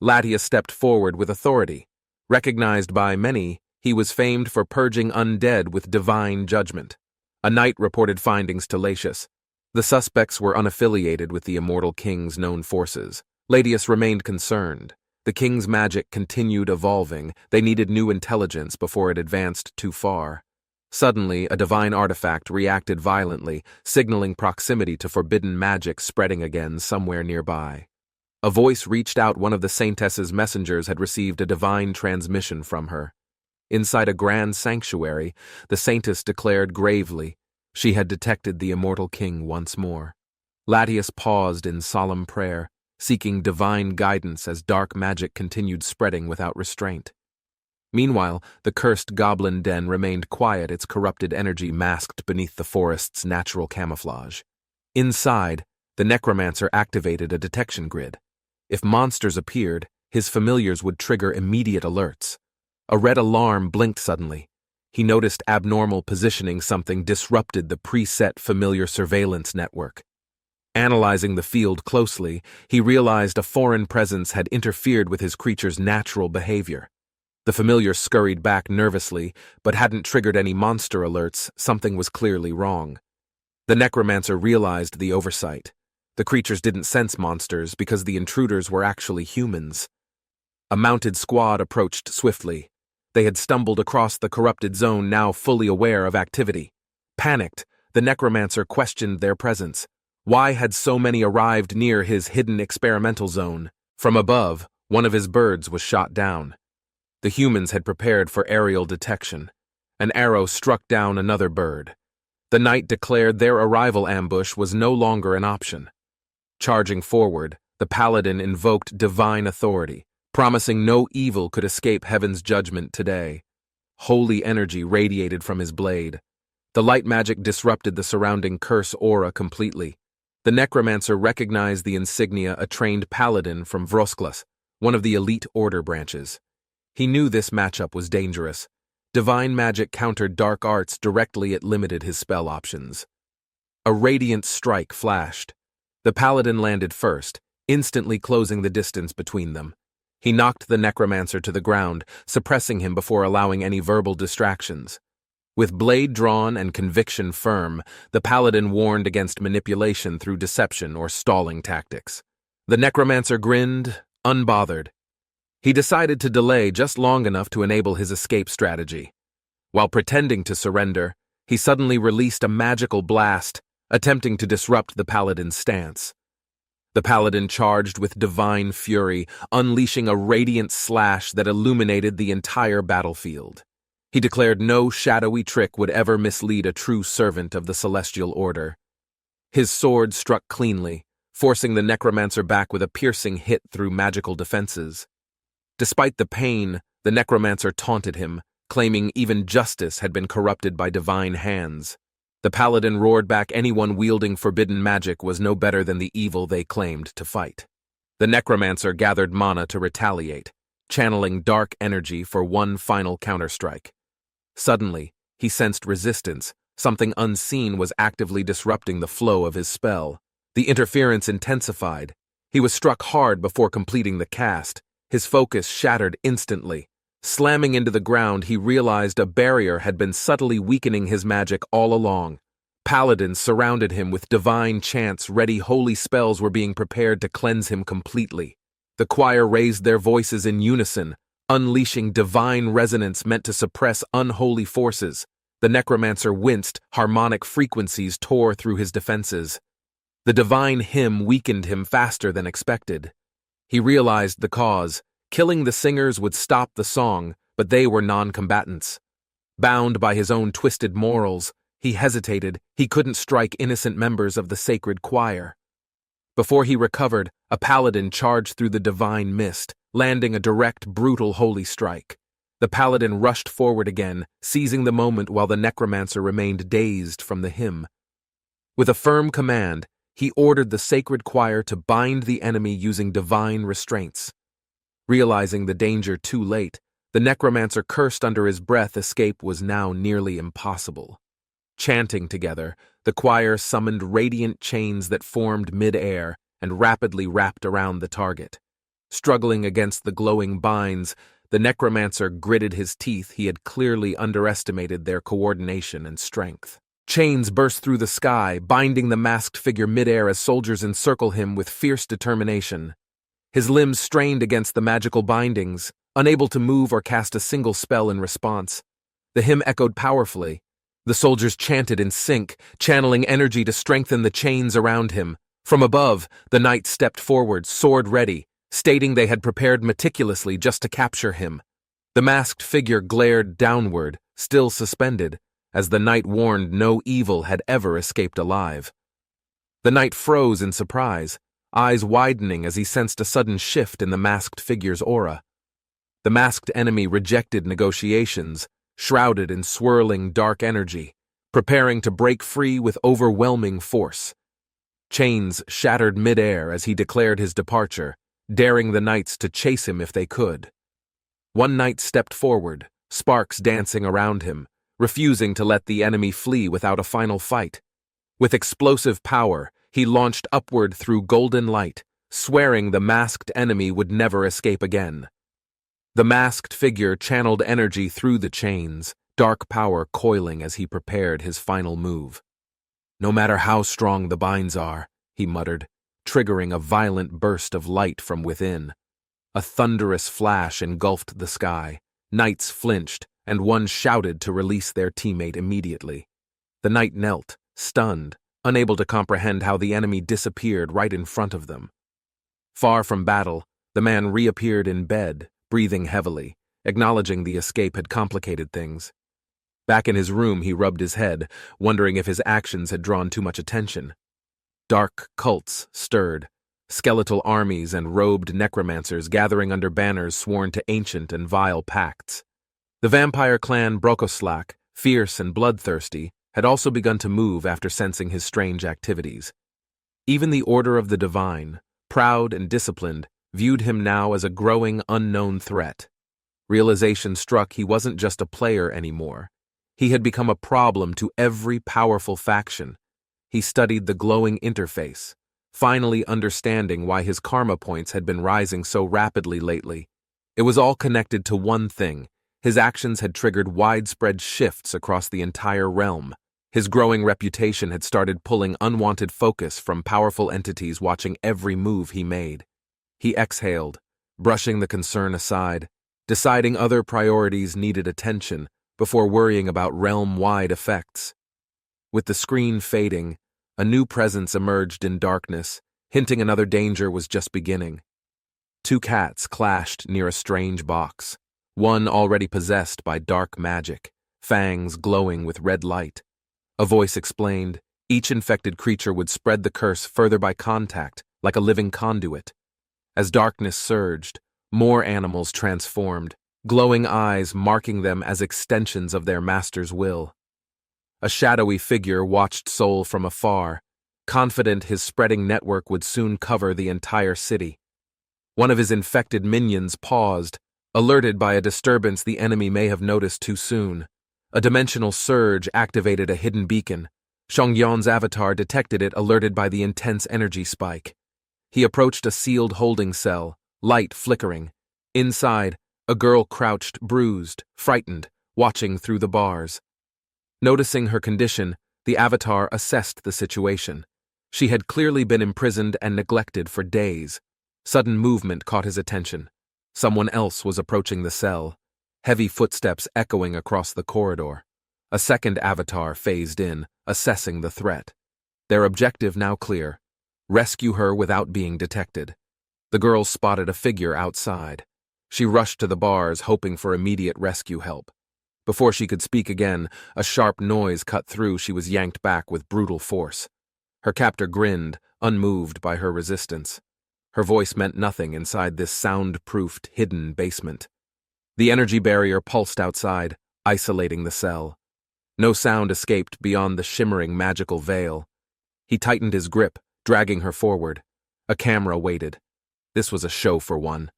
Latius stepped forward with authority. Recognized by many, he was famed for purging undead with divine judgment. A knight reported findings to Liches. The suspects were unaffiliated with the immortal king's known forces. Latius remained concerned. The king's magic continued evolving. They needed new intelligence before it advanced too far. Suddenly, a divine artifact reacted violently, signaling proximity to forbidden magic spreading again somewhere nearby. A voice reached out. One of the saintess's messengers had received a divine transmission from her. Inside a grand sanctuary, the saintess declared gravely she had detected the immortal king once more. Latius paused in solemn prayer, seeking divine guidance as dark magic continued spreading without restraint. Meanwhile, the cursed goblin den remained quiet, its corrupted energy masked beneath the forest's natural camouflage. Inside, the necromancer activated a detection grid. If monsters appeared, his familiars would trigger immediate alerts. A red alarm blinked suddenly. He noticed abnormal positioning. Something disrupted the preset familiar surveillance network. Analyzing the field closely, he realized a foreign presence had interfered with his creature's natural behavior. The familiar scurried back nervously, but hadn't triggered any monster alerts. Something was clearly wrong. The necromancer realized the oversight. The creatures didn't sense monsters because the intruders were actually humans. A mounted squad approached swiftly. They had stumbled across the corrupted zone, now fully aware of activity. Panicked, the necromancer questioned their presence. Why had so many arrived near his hidden experimental zone? From above, one of his birds was shot down. The humans had prepared for aerial detection. An arrow struck down another bird. The knight declared their arrival ambush was no longer an option. Charging forward, the paladin invoked divine authority, promising no evil could escape heaven's judgment today. Holy energy radiated from his blade. The light magic disrupted the surrounding curse aura completely. The necromancer recognized the insignia, a trained paladin from Vrosklas, one of the elite order branches. He knew this matchup was dangerous. Divine magic countered dark arts directly. It limited his spell options. A radiant strike flashed. The paladin landed first, instantly closing the distance between them. He knocked the necromancer to the ground, suppressing him before allowing any verbal distractions. With blade drawn and conviction firm, the paladin warned against manipulation through deception or stalling tactics. The necromancer grinned, unbothered. He decided to delay just long enough to enable his escape strategy. While pretending to surrender, he suddenly released a magical blast, attempting to disrupt the paladin's stance. The paladin charged with divine fury, unleashing a radiant slash that illuminated the entire battlefield. He declared no shadowy trick would ever mislead a true servant of the celestial order. His sword struck cleanly, forcing the necromancer back with a piercing hit through magical defenses. Despite the pain, the necromancer taunted him, claiming even justice had been corrupted by divine hands. The paladin roared back anyone wielding forbidden magic was no better than the evil they claimed to fight. The necromancer gathered mana to retaliate, channeling dark energy for one final counterstrike. Suddenly, he sensed resistance. Something unseen was actively disrupting the flow of his spell. The interference intensified. He was struck hard before completing the cast. His focus shattered instantly. Slamming into the ground, he realized a barrier had been subtly weakening his magic all along. Paladins surrounded him with divine chants. Ready holy spells were being prepared to cleanse him completely. The choir raised their voices in unison, unleashing divine resonance meant to suppress unholy forces. The necromancer winced, harmonic frequencies tore through his defenses. The divine hymn weakened him faster than expected. He realized the cause. Killing the singers would stop the song, but they were non-combatants. Bound by his own twisted morals, he hesitated. He couldn't strike innocent members of the sacred choir. Before he recovered, a paladin charged through the divine mist, landing a direct, brutal holy strike. The paladin rushed forward again, seizing the moment while the necromancer remained dazed from the hymn. With a firm command, he ordered the sacred choir to bind the enemy using divine restraints. Realizing the danger too late, the necromancer cursed under his breath. Escape was now nearly impossible. Chanting together, the choir summoned radiant chains that formed mid-air and rapidly wrapped around the target. Struggling against the glowing binds, the necromancer gritted his teeth. He had clearly underestimated their coordination and strength. Chains burst through the sky, binding the masked figure mid-air as soldiers encircle him with fierce determination. His limbs strained against the magical bindings, unable to move or cast a single spell in response. The hymn echoed powerfully. The soldiers chanted in sync, channeling energy to strengthen the chains around him. From above, the knight stepped forward, sword ready, stating they had prepared meticulously just to capture him. The masked figure glared downward, still suspended, as the knight warned no evil had ever escaped alive. The knight froze in surprise, eyes widening as he sensed a sudden shift in the masked figure's aura. The masked enemy rejected negotiations, shrouded in swirling dark energy, preparing to break free with overwhelming force. Chains shattered mid-air as he declared his departure, daring the knights to chase him if they could. One knight stepped forward, sparks dancing around him, refusing to let the enemy flee without a final fight. With explosive power, he launched upward through golden light, swearing the masked enemy would never escape again. The masked figure channeled energy through the chains, dark power coiling as he prepared his final move. "No matter how strong the binds are," he muttered, triggering a violent burst of light from within. A thunderous flash engulfed the sky. Knights flinched, and one shouted to release their teammate immediately. The knight knelt, stunned, unable to comprehend how the enemy disappeared right in front of them. Far from battle, the man reappeared in bed, breathing heavily, acknowledging the escape had complicated things. Back in his room, he rubbed his head, wondering if his actions had drawn too much attention. Dark cults stirred, skeletal armies and robed necromancers gathering under banners sworn to ancient and vile pacts. The vampire clan Brokoslak, fierce and bloodthirsty, had also begun to move after sensing his strange activities. Even the Order of the Divine, proud and disciplined, viewed him now as a growing unknown threat. Realization struck he wasn't just a player anymore. He had become a problem to every powerful faction. He studied the glowing interface, finally understanding why his karma points had been rising so rapidly lately. It was all connected to one thing. His actions had triggered widespread shifts across the entire realm. His growing reputation had started pulling unwanted focus from powerful entities watching every move he made. He exhaled, brushing the concern aside, deciding other priorities needed attention before worrying about realm-wide effects. With the screen fading, a new presence emerged in darkness, hinting another danger was just beginning. Two cats clashed near a strange box. one already possessed by dark magic, fangs glowing with red light. A voice explained, each infected creature would spread the curse further by contact, like a living conduit. As darkness surged, more animals transformed, glowing eyes marking them as extensions of their master's will. A shadowy figure watched Soul from afar, confident his spreading network would soon cover the entire city. One of his infected minions paused, alerted by a disturbance the enemy may have noticed too soon. A dimensional surge activated a hidden beacon. Shongyon's avatar detected it, alerted by the intense energy spike. He approached a sealed holding cell, light flickering. Inside, a girl crouched, bruised, frightened, watching through the bars. Noticing her condition, the avatar assessed the situation. She had clearly been imprisoned and neglected for days. Sudden movement caught his attention. Someone else was approaching the cell, heavy footsteps echoing across the corridor. A second avatar phased in, assessing the threat. Their objective now clear: rescue her without being detected. The girl spotted a figure outside. She rushed to the bars, hoping for immediate rescue help. Before she could speak again, a sharp noise cut through. She was yanked back with brutal force. Her captor grinned, unmoved by her resistance. Her voice meant nothing inside this sound-proofed, hidden basement. The energy barrier pulsed outside, isolating the cell. No sound escaped beyond the shimmering magical veil. He tightened his grip, dragging her forward. A camera waited. This was a show for one.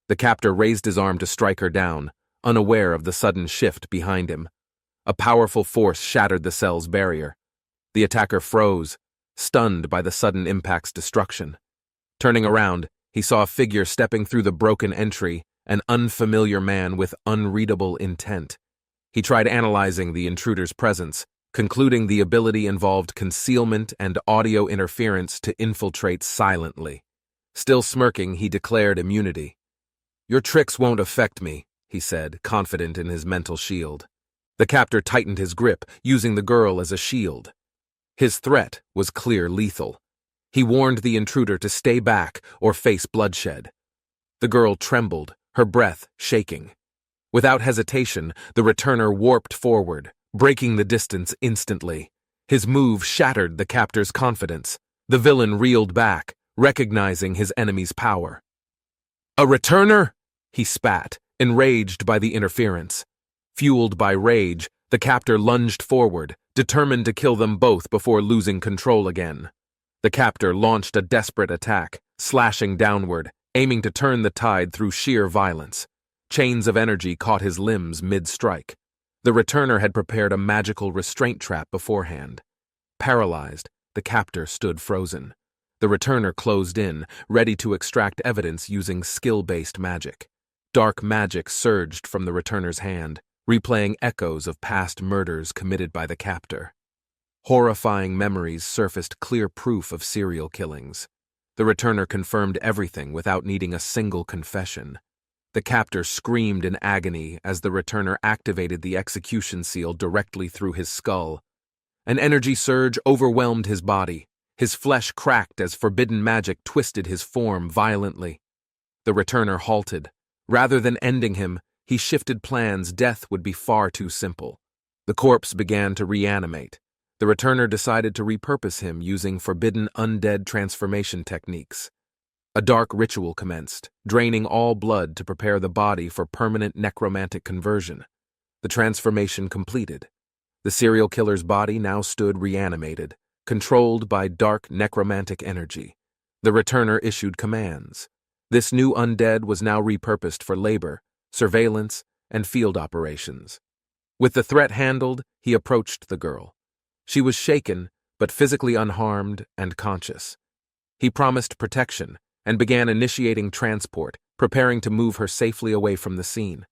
The captor raised his arm to strike her down, unaware of the sudden shift behind him. A powerful force shattered the cell's barrier. The attacker froze, stunned by the sudden impact's destruction. Turning around, he saw a figure stepping through the broken entry, an unfamiliar man with unreadable intent. He tried analyzing the intruder's presence, concluding the ability involved concealment and audio interference to infiltrate silently. Still smirking, he declared immunity. "Your tricks won't affect me," he said, confident in his mental shield. The captor tightened his grip, using the girl as a shield. His threat was clear lethal. He warned the intruder to stay back or face bloodshed. The girl trembled, her breath shaking. Without hesitation, the returner warped forward, breaking the distance instantly. His move shattered the captor's confidence. The villain reeled back, recognizing his enemy's power. "A returner?" he spat, enraged by the interference. Fueled by rage, the captor lunged forward, determined to kill them both before losing control again. The captor launched a desperate attack, slashing downward, aiming to turn the tide through sheer violence. Chains of energy caught his limbs mid-strike. The returner had prepared a magical restraint trap beforehand. Paralyzed, the captor stood frozen. The returner closed in, ready to extract evidence using skill-based magic. Dark magic surged from the returner's hand, replaying echoes of past murders committed by the captor. Horrifying memories surfaced, clear proof of serial killings. The returner confirmed everything without needing a single confession. The captor screamed in agony as the returner activated the execution seal directly through his skull. An energy surge overwhelmed his body. His flesh cracked as forbidden magic twisted his form violently. The returner halted. Rather than ending him, he shifted plans. Death would be far too simple. The corpse began to reanimate. The returner decided to repurpose him using forbidden undead transformation techniques. A dark ritual commenced, draining all blood to prepare the body for permanent necromantic conversion. The transformation completed. The serial killer's body now stood reanimated, controlled by dark necromantic energy. The returner issued commands. This new undead was now repurposed for labor, surveillance, and field operations. With the threat handled, he approached the girl. She was shaken, but physically unharmed and conscious. He promised protection and began initiating transport, preparing to move her safely away from the scene.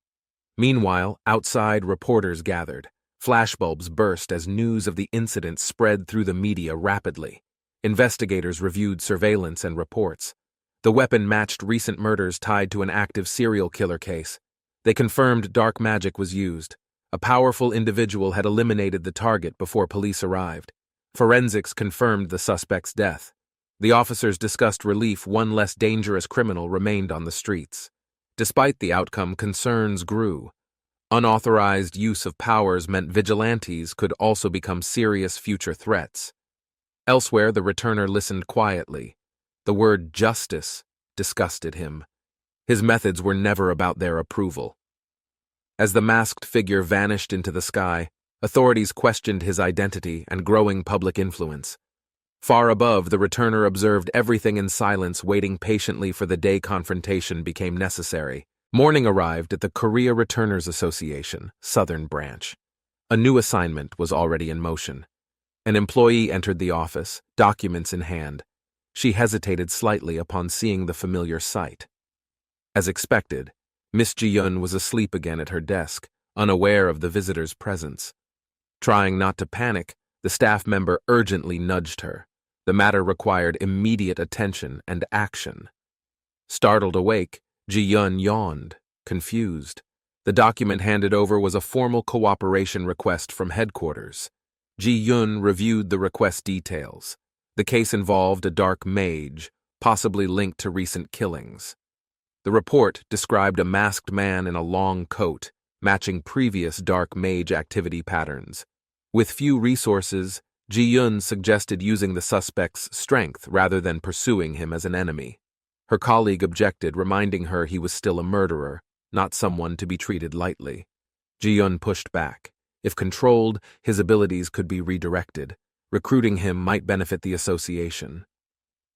Meanwhile, outside, reporters gathered. Flashbulbs burst as news of the incident spread through the media rapidly. Investigators reviewed surveillance and reports. The weapon matched recent murders tied to an active serial killer case. They confirmed dark magic was used. A powerful individual had eliminated the target before police arrived. Forensics confirmed the suspect's death. The officers discussed relief. One less dangerous criminal remained on the streets. Despite the outcome, concerns grew. Unauthorized use of powers meant vigilantes could also become serious future threats. Elsewhere, the returner listened quietly. The word justice disgusted him. His methods were never about their approval. As the masked figure vanished into the sky, authorities questioned his identity and growing public influence. Far above, the returner observed everything in silence, waiting patiently for the day confrontation became necessary. Morning arrived at the Korea Returners Association, Southern Branch. A new assignment was already in motion. An employee entered the office, documents in hand. She hesitated slightly upon seeing the familiar sight. As expected, Miss Ji-yun was asleep again at her desk, unaware of the visitor's presence. Trying not to panic, the staff member urgently nudged her. The matter required immediate attention and action. Startled awake, Ji-yun yawned, confused. The document handed over was a formal cooperation request from headquarters. Ji-yun reviewed the request details. The case involved a dark mage, possibly linked to recent killings. The report described a masked man in a long coat, matching previous dark mage activity patterns. With few resources, Ji-yun suggested using the suspect's strength rather than pursuing him as an enemy. Her colleague objected, reminding her he was still a murderer, not someone to be treated lightly. Ji-yun pushed back. If controlled, his abilities could be redirected. Recruiting him might benefit the association.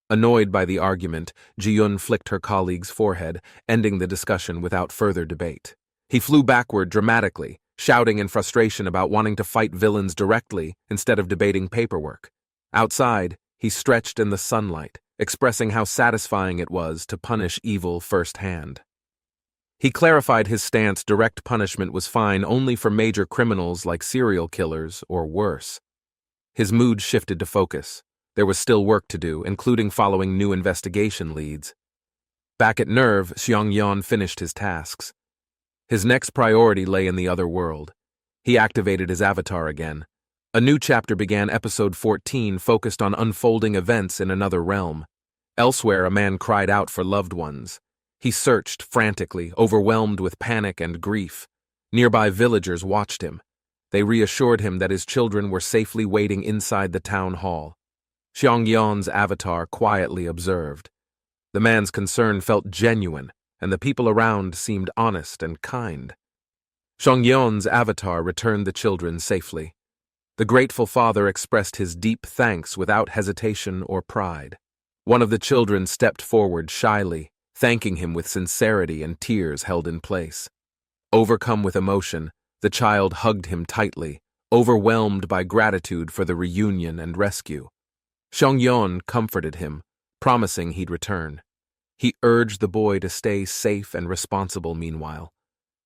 Annoyed by the argument, Ji-yun flicked her colleague's forehead, ending the discussion without further debate. He flew backward dramatically, shouting in frustration about wanting to fight villains directly instead of debating paperwork. Outside, he stretched in the sunlight, expressing how satisfying it was to punish evil firsthand. He clarified his stance: direct punishment was fine only for major criminals like serial killers or worse. His mood shifted to focus. There was still work to do, including following new investigation leads. Back at Nerve, Xiongyan finished his tasks. His next priority lay in the other world. He activated his avatar again. A new chapter began, episode 14, focused on unfolding events in another realm. Elsewhere, a man cried out for loved ones. He searched frantically, overwhelmed with panic and grief. Nearby villagers watched him. They reassured him that his children were safely waiting inside the town hall. Xiongyan's avatar quietly observed. The man's concern felt genuine, and the people around seemed honest and kind. Xiongyan's avatar returned the children safely. The grateful father expressed his deep thanks without hesitation or pride. One of the children stepped forward shyly, thanking him with sincerity and tears held in place. Overcome with emotion, the child hugged him tightly, overwhelmed by gratitude for the reunion and rescue. Xiongyan comforted him, promising he'd return. He urged the boy to stay safe and responsible meanwhile.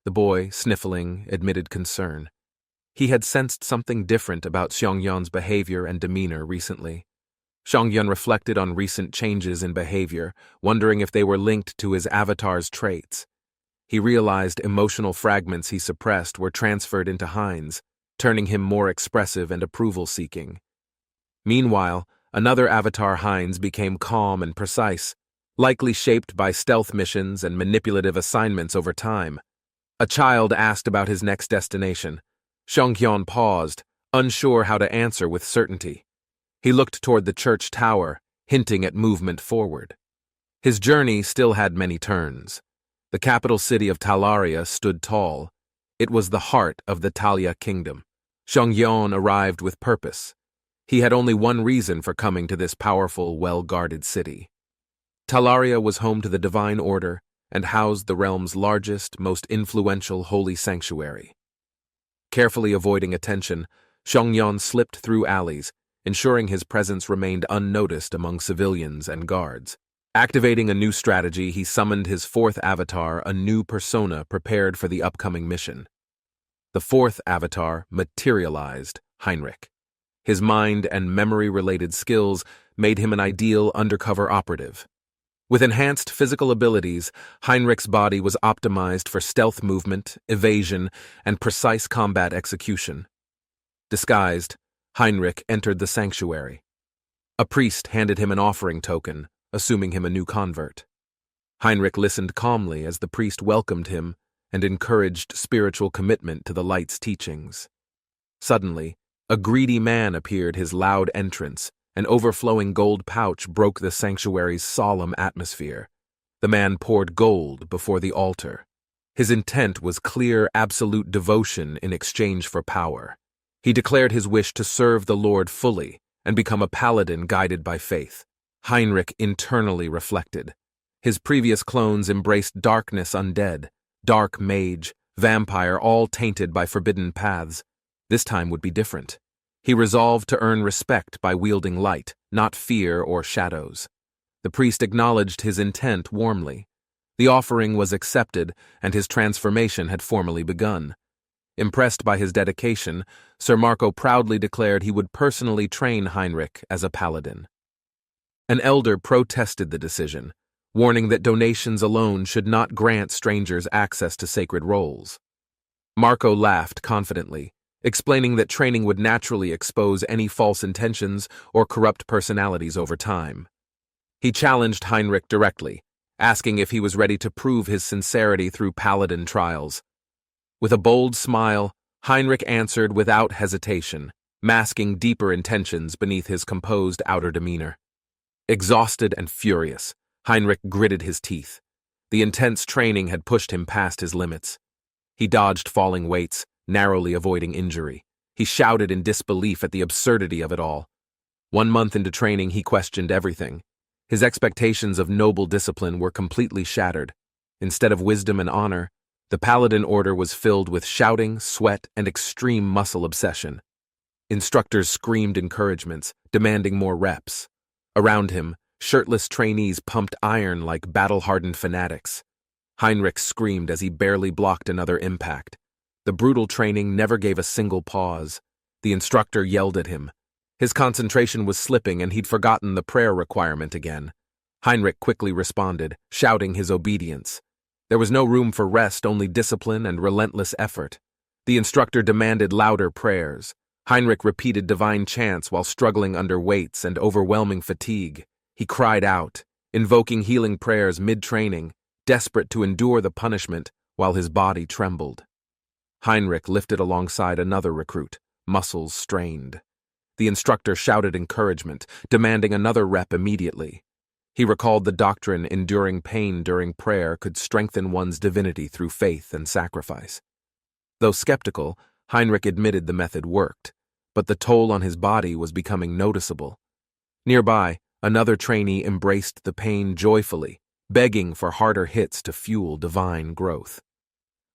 The boy, sniffling, admitted concern. He had sensed something different about Xiongyan's behavior and demeanor recently. Xiongyan reflected on recent changes in behavior, wondering if they were linked to his avatar's traits. He realized emotional fragments he suppressed were transferred into Heinz, turning him more expressive and approval-seeking. Meanwhile, another avatar, Heinz, became calm and precise, likely shaped by stealth missions and manipulative assignments over time. A child asked about his next destination. Xiongyan paused, unsure how to answer with certainty. He looked toward the church tower, hinting at movement forward. His journey still had many turns. The capital city of Talaria stood tall. It was the heart of the Talia kingdom. Xiongyan arrived with purpose. He had only one reason for coming to this powerful, well-guarded city. Talaria was home to the Divine Order and housed the realm's largest, most influential holy sanctuary. Carefully avoiding attention, Xiongyan slipped through alleys, ensuring his presence remained unnoticed among civilians and guards. Activating a new strategy, he summoned his fourth avatar, a new persona prepared for the upcoming mission. The fourth avatar materialized, Heinrich. His mind and memory-related skills made him an ideal undercover operative. With enhanced physical abilities, Heinrich's body was optimized for stealth movement, evasion, and precise combat execution. Disguised, Heinrich entered the sanctuary. A priest handed him an offering token, assuming him a new convert. Heinrich listened calmly as the priest welcomed him and encouraged spiritual commitment to the light's teachings. Suddenly, a greedy man appeared his loud entrance. An overflowing gold pouch broke the sanctuary's solemn atmosphere. The man poured gold before the altar. His intent was clear, absolute devotion in exchange for power. He declared his wish to serve the Lord fully and become a paladin guided by faith. Heinrich internally reflected. His previous clones embraced darkness undead, dark mage, vampire, all tainted by forbidden paths. This time would be different. He resolved to earn respect by wielding light, not fear or shadows. The priest acknowledged his intent warmly. The offering was accepted, and his transformation had formally begun. Impressed by his dedication, Sir Marco proudly declared he would personally train Heinrich as a paladin. An elder protested the decision, warning that donations alone should not grant strangers access to sacred roles. Marco laughed confidently, explaining that training would naturally expose any false intentions or corrupt personalities over time. He challenged Heinrich directly, asking if he was ready to prove his sincerity through paladin trials. With a bold smile, Heinrich answered without hesitation, masking deeper intentions beneath his composed outer demeanor. Exhausted and furious, Heinrich gritted his teeth. The intense training had pushed him past his limits. He dodged falling weights, narrowly avoiding injury. He shouted in disbelief at the absurdity of it all. 1 month into training, he questioned everything. His expectations of noble discipline were completely shattered. Instead of wisdom and honor, the Paladin order was filled with shouting, sweat, and extreme muscle obsession. Instructors screamed encouragements, demanding more reps. Around him, shirtless trainees pumped iron like battle-hardened fanatics. Heinrich screamed as he barely blocked another impact. The brutal training never gave a single pause. The instructor yelled at him. His concentration was slipping and he'd forgotten the prayer requirement again. Heinrich quickly responded, shouting his obedience. There was no room for rest, only discipline and relentless effort. The instructor demanded louder prayers. Heinrich repeated divine chants while struggling under weights and overwhelming fatigue. He cried out, invoking healing prayers mid-training, desperate to endure the punishment while his body trembled. Heinrich lifted alongside another recruit, muscles strained. The instructor shouted encouragement, demanding another rep immediately. He recalled the doctrine enduring pain during prayer could strengthen one's divinity through faith and sacrifice. Though skeptical, Heinrich admitted the method worked, but the toll on his body was becoming noticeable. Nearby, another trainee embraced the pain joyfully, begging for harder hits to fuel divine growth.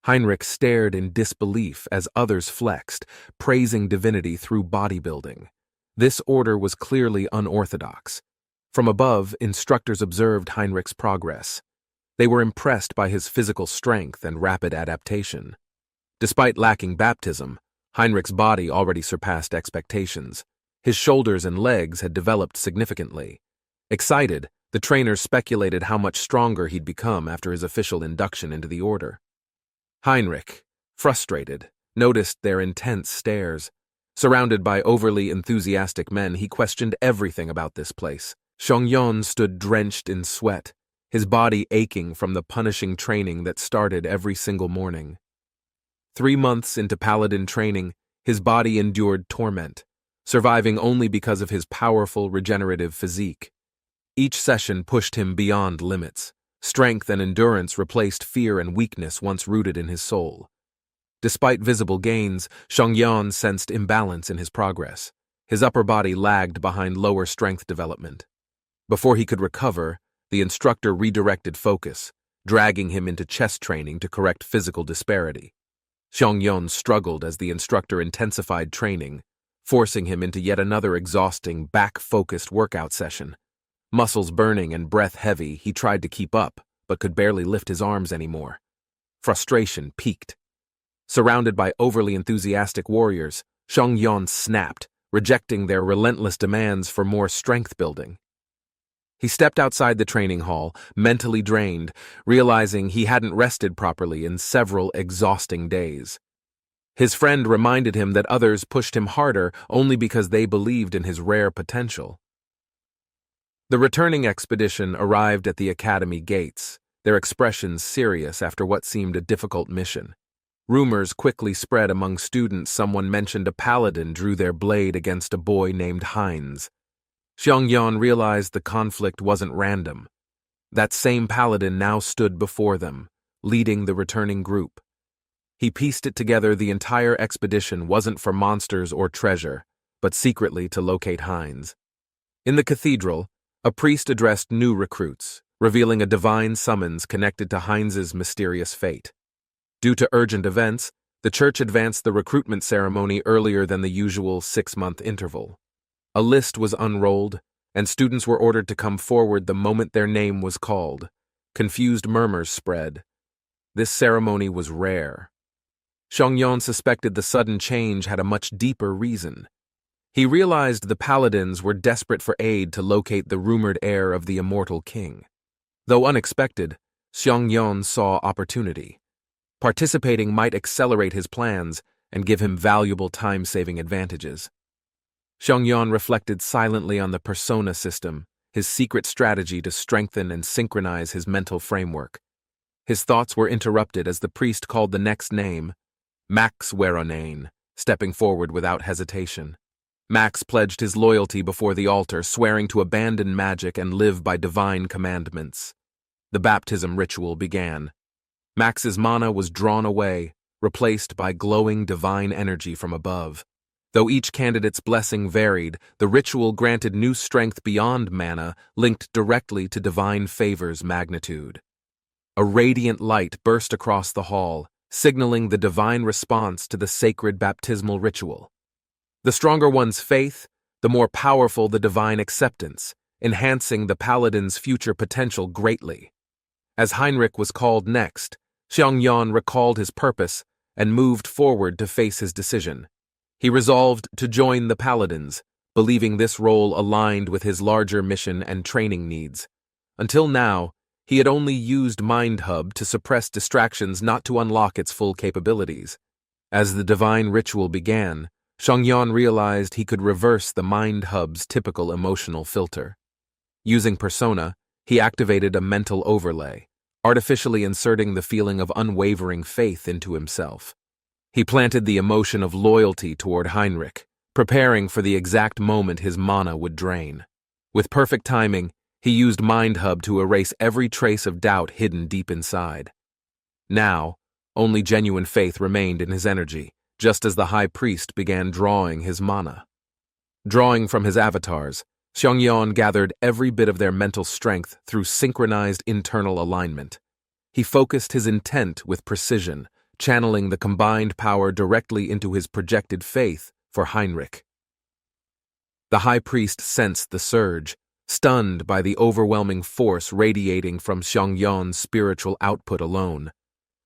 Heinrich stared in disbelief as others flexed, praising divinity through bodybuilding. This order was clearly unorthodox. From above, instructors observed Heinrich's progress. They were impressed by his physical strength and rapid adaptation. Despite lacking baptism, Heinrich's body already surpassed expectations. His shoulders and legs had developed significantly. Excited, the trainers speculated how much stronger he'd become after his official induction into the order. Heinrich, frustrated, noticed their intense stares. Surrounded by overly enthusiastic men, he questioned everything about this place. Xiongyan stood drenched in sweat, his body aching from the punishing training that started every single morning. 3 months into paladin training, his body endured torment, surviving only because of his powerful regenerative physique. Each session pushed him beyond limits. Strength and endurance replaced fear and weakness once rooted in his soul. Despite visible gains, Xiongyan sensed imbalance in his progress. His upper body lagged behind lower strength development. Before he could recover, the instructor redirected focus, dragging him into chest training to correct physical disparity. Xiongyan struggled as the instructor intensified training, forcing him into yet another exhausting, back-focused workout session. Muscles burning and breath heavy, he tried to keep up, but could barely lift his arms anymore. Frustration peaked. Surrounded by overly enthusiastic warriors, Xiongyan snapped, rejecting their relentless demands for more strength building. He stepped outside the training hall, mentally drained, realizing he hadn't rested properly in several exhausting days. His friend reminded him that others pushed him harder only because they believed in his rare potential. The returning expedition arrived at the academy gates, their expressions serious after what seemed a difficult mission. Rumors quickly spread among students. Someone mentioned a paladin drew their blade against a boy named Heinz. Xiongyan realized the conflict wasn't random. That same paladin now stood before them, leading the returning group. He pieced it together. The entire expedition wasn't for monsters or treasure, but secretly to locate Heinz. In the cathedral, a priest addressed new recruits, revealing a divine summons connected to Heinz's mysterious fate. Due to urgent events, the church advanced the recruitment ceremony earlier than the usual 6-month interval. A list was unrolled, and students were ordered to come forward the moment their name was called. Confused murmurs spread. This ceremony was rare. Xiongyan suspected the sudden change had a much deeper reason. He realized the paladins were desperate for aid to locate the rumored heir of the immortal king. Though unexpected, Xiongyan saw opportunity. Participating might accelerate his plans and give him valuable time-saving advantages. Xiongyan reflected silently on the persona system, his secret strategy to strengthen and synchronize his mental framework. His thoughts were interrupted as the priest called the next name, Max Weronane, stepping forward without hesitation. Max pledged his loyalty before the altar, swearing to abandon magic and live by divine commandments. The baptism ritual began. Max's mana was drawn away, replaced by glowing divine energy from above. Though each candidate's blessing varied, the ritual granted new strength beyond mana, linked directly to divine favor's magnitude. A radiant light burst across the hall, signaling the divine response to the sacred baptismal ritual. The stronger one's faith, the more powerful the divine acceptance, enhancing the paladin's future potential greatly. As Heinrich was called next, Xiongyan recalled his purpose and moved forward to face his decision. He resolved to join the paladins, believing this role aligned with his larger mission and training needs. Until now, he had only used Mind Hub to suppress distractions, not to unlock its full capabilities. As the divine ritual began, Xiongyan realized he could reverse the Mind Hub's typical emotional filter. Using persona, he activated a mental overlay, artificially inserting the feeling of unwavering faith into himself. He planted the emotion of loyalty toward Heinrich, preparing for the exact moment his mana would drain. With perfect timing, he used Mind Hub to erase every trace of doubt hidden deep inside. Now, only genuine faith remained in his energy, just as the high priest began drawing his mana. Drawing from his avatars, Xiongyan gathered every bit of their mental strength through synchronized internal alignment. He focused his intent with precision, channeling the combined power directly into his projected faith for Heinrich. The high priest sensed the surge, stunned by the overwhelming force radiating from Xiongyan's spiritual output alone.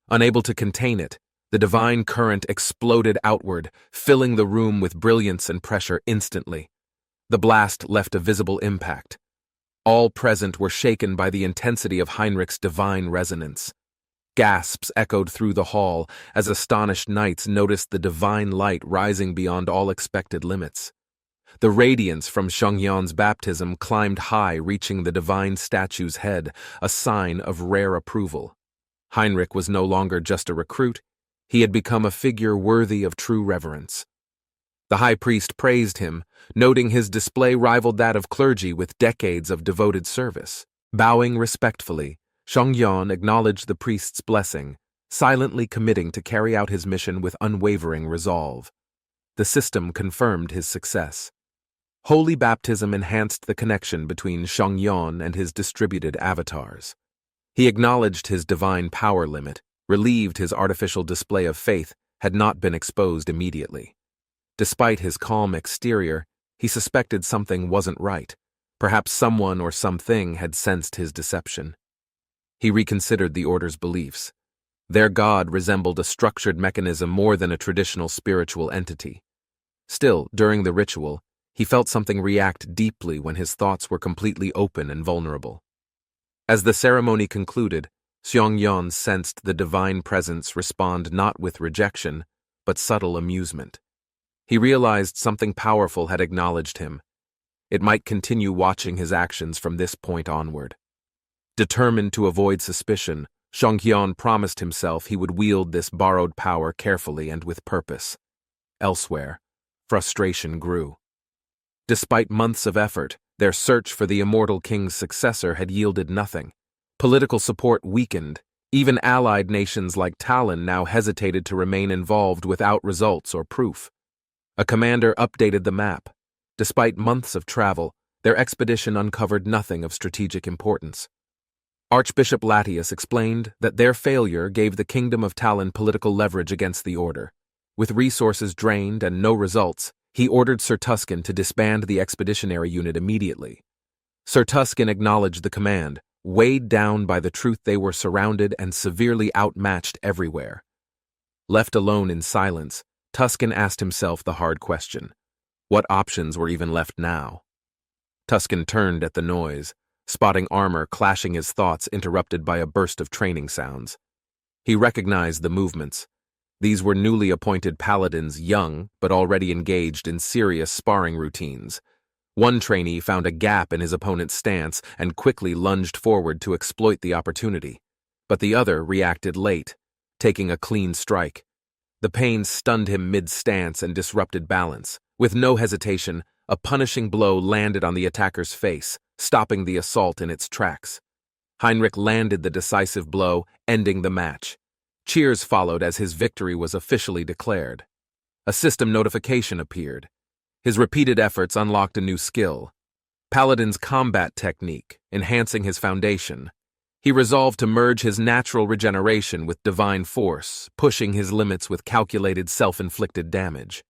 Unable to contain it, the divine current exploded outward, filling the room with brilliance and pressure instantly. The blast left a visible impact. All present were shaken by the intensity of Heinrich's divine resonance. Gasps echoed through the hall as astonished knights noticed the divine light rising beyond all expected limits. The radiance from Xiongyan's baptism climbed high, reaching the divine statue's head, a sign of rare approval. Heinrich was no longer just a recruit, he had become a figure worthy of true reverence. The high priest praised him, noting his display rivaled that of clergy with decades of devoted service. Bowing respectfully, Xiongyan acknowledged the priest's blessing, silently committing to carry out his mission with unwavering resolve. The system confirmed his success. Holy baptism enhanced the connection between Xiongyan and his distributed avatars. He acknowledged his divine power limit, relieved his artificial display of faith had not been exposed immediately. Despite his calm exterior, he suspected something wasn't right. Perhaps someone or something had sensed his deception. He reconsidered the Order's beliefs. Their god resembled a structured mechanism more than a traditional spiritual entity. Still, during the ritual, he felt something react deeply when his thoughts were completely open and vulnerable. As the ceremony concluded, Xiongyan sensed the divine presence respond not with rejection, but subtle amusement. He realized something powerful had acknowledged him. It might continue watching his actions from this point onward. Determined to avoid suspicion, Shonghyun promised himself he would wield this borrowed power carefully and with purpose. Elsewhere, frustration grew. Despite months of effort, their search for the immortal king's successor had yielded nothing. Political support weakened. Even allied nations like Talon now hesitated to remain involved without results or proof. A commander updated the map. Despite months of travel, their expedition uncovered nothing of strategic importance. Archbishop Latius explained that their failure gave the Kingdom of Talon political leverage against the Order. With resources drained and no results, he ordered Sir Tuscan to disband the expeditionary unit immediately. Sir Tuscan acknowledged the command, weighed down by the truth they were surrounded and severely outmatched everywhere. Left alone in silence, Tuscan asked himself the hard question. What options were even left now? Tuscan turned at the noise, spotting armor clashing. His thoughts interrupted by a burst of training sounds. He recognized the movements. These were newly appointed paladins, young but already engaged in serious sparring routines. One trainee found a gap in his opponent's stance and quickly lunged forward to exploit the opportunity. But the other reacted late, taking a clean strike. The pain stunned him mid-stance and disrupted balance. With no hesitation, a punishing blow landed on the attacker's face, stopping the assault in its tracks. Heinrich landed the decisive blow, ending the match. Cheers followed as his victory was officially declared. A system notification appeared. His repeated efforts unlocked a new skill, Paladin's combat technique, enhancing his foundation. He resolved to merge his natural regeneration with divine force, pushing his limits with calculated self-inflicted damage.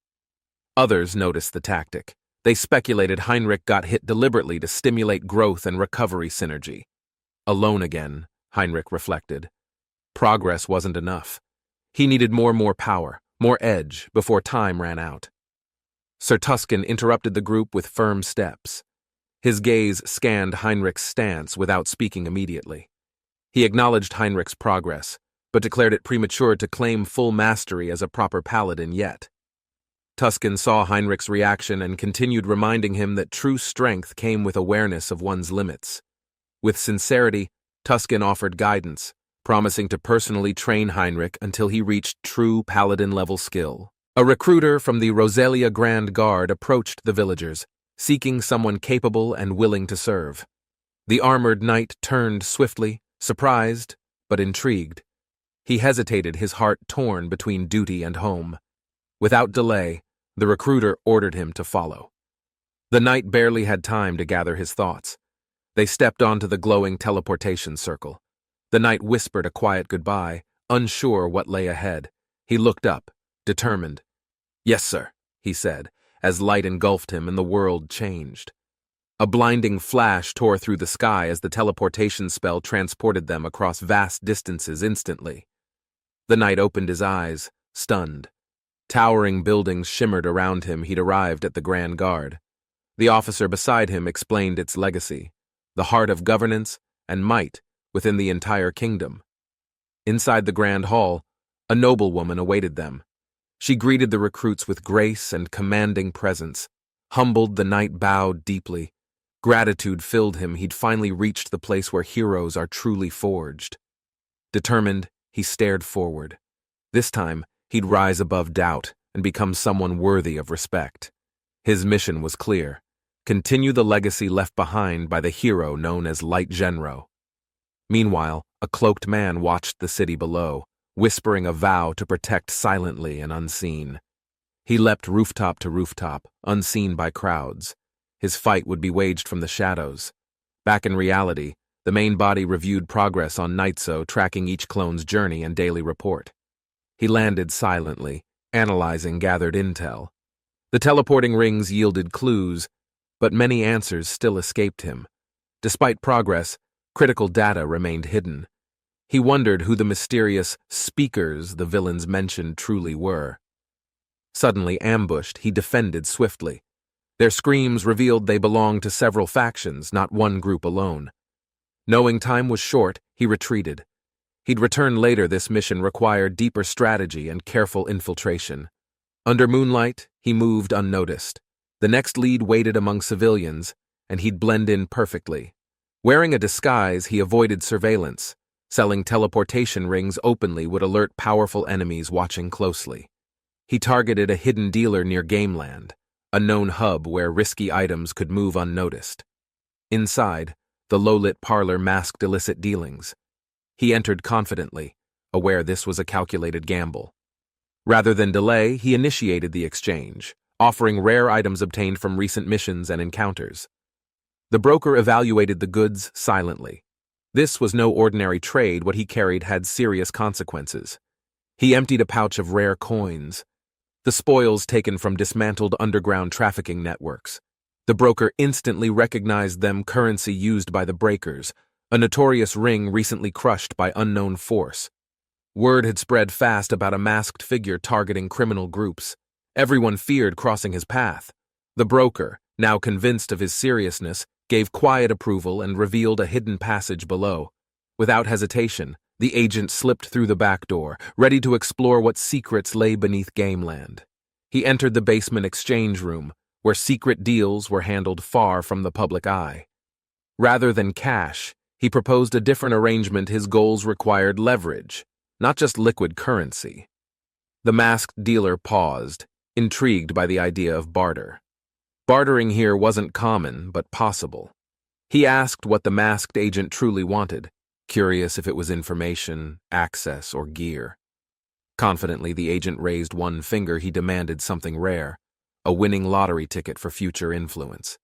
Others noticed the tactic. They speculated Heinrich got hit deliberately to stimulate growth and recovery synergy. Alone again, Heinrich reflected. Progress wasn't enough. He needed more power, more edge, before time ran out. Sir Tuscan interrupted the group with firm steps. His gaze scanned Heinrich's stance without speaking immediately. He acknowledged Heinrich's progress, but declared it premature to claim full mastery as a proper paladin yet. Tuscan saw Heinrich's reaction and continued reminding him that true strength came with awareness of one's limits. With sincerity, Tuscan offered guidance, promising to personally train Heinrich until he reached true paladin-level skill. A recruiter from the Roselia Grand Guard approached the villagers, seeking someone capable and willing to serve. The armored knight turned swiftly, surprised, but intrigued. He hesitated, his heart torn between duty and home. Without delay, the recruiter ordered him to follow. The knight barely had time to gather his thoughts. They stepped onto the glowing teleportation circle. The knight whispered a quiet goodbye, unsure what lay ahead. He looked up, determined. "Yes, sir," he said, as light engulfed him and the world changed. A blinding flash tore through the sky as the teleportation spell transported them across vast distances instantly. The knight opened his eyes, stunned. Towering buildings shimmered around him. He'd arrived at the Grand Guard. The officer beside him explained its legacy, the heart of governance and might within the entire kingdom. Inside the Grand Hall, a noblewoman awaited them. She greeted the recruits with grace and commanding presence. Humbled, the knight bowed deeply. Gratitude filled him. He'd finally reached the place where heroes are truly forged. Determined, he stared forward. This time, he'd rise above doubt and become someone worthy of respect. His mission was clear. Continue the legacy left behind by the hero known as Light Genro. Meanwhile, a cloaked man watched the city below, whispering a vow to protect silently and unseen. He leapt rooftop to rooftop, unseen by crowds. His fight would be waged from the shadows. Back in reality, the main body reviewed progress on Nightso, tracking each clone's journey and daily report. He landed silently, analyzing gathered intel. The teleporting rings yielded clues, but many answers still escaped him. Despite progress, critical data remained hidden. He wondered who the mysterious speakers the villains mentioned truly were. Suddenly ambushed, he defended swiftly. Their screams revealed they belonged to several factions, not one group alone. Knowing time was short, he retreated. He'd return later. This mission required deeper strategy and careful infiltration. Under moonlight, he moved unnoticed. The next lead waited among civilians, and he'd blend in perfectly. Wearing a disguise, he avoided surveillance. Selling teleportation rings openly would alert powerful enemies watching closely. He targeted a hidden dealer near Gameland, a known hub where risky items could move unnoticed. Inside, the low-lit parlor masked illicit dealings. He entered confidently, aware this was a calculated gamble. Rather than delay, he initiated the exchange, offering rare items obtained from recent missions and encounters. The broker evaluated the goods silently. This was no ordinary trade. What he carried had serious consequences. He emptied a pouch of rare coins, the spoils taken from dismantled underground trafficking networks. The broker instantly recognized them, currency used by the breakers, a notorious ring recently crushed by unknown force. Word had spread fast about a masked figure targeting criminal groups. Everyone feared crossing his path. The broker, now convinced of his seriousness, gave quiet approval and revealed a hidden passage below. Without hesitation, the agent slipped through the back door, ready to explore what secrets lay beneath Gameland. He entered the basement exchange room, where secret deals were handled far from the public eye. Rather than cash, he proposed a different arrangement. His goals required leverage, not just liquid currency. The masked dealer paused, intrigued by the idea of barter. Bartering here wasn't common, but possible. He asked what the masked agent truly wanted, curious if it was information, access, or gear. Confidently, the agent raised one finger. He demanded something rare, a winning lottery ticket for future influence.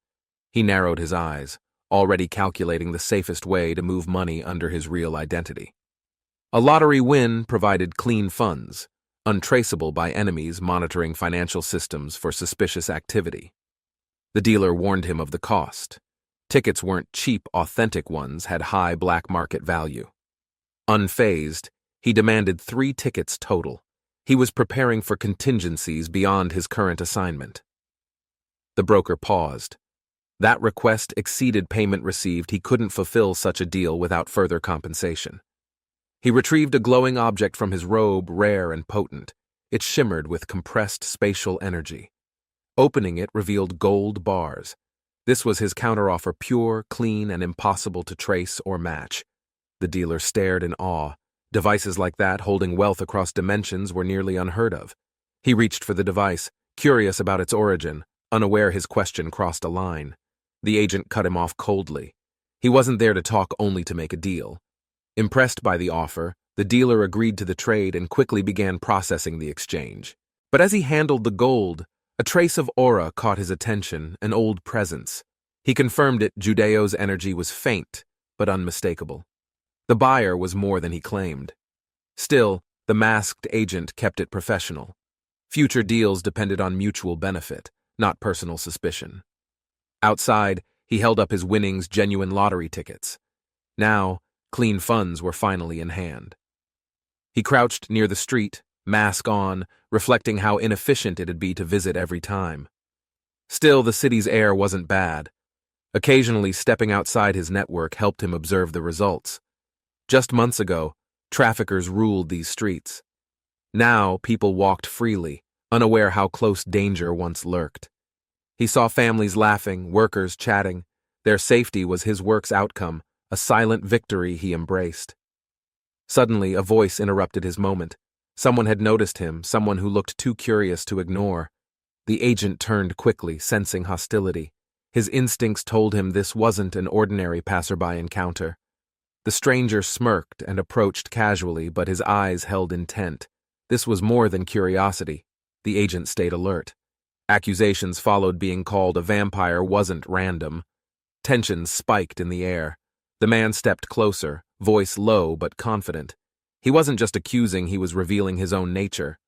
He narrowed his eyes, already calculating the safest way to move money under his real identity. A lottery win provided clean funds, untraceable by enemies monitoring financial systems for suspicious activity. The dealer warned him of the cost. Tickets weren't cheap, authentic ones had high black market value. Unfazed, he demanded 3 tickets total. He was preparing for contingencies beyond his current assignment. The broker paused. That request exceeded payment received. He couldn't fulfill such a deal without further compensation. He retrieved a glowing object from his robe, rare and potent. It shimmered with compressed spatial energy. Opening it revealed gold bars. This was his counteroffer, pure, clean, and impossible to trace or match. The dealer stared in awe. Devices like that, holding wealth across dimensions, were nearly unheard of. He reached for the device, curious about its origin, unaware his question crossed a line. The agent cut him off coldly. He wasn't there to talk, only to make a deal. Impressed by the offer, the dealer agreed to the trade and quickly began processing the exchange. But as he handled the gold, a trace of aura caught his attention, an old presence. He confirmed it. Judeo's energy was faint, but unmistakable. The buyer was more than he claimed. Still, the masked agent kept it professional. Future deals depended on mutual benefit, not personal suspicion. Outside, he held up his winnings, genuine lottery tickets. Now, clean funds were finally in hand. He crouched near the street, mask on, reflecting how inefficient it'd be to visit every time. Still, the city's air wasn't bad. Occasionally, stepping outside his network helped him observe the results. Just months ago, traffickers ruled these streets. Now, people walked freely, unaware how close danger once lurked. He saw families laughing, workers chatting. Their safety was his work's outcome, a silent victory he embraced. Suddenly, a voice interrupted his moment. Someone had noticed him, someone who looked too curious to ignore. The agent turned quickly, sensing hostility. His instincts told him this wasn't an ordinary passerby encounter. The stranger smirked and approached casually, but his eyes held intent. This was more than curiosity. The agent stayed alert. Accusations followed. Being called a vampire wasn't random. Tensions spiked in the air. The man stepped closer, voice low but confident. He wasn't just accusing, he was revealing his own nature.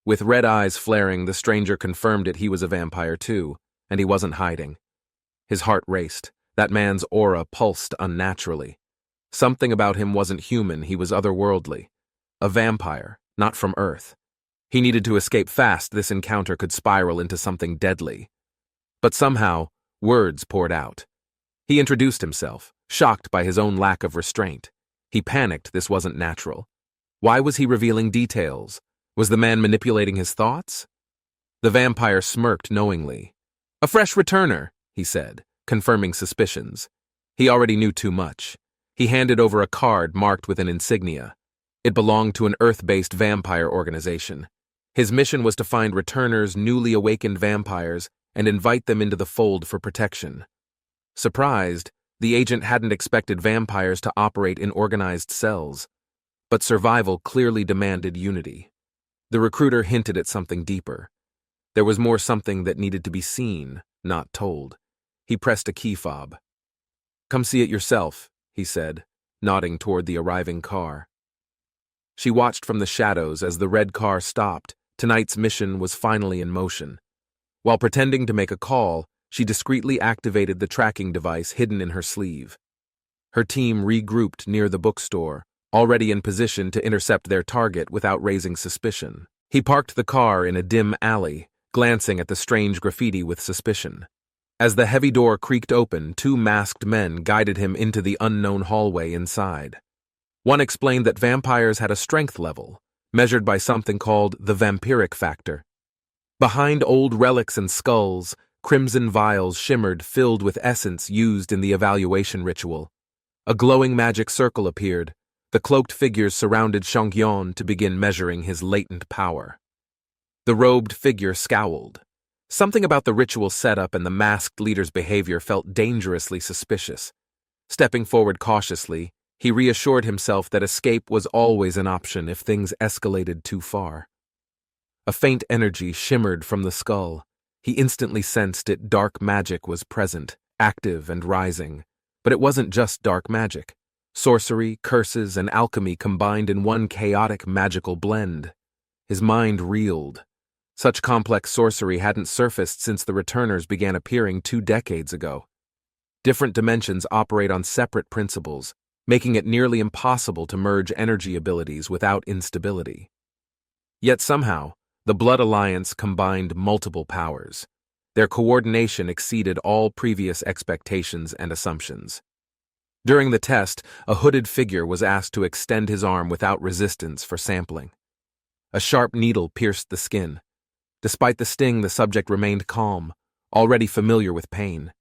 With red eyes flaring, the stranger confirmed it. He was a vampire too, and he wasn't hiding. His heart raced. That man's aura pulsed unnaturally. Something about him wasn't human, he was otherworldly. A vampire, not from Earth. He needed to escape fast. This encounter could spiral into something deadly. But somehow, words poured out. He introduced himself, shocked by his own lack of restraint. He panicked. This wasn't natural. Why was he revealing details? Was the man manipulating his thoughts? The vampire smirked knowingly. "A fresh returner," he said, confirming suspicions. He already knew too much. He handed over a card marked with an insignia. It belonged to an Earth-based vampire organization. His mission was to find returners, newly awakened vampires, and invite them into the fold for protection. Surprised, the agent hadn't expected vampires to operate in organized cells, but survival clearly demanded unity. The recruiter hinted at something deeper. There was more, something that needed to be seen, not told. He pressed a key fob. "Come see it yourself," he said, nodding toward the arriving car. She watched from the shadows as the red car stopped. Tonight's mission was finally in motion. While pretending to make a call, she discreetly activated the tracking device hidden in her sleeve. Her team regrouped near the bookstore, already in position to intercept their target without raising suspicion. He parked the car in a dim alley, glancing at the strange graffiti with suspicion. As the heavy door creaked open, two masked men guided him into the unknown hallway inside. One explained that vampires had a strength level, measured by something called the vampiric factor. Behind old relics and skulls, crimson vials shimmered, filled with essence used in the evaluation ritual. A glowing magic circle appeared. The cloaked figures surrounded Shangyon to begin measuring his latent power. The robed figure scowled. Something about the ritual setup and the masked leader's behavior felt dangerously suspicious. Stepping forward cautiously, he reassured himself that escape was always an option if things escalated too far. A faint energy shimmered from the skull. He instantly sensed it. Dark magic was present, active and rising. But it wasn't just dark magic. Sorcery, curses, and alchemy combined in one chaotic magical blend. His mind reeled. Such complex sorcery hadn't surfaced since the returners began appearing 2 decades ago. Different dimensions operate on separate principles, making it nearly impossible to merge energy abilities without instability. Yet somehow, the Blood Alliance combined multiple powers. Their coordination exceeded all previous expectations and assumptions. During the test, a hooded figure was asked to extend his arm without resistance for sampling. A sharp needle pierced the skin. Despite the sting, the subject remained calm, already familiar with pain.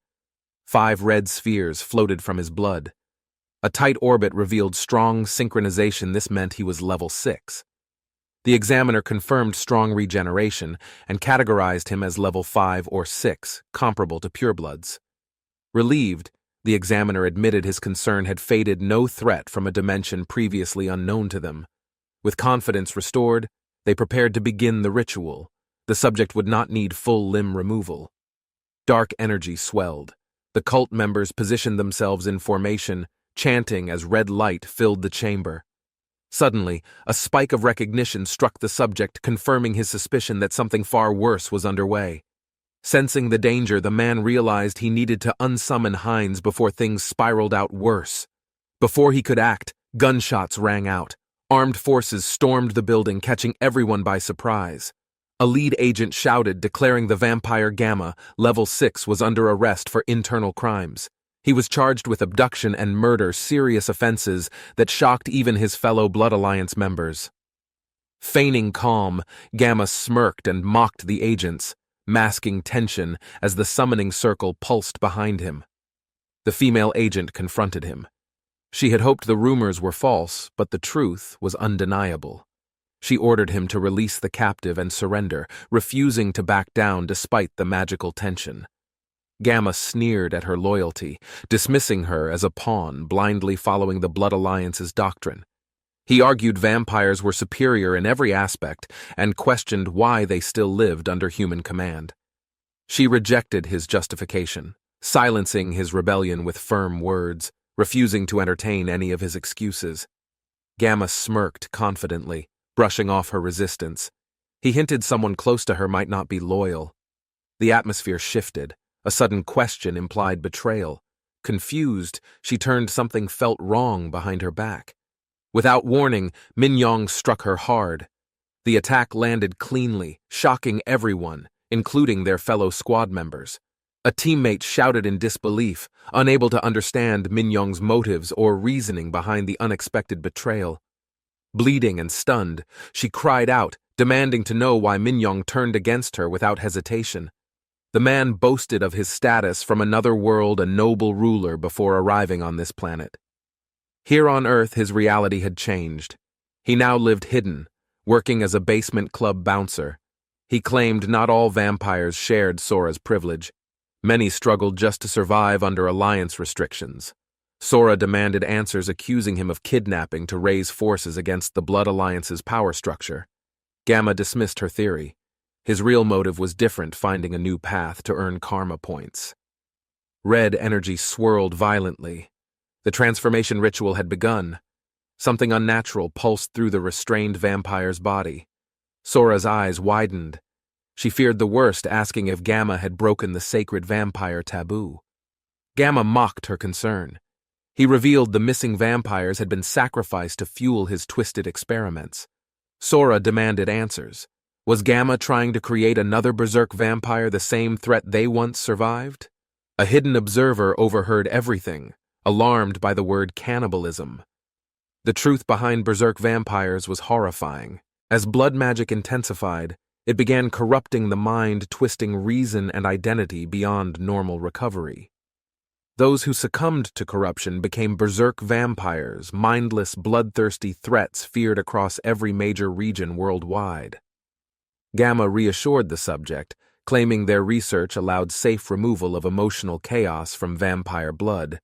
5 red spheres floated from his blood. A tight orbit revealed strong synchronization. This meant he was level 6. The examiner confirmed strong regeneration and categorized him as level 5 or 6, comparable to purebloods. Relieved, the examiner admitted his concern had faded. No threat from a dimension previously unknown to them. With confidence restored, they prepared to begin the ritual. The subject would not need full limb removal. Dark energy swelled. The cult members positioned themselves in formation, chanting as red light filled the chamber. Suddenly, a spike of recognition struck the subject, confirming his suspicion that something far worse was underway. Sensing the danger, the man realized he needed to unsummon Hines before things spiraled out worse. Before he could act, gunshots rang out. Armed forces stormed the building, catching everyone by surprise. A lead agent shouted, declaring the vampire Gamma, level 6, was under arrest for internal crimes. He was charged with abduction and murder, serious offenses that shocked even his fellow Blood Alliance members. Feigning calm, Gamma smirked and mocked the agents, masking tension as the summoning circle pulsed behind him. The female agent confronted him. She had hoped the rumors were false, but the truth was undeniable. She ordered him to release the captive and surrender, refusing to back down despite the magical tension. Gamma sneered at her loyalty, dismissing her as a pawn, blindly following the Blood Alliance's doctrine. He argued vampires were superior in every aspect and questioned why they still lived under human command. She rejected his justification, silencing his rebellion with firm words, refusing to entertain any of his excuses. Gamma smirked confidently, brushing off her resistance. He hinted someone close to her might not be loyal. The atmosphere shifted. A sudden question implied betrayal. Confused, she turned. Something felt wrong behind her back. Without warning, Minyong struck her hard. The attack landed cleanly, shocking everyone, including their fellow squad members. A teammate shouted in disbelief, unable to understand Minyong's motives or reasoning behind the unexpected betrayal. Bleeding and stunned, she cried out, demanding to know why Minyong turned against her without hesitation. The man boasted of his status from another world, a noble ruler before arriving on this planet. Here on Earth, his reality had changed. He now lived hidden, working as a basement club bouncer. He claimed not all vampires shared Sora's privilege. Many struggled just to survive under alliance restrictions. Sora demanded answers, accusing him of kidnapping to raise forces against the Blood Alliance's power structure. Gamma dismissed her theory. His real motive was different, finding a new path to earn karma points. Red energy swirled violently. The transformation ritual had begun. Something unnatural pulsed through the restrained vampire's body. Sora's eyes widened. She feared the worst, asking if Gamma had broken the sacred vampire taboo. Gamma mocked her concern. He revealed the missing vampires had been sacrificed to fuel his twisted experiments. Sora demanded answers. Was Gamma trying to create another berserk vampire, the same threat they once survived? A hidden observer overheard everything, alarmed by the word cannibalism. The truth behind berserk vampires was horrifying. As blood magic intensified, it began corrupting the mind, twisting reason and identity beyond normal recovery. Those who succumbed to corruption became berserk vampires, mindless, bloodthirsty threats feared across every major region worldwide. Gamma reassured the subject, claiming their research allowed safe removal of emotional chaos from vampire blood.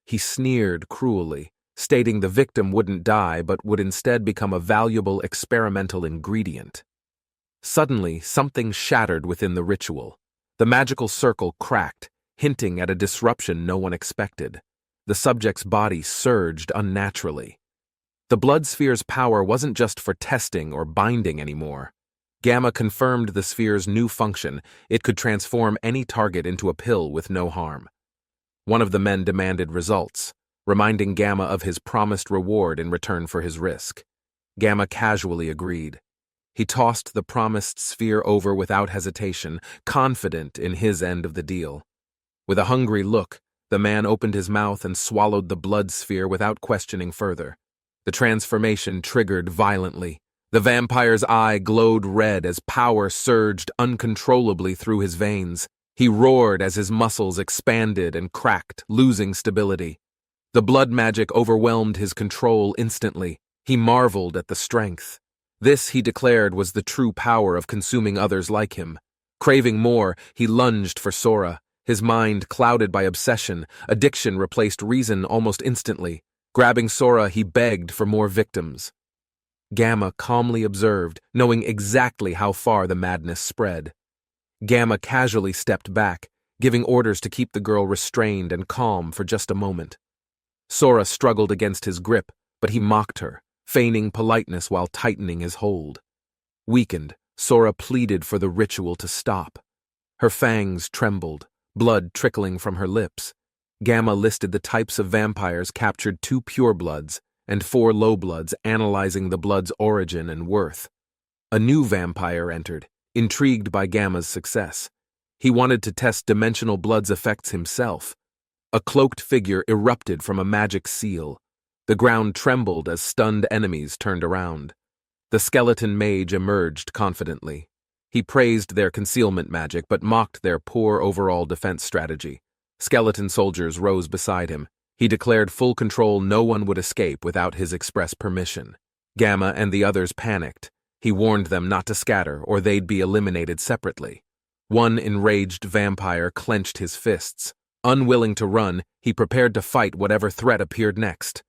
He sneered cruelly, stating the victim wouldn't die but would instead become a valuable experimental ingredient. Suddenly, something shattered within the ritual. The magical circle cracked, hinting at a disruption no one expected. The subject's body surged unnaturally. The blood sphere's power wasn't just for testing or binding anymore. Gamma confirmed the sphere's new function. It could transform any target into a pill with no harm. One of the men demanded results, reminding Gamma of his promised reward in return for his risk. Gamma casually agreed. He tossed the promised sphere over without hesitation, confident in his end of the deal. With a hungry look, the man opened his mouth and swallowed the blood sphere without questioning further. The transformation triggered violently. The vampire's eye glowed red as power surged uncontrollably through his veins. He roared as his muscles expanded and cracked, losing stability. The blood magic overwhelmed his control instantly. He marveled at the strength. This, he declared, was the true power of consuming others like him. Craving more, he lunged for Sora. His mind clouded by obsession, addiction replaced reason almost instantly. Grabbing Sora, he begged for more victims. Gamma calmly observed, knowing exactly how far the madness spread. Gamma casually stepped back, giving orders to keep the girl restrained and calm for just a moment. Sora struggled against his grip, but he mocked her, feigning politeness while tightening his hold. Weakened, Sora pleaded for the ritual to stop. Her fangs trembled, blood trickling from her lips. Gamma listed the types of vampires, captured 2 purebloods and 4 lowbloods, analyzing the blood's origin and worth. A new vampire entered, intrigued by Gamma's success. He wanted to test dimensional blood's effects himself. A cloaked figure erupted from a magic seal. The ground trembled as stunned enemies turned around. The skeleton mage emerged confidently. He praised their concealment magic but mocked their poor overall defense strategy. Skeleton soldiers rose beside him. He declared full control, no one would escape without his express permission. Gamma and the others panicked. He warned them not to scatter or they'd be eliminated separately. One enraged vampire clenched his fists. Unwilling to run, he prepared to fight whatever threat appeared next.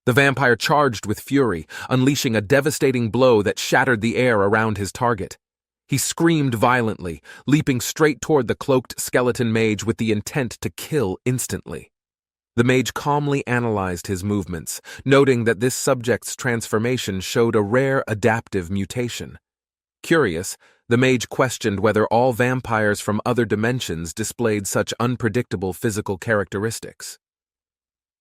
The vampire charged with fury, unleashing a devastating blow that shattered the air around his target. He screamed violently, leaping straight toward the cloaked skeleton mage with the intent to kill instantly. The mage calmly analyzed his movements, noting that this subject's transformation showed a rare adaptive mutation. Curious, the mage questioned whether all vampires from other dimensions displayed such unpredictable physical characteristics.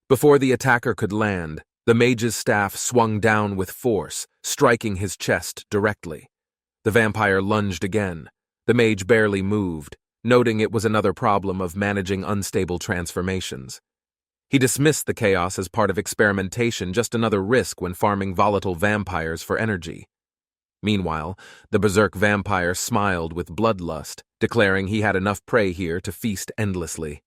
Before the attacker could land, the mage's staff swung down with force, striking his chest directly. The vampire lunged again. The mage barely moved, noting it was another problem of managing unstable transformations. He dismissed the chaos as part of experimentation, just another risk when farming volatile vampires for energy. Meanwhile, the Berserk vampire smiled with bloodlust, declaring he had enough prey here to feast endlessly.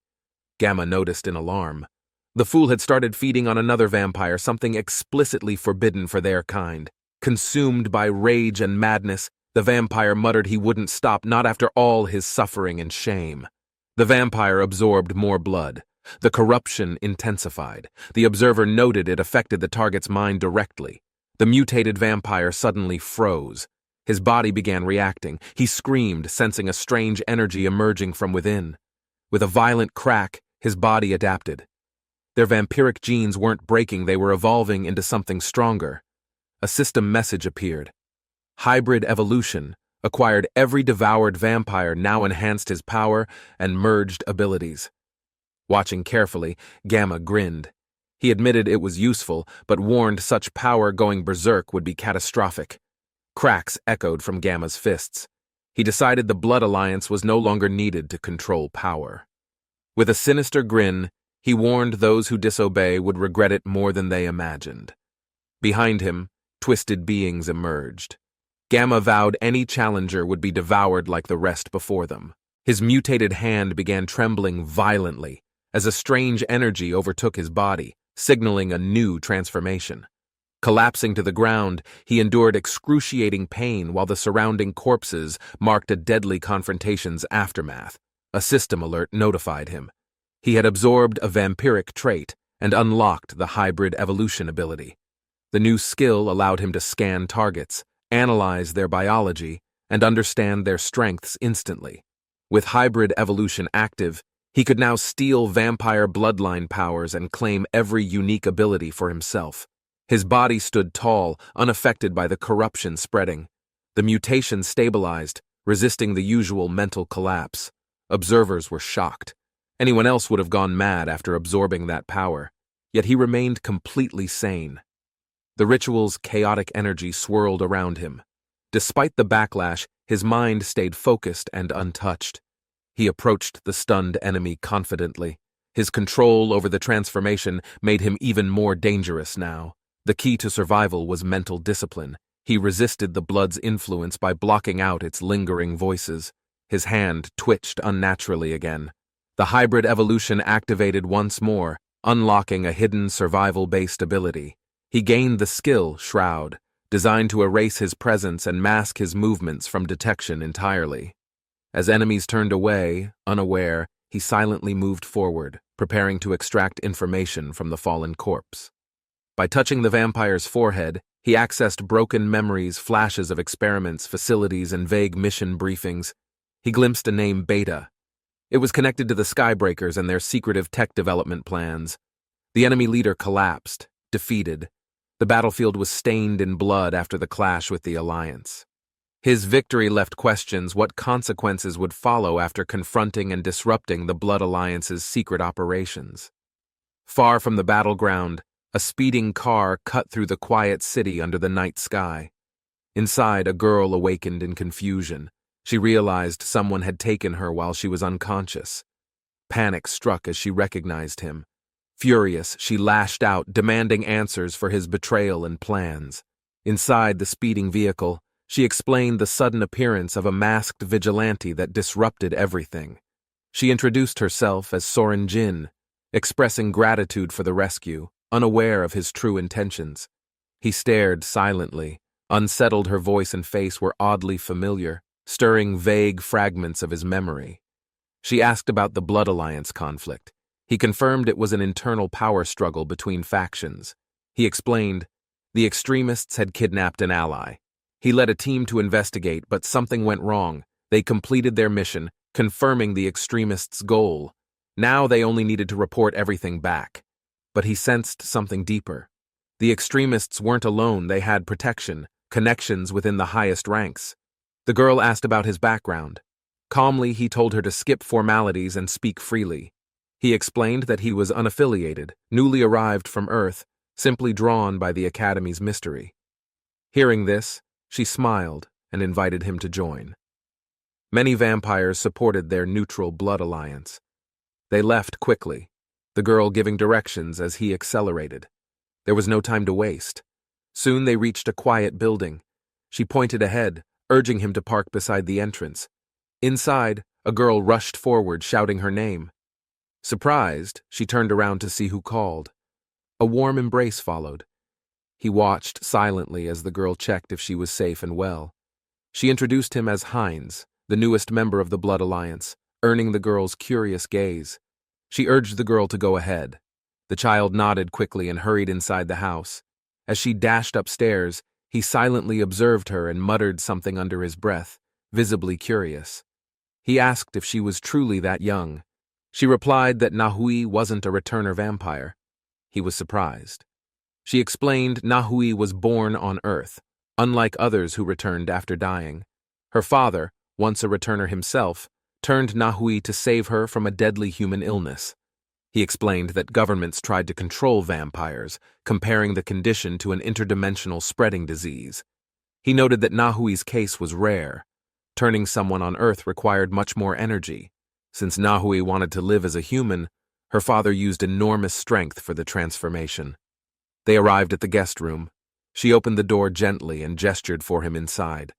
Gamma noticed in alarm. The fool had started feeding on another vampire, something explicitly forbidden for their kind. Consumed by rage and madness, the vampire muttered he wouldn't stop, not after all his suffering and shame. The vampire absorbed more blood. The corruption intensified. The observer noted it affected the target's mind directly. The mutated vampire suddenly froze. His body began reacting. He screamed, sensing a strange energy emerging from within. With a violent crack, his body adapted. Their vampiric genes weren't breaking, they were evolving into something stronger. A system message appeared. Hybrid evolution acquired every devoured vampire, now enhanced his power and merged abilities. Watching carefully, Gamma grinned. He admitted it was useful, but warned such power going berserk would be catastrophic. Cracks echoed from Gamma's fists. He decided the Blood Alliance was no longer needed to control power. With a sinister grin, he warned those who disobey would regret it more than they imagined. Behind him, twisted beings emerged. Gamma vowed any challenger would be devoured like the rest before them. His mutated hand began trembling violently as a strange energy overtook his body, signaling a new transformation. Collapsing to the ground, he endured excruciating pain while the surrounding corpses marked a deadly confrontation's aftermath. A system alert notified him. He had absorbed a vampiric trait and unlocked the hybrid evolution ability. The new skill allowed him to scan targets, analyze their biology, and understand their strengths instantly. With hybrid evolution active, he could now steal vampire bloodline powers and claim every unique ability for himself. His body stood tall, unaffected by the corruption spreading. The mutation stabilized, resisting the usual mental collapse. Observers were shocked. Anyone else would have gone mad after absorbing that power, yet he remained completely sane. The ritual's chaotic energy swirled around him. Despite the backlash, his mind stayed focused and untouched. He approached the stunned enemy confidently. His control over the transformation made him even more dangerous now. The key to survival was mental discipline. He resisted the blood's influence by blocking out its lingering voices. His hand twitched unnaturally again. The hybrid evolution activated once more, unlocking a hidden survival-based ability. He gained the skill, Shroud, designed to erase his presence and mask his movements from detection entirely. As enemies turned away, unaware, he silently moved forward, preparing to extract information from the fallen corpse. By touching the vampire's forehead, he accessed broken memories, flashes of experiments, facilities, and vague mission briefings. He glimpsed a name, Beta. It was connected to the Skybreakers and their secretive tech development plans. The enemy leader collapsed, defeated. The battlefield was stained in blood after the clash with the Alliance. His victory left questions what consequences would follow after confronting and disrupting the Blood Alliance's secret operations. Far from the battleground, a speeding car cut through the quiet city under the night sky. Inside, a girl awakened in confusion. She realized someone had taken her while she was unconscious. Panic struck as she recognized him. Furious, she lashed out, demanding answers for his betrayal and plans. Inside the speeding vehicle, she explained the sudden appearance of a masked vigilante that disrupted everything. She introduced herself as Soren Jin, expressing gratitude for the rescue, unaware of his true intentions. He stared silently. Unsettled, her voice and face were oddly familiar, stirring vague fragments of his memory. She asked about the Blood Alliance conflict. He confirmed it was an internal power struggle between factions. He explained, the extremists had kidnapped an ally. He led a team to investigate, but something went wrong. They completed their mission, confirming the extremists' goal. Now they only needed to report everything back. But he sensed something deeper. The extremists weren't alone, they had protection, connections within the highest ranks. The girl asked about his background. Calmly, he told her to skip formalities and speak freely. He explained that he was unaffiliated, newly arrived from Earth, simply drawn by the Academy's mystery. Hearing this, she smiled and invited him to join. Many vampires supported their neutral Blood Alliance. They left quickly, the girl giving directions as he accelerated. There was no time to waste. Soon they reached a quiet building. She pointed ahead, urging him to park beside the entrance. Inside, a girl rushed forward, shouting her name. Surprised, she turned around to see who called. A warm embrace followed. He watched silently as the girl checked if she was safe and well. She introduced him as Heinz, the newest member of the Blood Alliance, earning the girl's curious gaze. She urged the girl to go ahead. The child nodded quickly and hurried inside the house. As she dashed upstairs, he silently observed her and muttered something under his breath, visibly curious. He asked if she was truly that young. She replied that Nahui wasn't a returner vampire. He was surprised. She explained Nahui was born on Earth, unlike others who returned after dying. Her father, once a returner himself, turned Nahui to save her from a deadly human illness. He explained that governments tried to control vampires, comparing the condition to an interdimensional spreading disease. He noted that Nahui's case was rare. Turning someone on Earth required much more energy. Since Nahui wanted to live as a human, her father used enormous strength for the transformation. They arrived at the guest room. She opened the door gently and gestured for him inside.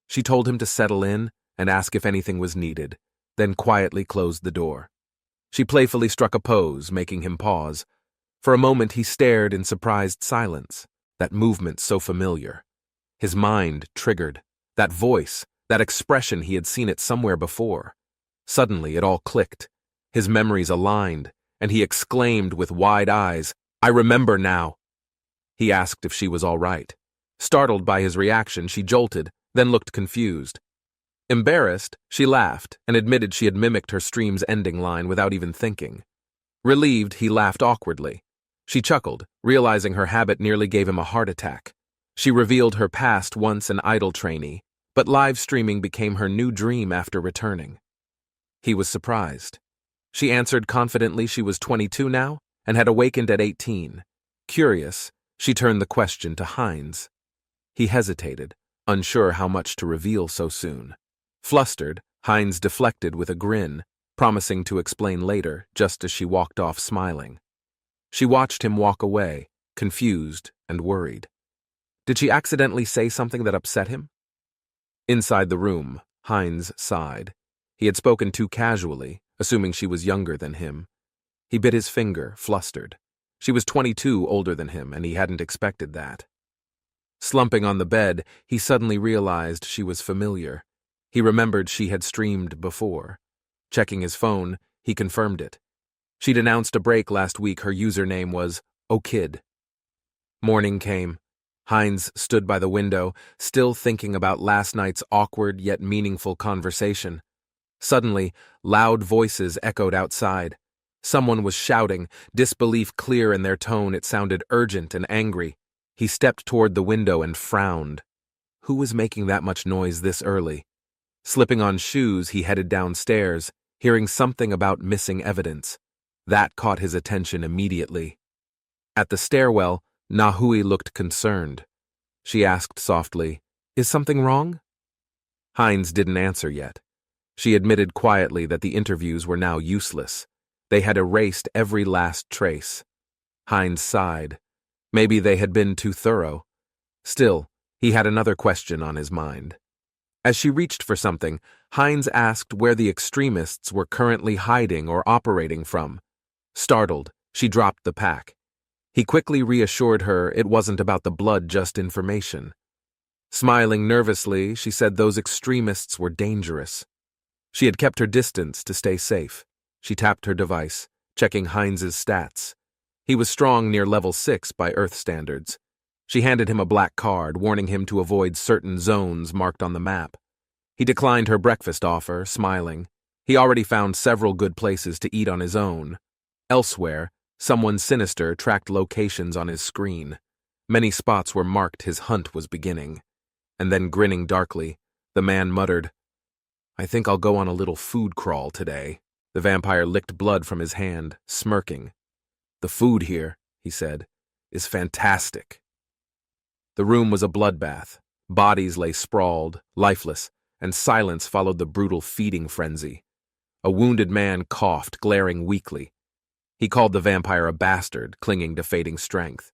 She told him to settle in and ask if anything was needed, then quietly closed the door. She playfully struck a pose, making him pause. For a moment he stared in surprised silence, that movement so familiar. His mind triggered. That voice, that expression, he had seen it somewhere before. Suddenly it all clicked. His memories aligned, and he exclaimed with wide eyes, "I remember now!" He asked if she was all right. Startled by his reaction, she jolted, then looked confused. Embarrassed, she laughed and admitted she had mimicked her stream's ending line without even thinking. Relieved, he laughed awkwardly. She chuckled, realizing her habit nearly gave him a heart attack. She revealed her past, once an idol trainee, but live streaming became her new dream after returning. He was surprised. She answered confidently she was 22 now and had awakened at 18. Curious, she turned the question to Heinz. He hesitated, unsure how much to reveal so soon. Flustered, Heinz deflected with a grin, promising to explain later, just as she walked off smiling. She watched him walk away, confused and worried. Did she accidentally say something that upset him? Inside the room, Heinz sighed. He had spoken too casually, assuming she was younger than him. He bit his finger, flustered. She was 22 older than him, and he hadn't expected that. Slumping on the bed, he suddenly realized she was familiar. He remembered she had streamed before. Checking his phone, he confirmed it. She'd announced a break last week. Her username was Okid. Morning came. Heinz stood by the window, still thinking about last night's awkward yet meaningful conversation. Suddenly, loud voices echoed outside. Someone was shouting, disbelief clear in their tone. It sounded urgent and angry. He stepped toward the window and frowned. Who was making that much noise this early? Slipping on shoes, he headed downstairs, hearing something about missing evidence. That caught his attention immediately. At the stairwell, Nahui looked concerned. She asked softly, "Is something wrong?" Heinz didn't answer yet. She admitted quietly that the interviews were now useless. They had erased every last trace. Heinz sighed. Maybe they had been too thorough. Still, he had another question on his mind. As she reached for something, Heinz asked where the extremists were currently hiding or operating from. Startled, she dropped the pack. He quickly reassured her it wasn't about the blood, just information. Smiling nervously, she said those extremists were dangerous. She had kept her distance to stay safe. She tapped her device, checking Heinz's stats. He was strong near level 6 by Earth standards. She handed him a black card, warning him to avoid certain zones marked on the map. He declined her breakfast offer, smiling. He already found several good places to eat on his own. Elsewhere, someone sinister tracked locations on his screen. Many spots were marked his hunt was beginning. And then, grinning darkly, the man muttered, "I think I'll go on a little food crawl today." The vampire licked blood from his hand, smirking. "The food here," he said, "is fantastic." The room was a bloodbath. Bodies lay sprawled, lifeless, and silence followed the brutal feeding frenzy. A wounded man coughed, glaring weakly. He called the vampire a bastard, clinging to fading strength.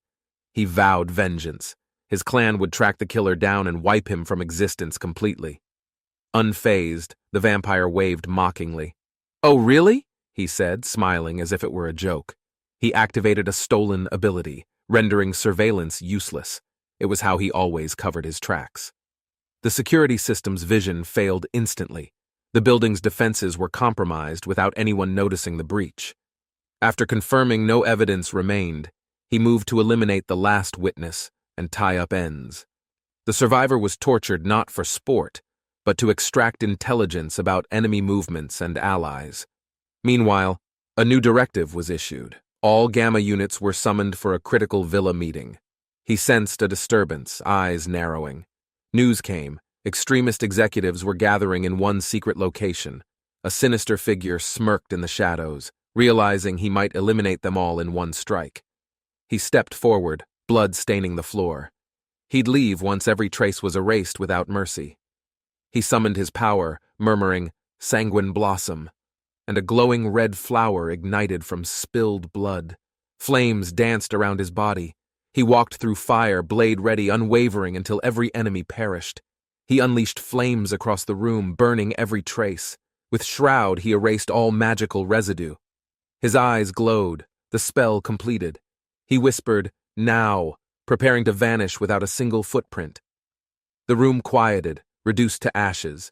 He vowed vengeance. His clan would track the killer down and wipe him from existence completely. Unfazed, the vampire waved mockingly. "Oh, really?" he said, smiling as if it were a joke. He activated a stolen ability, rendering surveillance useless. It was how he always covered his tracks. The security system's vision failed instantly. The building's defenses were compromised without anyone noticing the breach. After confirming no evidence remained, he moved to eliminate the last witness and tie up ends. The survivor was tortured not for sport, but to extract intelligence about enemy movements and allies. Meanwhile, a new directive was issued. All Gamma units were summoned for a critical villa meeting. He sensed a disturbance, eyes narrowing. News came. Extremist executives were gathering in one secret location. A sinister figure smirked in the shadows, realizing he might eliminate them all in one strike. He stepped forward, blood staining the floor. He'd leave once every trace was erased without mercy. He summoned his power, murmuring, "Sanguine blossom," and a glowing red flower ignited from spilled blood. Flames danced around his body. He walked through fire, blade ready, unwavering until every enemy perished. He unleashed flames across the room, burning every trace. With Shroud, he erased all magical residue. His eyes glowed, the spell completed. He whispered, "Now," preparing to vanish without a single footprint. The room quieted, reduced to ashes.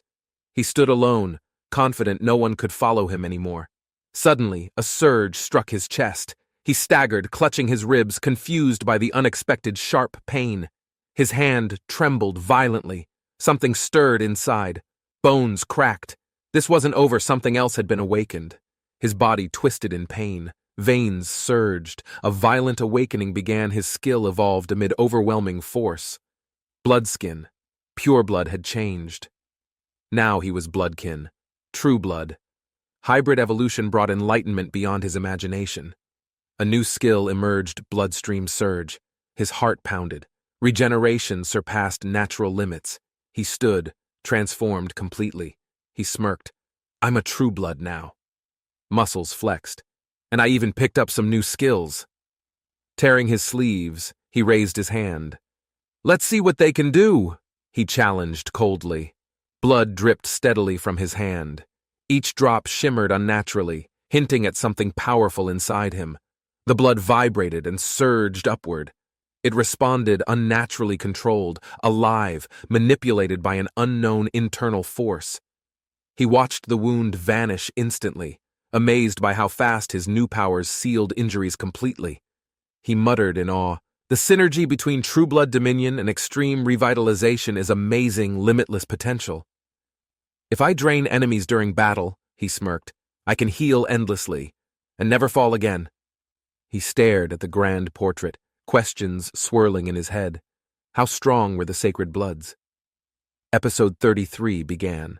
He stood alone, confident no one could follow him anymore. Suddenly, a surge struck his chest. He staggered, clutching his ribs, confused by the unexpected sharp pain. His hand trembled violently. Something stirred inside. Bones cracked. This wasn't over, something else had been awakened. His body twisted in pain. Veins surged. A violent awakening began. His skill evolved amid overwhelming force. Bloodskin. Pure blood had changed. Now he was bloodkin. True blood. Hybrid evolution brought enlightenment beyond his imagination. A new skill emerged, bloodstream surge. His heart pounded. Regeneration surpassed natural limits. He stood, transformed completely. He smirked. "I'm a true blood now." Muscles flexed. "And I even picked up some new skills." Tearing his sleeves, he raised his hand. "Let's see what they can do," he challenged coldly. Blood dripped steadily from his hand. Each drop shimmered unnaturally, hinting at something powerful inside him. The blood vibrated and surged upward. It responded, unnaturally controlled, alive, manipulated by an unknown internal force. He watched the wound vanish instantly, amazed by how fast his new powers sealed injuries completely. He muttered in awe, "The synergy between True Blood Dominion and extreme revitalization is amazing, limitless potential." "If I drain enemies during battle," he smirked, "I can heal endlessly, and never fall again." He stared at the grand portrait, questions swirling in his head. How strong were the sacred bloods? Episode 33 began.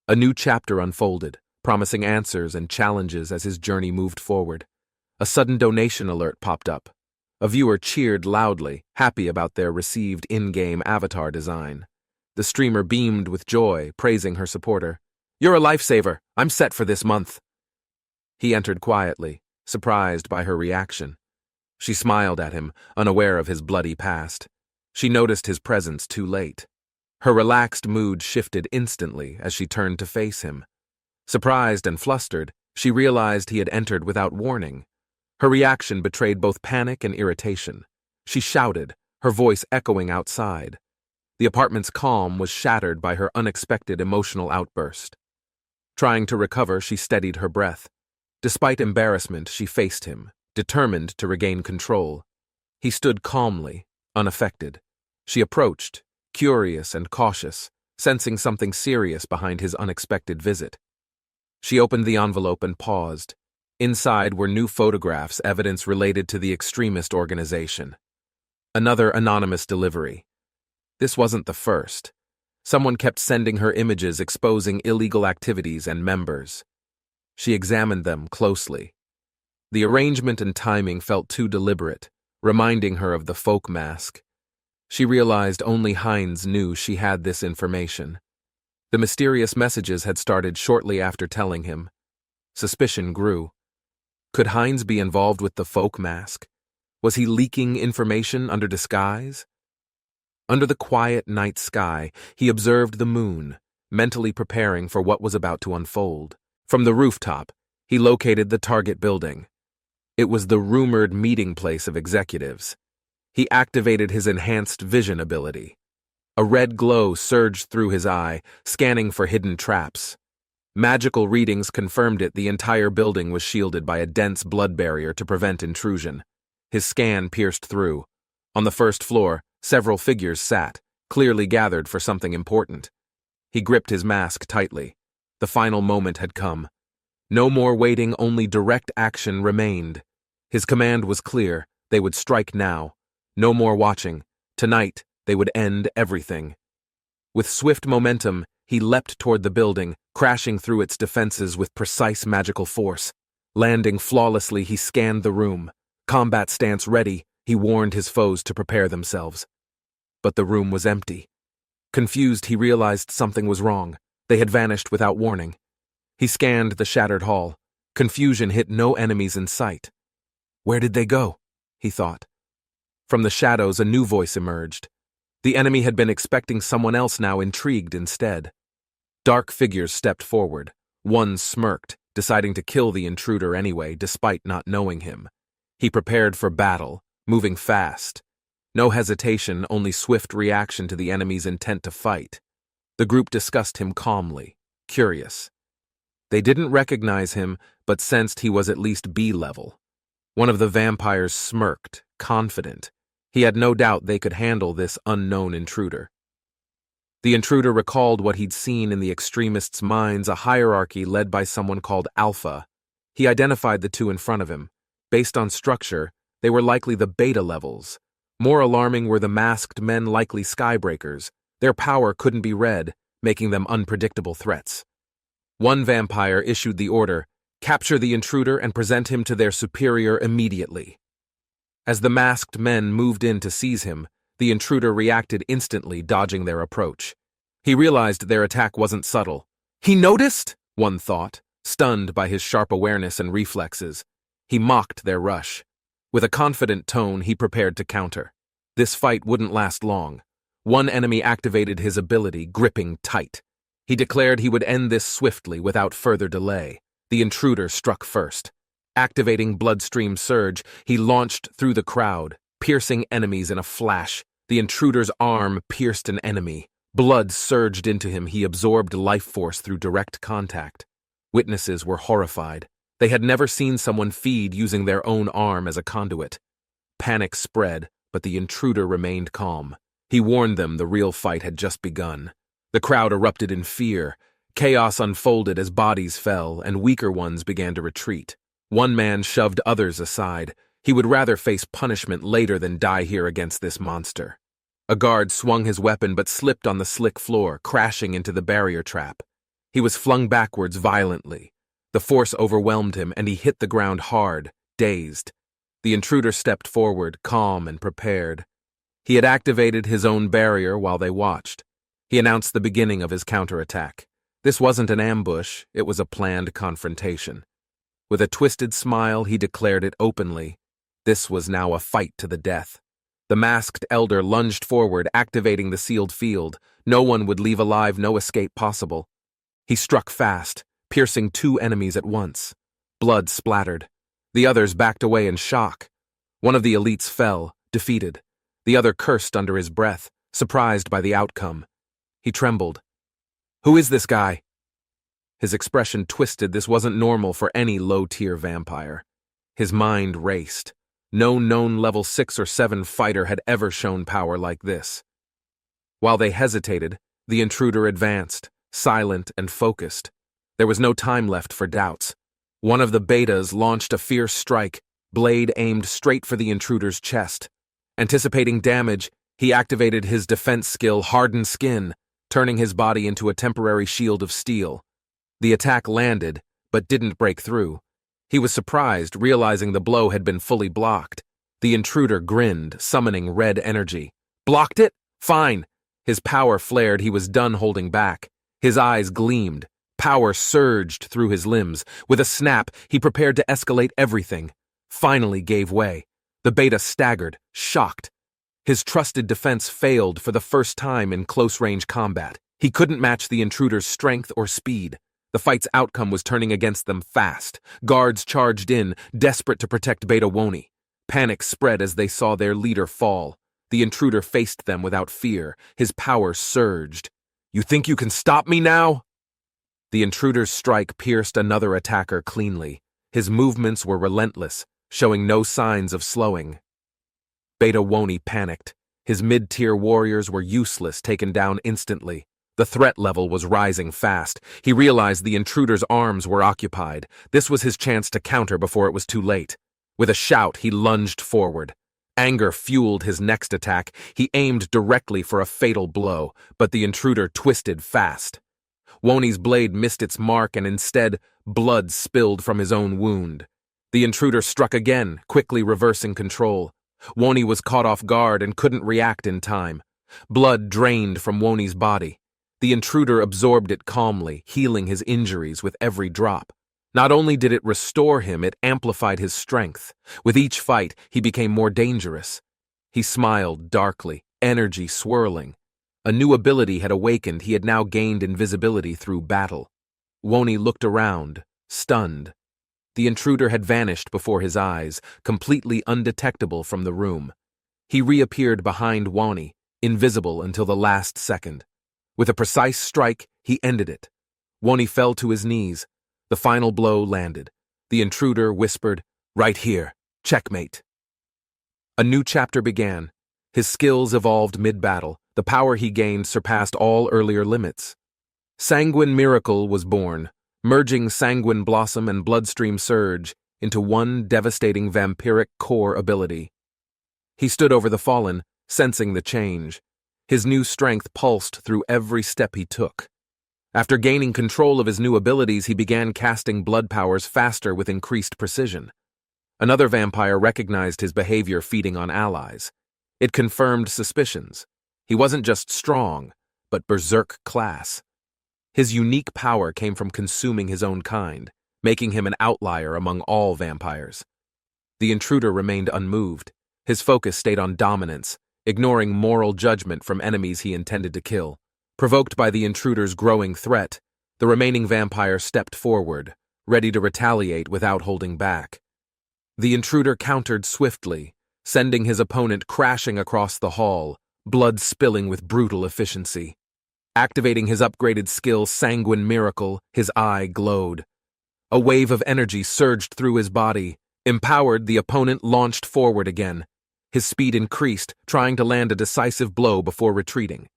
A new chapter unfolded, promising answers and challenges as his journey moved forward. A sudden donation alert popped up. A viewer cheered loudly, happy about their received in-game avatar design. The streamer beamed with joy, praising her supporter. "You're a lifesaver. I'm set for this month." He entered quietly, surprised by her reaction. She smiled at him, unaware of his bloody past. She noticed his presence too late. Her relaxed mood shifted instantly as she turned to face him. Surprised and flustered, she realized he had entered without warning. Her reaction betrayed both panic and irritation. She shouted, her voice echoing outside. The apartment's calm was shattered by her unexpected emotional outburst. Trying to recover, she steadied her breath. Despite embarrassment, she faced him, determined to regain control. He stood calmly, unaffected. She approached, curious and cautious, sensing something serious behind his unexpected visit. She opened the envelope and paused. Inside were new photographs, evidence related to the extremist organization. Another anonymous delivery. This wasn't the first. Someone kept sending her images exposing illegal activities and members. She examined them closely. The arrangement and timing felt too deliberate, reminding her of the folk mask. She realized only Heinz knew she had this information. The mysterious messages had started shortly after telling him. Suspicion grew. Could Heinz be involved with the folk mask? Was he leaking information under disguise? Under the quiet night sky, he observed the moon, mentally preparing for what was about to unfold. From the rooftop, he located the target building. It was the rumored meeting place of executives. He activated his enhanced vision ability. A red glow surged through his eye, scanning for hidden traps. Magical readings confirmed it. The entire building was shielded by a dense blood barrier to prevent intrusion. His scan pierced through. On the first floor, several figures sat, clearly gathered for something important. He gripped his mask tightly. The final moment had come. No more waiting, only direct action remained. His command was clear. They would strike now. No more watching. Tonight, they would end everything. With swift momentum, he leapt toward the building, crashing through its defenses with precise magical force. Landing flawlessly, he scanned the room. Combat stance ready, he warned his foes to prepare themselves. But the room was empty. Confused, he realized something was wrong. They had vanished without warning. He scanned the shattered hall. Confusion hit no enemies in sight. Where did they go? He thought. From the shadows, a new voice emerged. The enemy had been expecting someone else, now intrigued instead. Dark figures stepped forward. One smirked, deciding to kill the intruder anyway, despite not knowing him. He prepared for battle, moving fast. No hesitation, only swift reaction to the enemy's intent to fight. The group discussed him calmly, curious. They didn't recognize him, but sensed he was at least B-level. One of the vampires smirked, confident. He had no doubt they could handle this unknown intruder. The intruder recalled what he'd seen in the extremists' minds, a hierarchy led by someone called Alpha. He identified the two in front of him. Based on structure, they were likely the beta levels. More alarming were the masked men, likely skybreakers. Their power couldn't be read, making them unpredictable threats. One vampire issued the order, capture the intruder and present him to their superior immediately. As the masked men moved in to seize him, the intruder reacted instantly, dodging their approach. He realized their attack wasn't subtle. He noticed, one thought, stunned by his sharp awareness and reflexes. He mocked their rush. With a confident tone, he prepared to counter. This fight wouldn't last long. One enemy activated his ability, gripping tight. He declared he would end this swiftly, without further delay. The intruder struck first. Activating bloodstream surge, he launched through the crowd, piercing enemies in a flash. The intruder's arm pierced an enemy. Blood surged into him. He absorbed life force through direct contact. Witnesses were horrified. They had never seen someone feed using their own arm as a conduit. Panic spread, but the intruder remained calm. He warned them the real fight had just begun. The crowd erupted in fear. Chaos unfolded as bodies fell, and weaker ones began to retreat. One man shoved others aside. He would rather face punishment later than die here against this monster. A guard swung his weapon but slipped on the slick floor, crashing into the barrier trap. He was flung backwards violently. The force overwhelmed him, and he hit the ground hard, dazed. The intruder stepped forward, calm and prepared. He had activated his own barrier while they watched. He announced the beginning of his counterattack. This wasn't an ambush, it was a planned confrontation. With a twisted smile, he declared it openly. This was now a fight to the death. The masked elder lunged forward, activating the sealed field. No one would leave alive, no escape possible. He struck fast, piercing two enemies at once. Blood splattered. The others backed away in shock. One of the elites fell, defeated. The other cursed under his breath, surprised by the outcome. He trembled. "Who is this guy?" His expression twisted. This wasn't normal for any low-tier vampire. His mind raced. No known level 6 or 7 fighter had ever shown power like this. While they hesitated, the intruder advanced, silent and focused. There was no time left for doubts. One of the betas launched a fierce strike, blade aimed straight for the intruder's chest. Anticipating damage, he activated his defense skill, Hardened Skin, turning his body into a temporary shield of steel. The attack landed, but didn't break through. He was surprised, realizing the blow had been fully blocked. The intruder grinned, summoning red energy. "Blocked it? Fine." His power flared. He was done holding back. His eyes gleamed. Power surged through his limbs. With a snap, he prepared to escalate everything. Finally gave way. The beta staggered, shocked. His trusted defense failed for the first time in close-range combat. He couldn't match the intruder's strength or speed. The fight's outcome was turning against them fast. Guards charged in, desperate to protect Beta Woni. Panic spread as they saw their leader fall. The intruder faced them without fear. His power surged. "You think you can stop me now?" The intruder's strike pierced another attacker cleanly. His movements were relentless, showing no signs of slowing. Beta Woni panicked. His mid-tier warriors were useless, taken down instantly. The threat level was rising fast. He realized the intruder's arms were occupied. This was his chance to counter before it was too late. With a shout, he lunged forward. Anger fueled his next attack. He aimed directly for a fatal blow, but the intruder twisted fast. Woni's blade missed its mark and instead, blood spilled from his own wound. The intruder struck again, quickly reversing control. Woni was caught off guard and couldn't react in time. Blood drained from Woni's body. The intruder absorbed it calmly, healing his injuries with every drop. Not only did it restore him, it amplified his strength. With each fight, he became more dangerous. He smiled darkly, energy swirling. A new ability had awakened. He had now gained invisibility through battle. Woni looked around, stunned. The intruder had vanished before his eyes, completely undetectable from the room. He reappeared behind Woni, invisible until the last second. With a precise strike, he ended it. Woni fell to his knees. The final blow landed. The intruder whispered, "Right here, checkmate." A new chapter began. His skills evolved mid-battle. The power he gained surpassed all earlier limits. Sanguine Miracle was born, merging Sanguine Blossom and Bloodstream Surge into one devastating vampiric core ability. He stood over the fallen, sensing the change. His new strength pulsed through every step he took. After gaining control of his new abilities, he began casting blood powers faster with increased precision. Another vampire recognized his behavior feeding on allies. It confirmed suspicions. He wasn't just strong, but Berserk class. His unique power came from consuming his own kind, making him an outlier among all vampires. The intruder remained unmoved. His focus stayed on dominance, ignoring moral judgment from enemies he intended to kill. Provoked by the intruder's growing threat, the remaining vampire stepped forward, ready to retaliate without holding back. The intruder countered swiftly, sending his opponent crashing across the hall, blood spilling with brutal efficiency. Activating his upgraded skill, Sanguine Miracle, his eye glowed. A wave of energy surged through his body. Empowered, the opponent launched forward again. His speed increased, trying to land a decisive blow before retreating.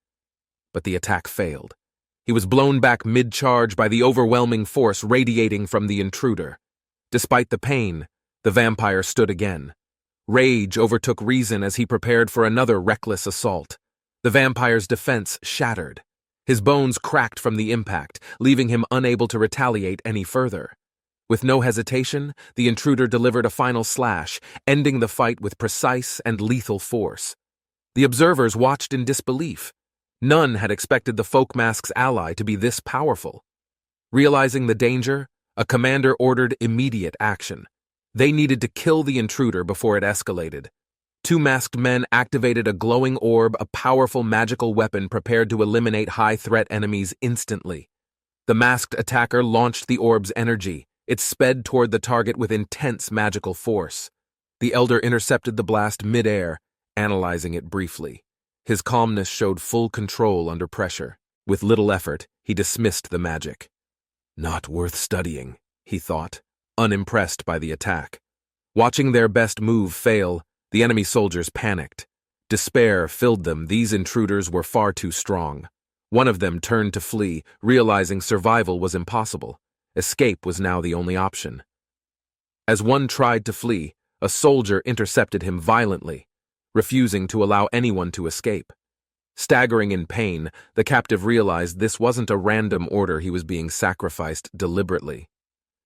But the attack failed. He was blown back mid-charge by the overwhelming force radiating from the intruder. Despite the pain, the vampire stood again. Rage overtook reason as he prepared for another reckless assault. The vampire's defense shattered. His bones cracked from the impact, leaving him unable to retaliate any further. With no hesitation, the intruder delivered a final slash, ending the fight with precise and lethal force. The observers watched in disbelief. None had expected the Folk Mask's ally to be this powerful. Realizing the danger, a commander ordered immediate action. They needed to kill the intruder before it escalated. Two masked men activated a glowing orb, a powerful magical weapon prepared to eliminate high-threat enemies instantly. The masked attacker launched the orb's energy. It sped toward the target with intense magical force. The elder intercepted the blast mid-air, analyzing it briefly. His calmness showed full control under pressure. With little effort, he dismissed the magic. Not worth studying, he thought, unimpressed by the attack. Watching their best move fail, the enemy soldiers panicked. Despair filled them. These intruders were far too strong. One of them turned to flee, realizing survival was impossible. Escape was now the only option. As one tried to flee, a soldier intercepted him violently, refusing to allow anyone to escape. Staggering in pain, the captive realized this wasn't a random order. He was being sacrificed deliberately.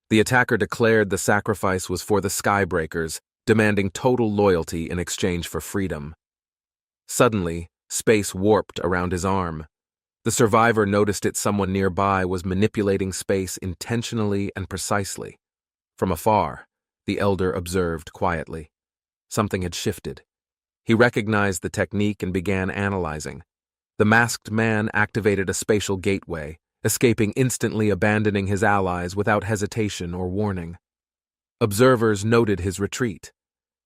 The attacker declared the sacrifice was for the Skybreakers, demanding total loyalty in exchange for freedom. Suddenly, space warped around his arm. The survivor noticed someone nearby was manipulating space intentionally and precisely. From afar, the elder observed quietly. Something had shifted. He recognized the technique and began analyzing. The masked man activated a spatial gateway, escaping instantly, abandoning his allies without hesitation or warning. Observers noted his retreat.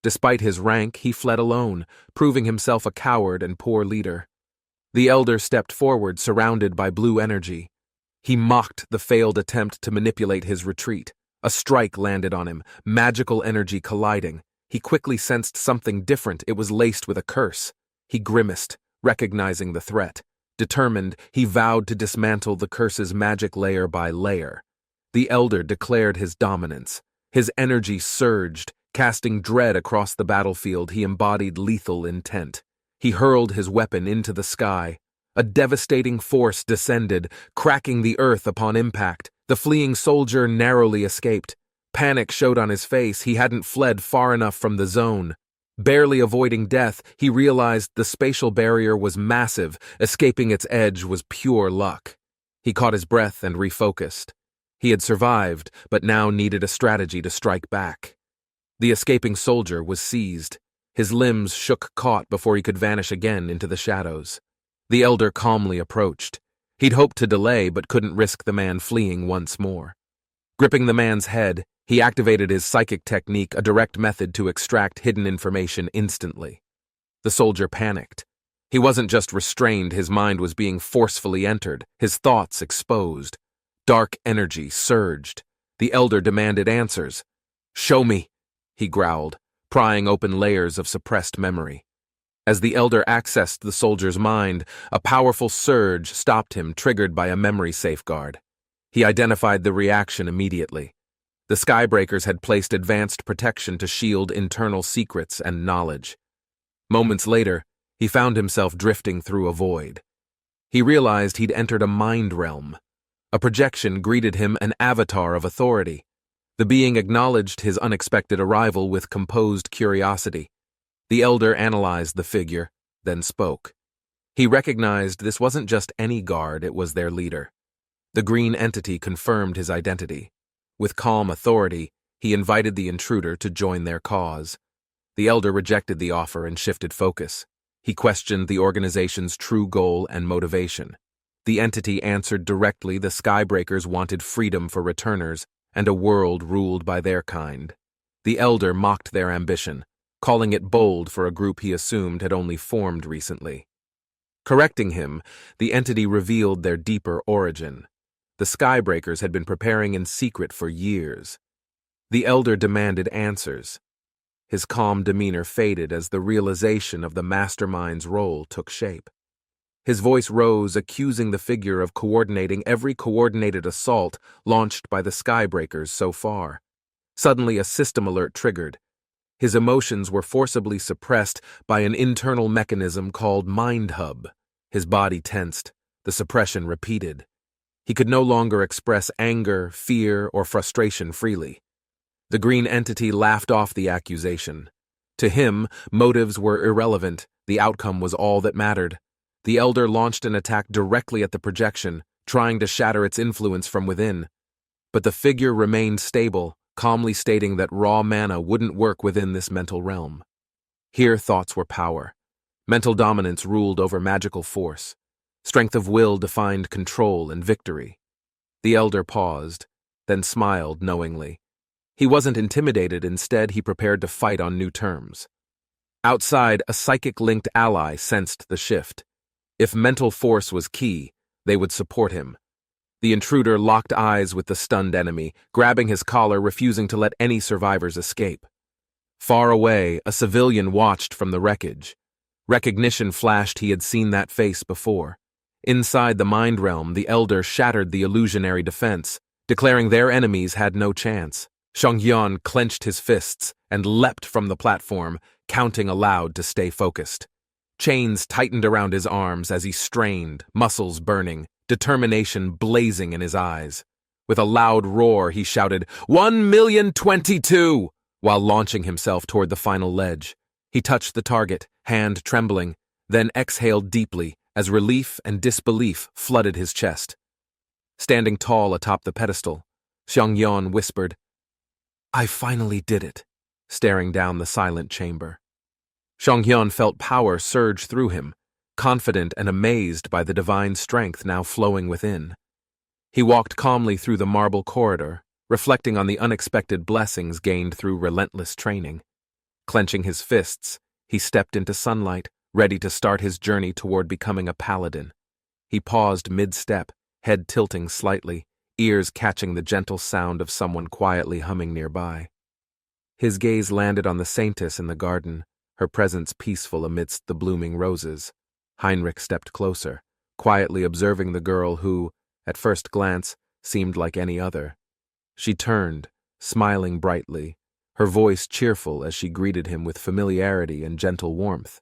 Despite his rank, he fled alone, proving himself a coward and poor leader. The elder stepped forward, surrounded by blue energy. He mocked the failed attempt to manipulate his retreat. A strike landed on him, magical energy colliding. He quickly sensed something different. It was laced with a curse. He grimaced, recognizing the threat. Determined, he vowed to dismantle the curse's magic layer by layer. The elder declared his dominance. His energy surged, casting dread across the battlefield. He embodied lethal intent. He hurled his weapon into the sky. A devastating force descended, cracking the earth upon impact. The fleeing soldier narrowly escaped. Panic showed on his face. He hadn't fled far enough from the zone. Barely avoiding death, he realized the spatial barrier was massive. Escaping its edge was pure luck. He caught his breath and refocused. He had survived, but now needed a strategy to strike back. The escaping soldier was seized. His limbs shook caught before he could vanish again into the shadows. The elder calmly approached. He'd hoped to delay, but couldn't risk the man fleeing once more. Gripping the man's head, he activated his psychic technique, a direct method to extract hidden information instantly. The soldier panicked. He wasn't just restrained, his mind was being forcefully entered, his thoughts exposed. Dark energy surged. The elder demanded answers. "Show me," he growled, prying open layers of suppressed memory. As the elder accessed the soldier's mind, a powerful surge stopped him, triggered by a memory safeguard. He identified the reaction immediately. The Skybreakers had placed advanced protection to shield internal secrets and knowledge. Moments later, he found himself drifting through a void. He realized he'd entered a mind realm. A projection greeted him, an avatar of authority. The being acknowledged his unexpected arrival with composed curiosity. The elder analyzed the figure, then spoke. He recognized this wasn't just any guard, it was their leader. The green entity confirmed his identity. With calm authority, he invited the intruder to join their cause. The elder rejected the offer and shifted focus. He questioned the organization's true goal and motivation. The entity answered directly. The Skybreakers wanted freedom for returners and a world ruled by their kind. The elder mocked their ambition, calling it bold for a group he assumed had only formed recently. Correcting him, the entity revealed their deeper origin. The Skybreakers had been preparing in secret for years. The elder demanded answers. His calm demeanor faded as the realization of the mastermind's role took shape. His voice rose, accusing the figure of coordinating every coordinated assault launched by the Skybreakers so far. Suddenly, a system alert triggered. His emotions were forcibly suppressed by an internal mechanism called Mind Hub. His body tensed, the suppression repeated. He could no longer express anger, fear, or frustration freely. The green entity laughed off the accusation. To him, motives were irrelevant. The outcome was all that mattered. The elder launched an attack directly at the projection, trying to shatter its influence from within. But the figure remained stable, calmly stating that raw mana wouldn't work within this mental realm. Here, thoughts were power. Mental dominance ruled over magical force. Strength of will defined control and victory. The elder paused, then smiled knowingly. He wasn't intimidated, instead he prepared to fight on new terms. Outside, a psychic-linked ally sensed the shift. If mental force was key, they would support him. The intruder locked eyes with the stunned enemy, grabbing his collar, refusing to let any survivors escape. Far away, a civilian watched from the wreckage. Recognition flashed. He had seen that face before. Inside the mind realm, the elder shattered the illusionary defense, declaring their enemies had no chance. Shangyan clenched his fists and leapt from the platform, counting aloud to stay focused. Chains tightened around his arms as he strained, muscles burning, determination blazing in his eyes. With a loud roar, he shouted, 1,022," while launching himself toward the final ledge. He touched the target, hand trembling, then exhaled deeply as relief and disbelief flooded his chest. Standing tall atop the pedestal, Xiangyan whispered, "I finally did it," staring down the silent chamber. Shanghyun felt power surge through him, confident and amazed by the divine strength now flowing within. He walked calmly through the marble corridor, reflecting on the unexpected blessings gained through relentless training. Clenching his fists, he stepped into sunlight, ready to start his journey toward becoming a paladin. He paused mid-step, head tilting slightly, ears catching the gentle sound of someone quietly humming nearby. His gaze landed on the saintess in the garden, her presence peaceful amidst the blooming roses. Heinrich stepped closer, quietly observing the girl who, at first glance, seemed like any other. She turned, smiling brightly, her voice cheerful as she greeted him with familiarity and gentle warmth.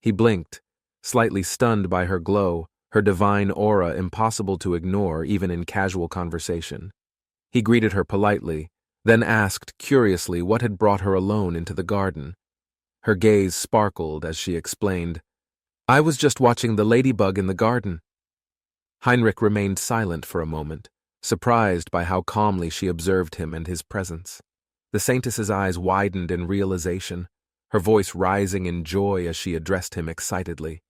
He blinked, slightly stunned by her glow, her divine aura impossible to ignore even in casual conversation. He greeted her politely, then asked curiously what had brought her alone into the garden. Her gaze sparkled as she explained, "I was just watching the ladybug in the garden." Heinrich remained silent for a moment, surprised by how calmly she observed him and his presence. The saintess's eyes widened in realization, her voice rising in joy as she addressed him excitedly.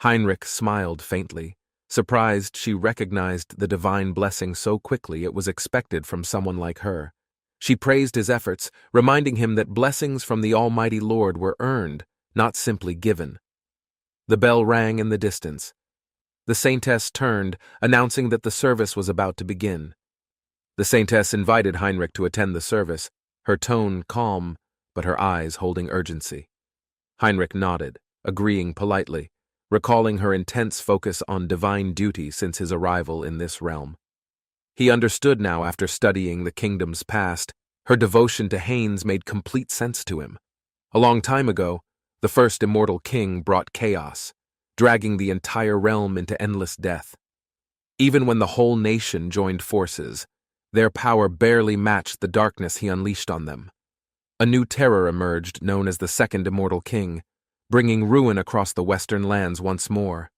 Heinrich smiled faintly, surprised she recognized the divine blessing so quickly it was expected from someone like her. She praised his efforts, reminding him that blessings from the Almighty Lord were earned, not simply given. The bell rang in the distance. The saintess turned, announcing that the service was about to begin. The saintess invited Heinrich to attend the service, her tone calm, but her eyes holding urgency. Heinrich nodded, agreeing politely, recalling her intense focus on divine duty since his arrival in this realm. He understood now after studying the kingdom's past, her devotion to Haines made complete sense to him. A long time ago, the first immortal king brought chaos, dragging the entire realm into endless death. Even when the whole nation joined forces, their power barely matched the darkness he unleashed on them. A new terror emerged known as the Second Immortal King, bringing ruin across the western lands once more.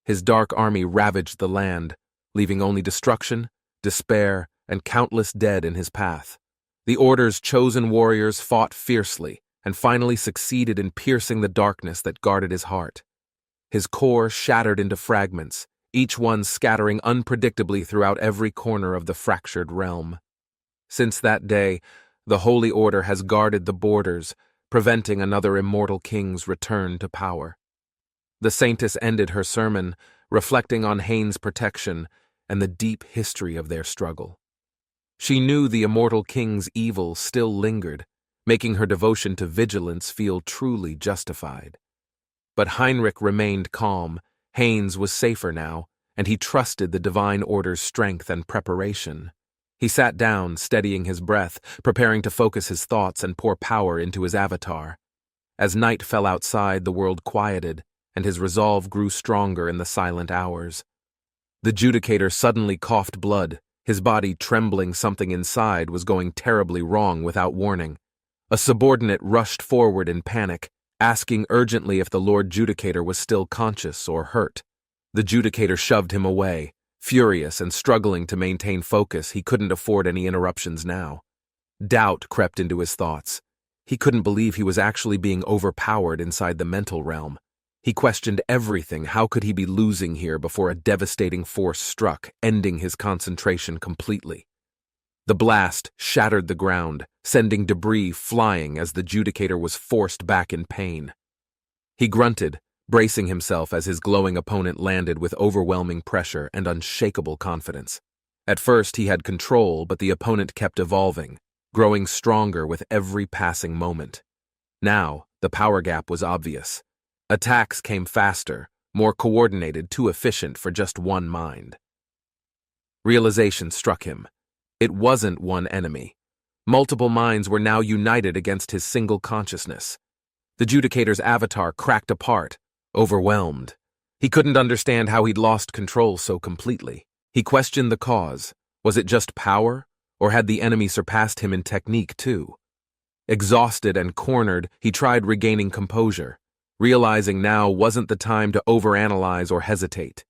His dark army ravaged the land, leaving only destruction, despair, and countless dead in his path. The Order's chosen warriors fought fiercely and finally succeeded in piercing the darkness that guarded his heart. His core shattered into fragments, each one scattering unpredictably throughout every corner of the fractured realm. Since that day, the Holy Order has guarded the borders, preventing another immortal king's return to power. The saintess ended her sermon, reflecting on Haines' protection and the deep history of their struggle. She knew the immortal king's evil still lingered, making her devotion to vigilance feel truly justified. But Heinrich remained calm. Haines was safer now, and he trusted the divine order's strength and preparation. He sat down, steadying his breath, preparing to focus his thoughts and pour power into his avatar. As night fell outside, the world quieted, and his resolve grew stronger in the silent hours. The Judicator suddenly coughed blood, his body trembling. Something inside was going terribly wrong without warning. A subordinate rushed forward in panic, asking urgently if the Lord Judicator was still conscious or hurt. The Judicator shoved him away, furious and struggling to maintain focus. He couldn't afford any interruptions now. Doubt crept into his thoughts. He couldn't believe he was actually being overpowered inside the mental realm. He questioned everything. How could he be losing here before a devastating force struck, ending his concentration completely? The blast shattered the ground, sending debris flying as the Judicator was forced back in pain. He grunted, bracing himself as his glowing opponent landed with overwhelming pressure and unshakable confidence. At first he had control, but the opponent kept evolving, growing stronger with every passing moment. Now, the power gap was obvious. Attacks came faster, more coordinated, too efficient for just one mind. Realization struck him. It wasn't one enemy. Multiple minds were now united against his single consciousness. The Judicator's avatar cracked apart, overwhelmed. He couldn't understand how he'd lost control so completely. He questioned the cause. Was it just power, or had the enemy surpassed him in technique too? Exhausted and cornered, he tried regaining composure, realizing now wasn't the time to overanalyze or hesitate.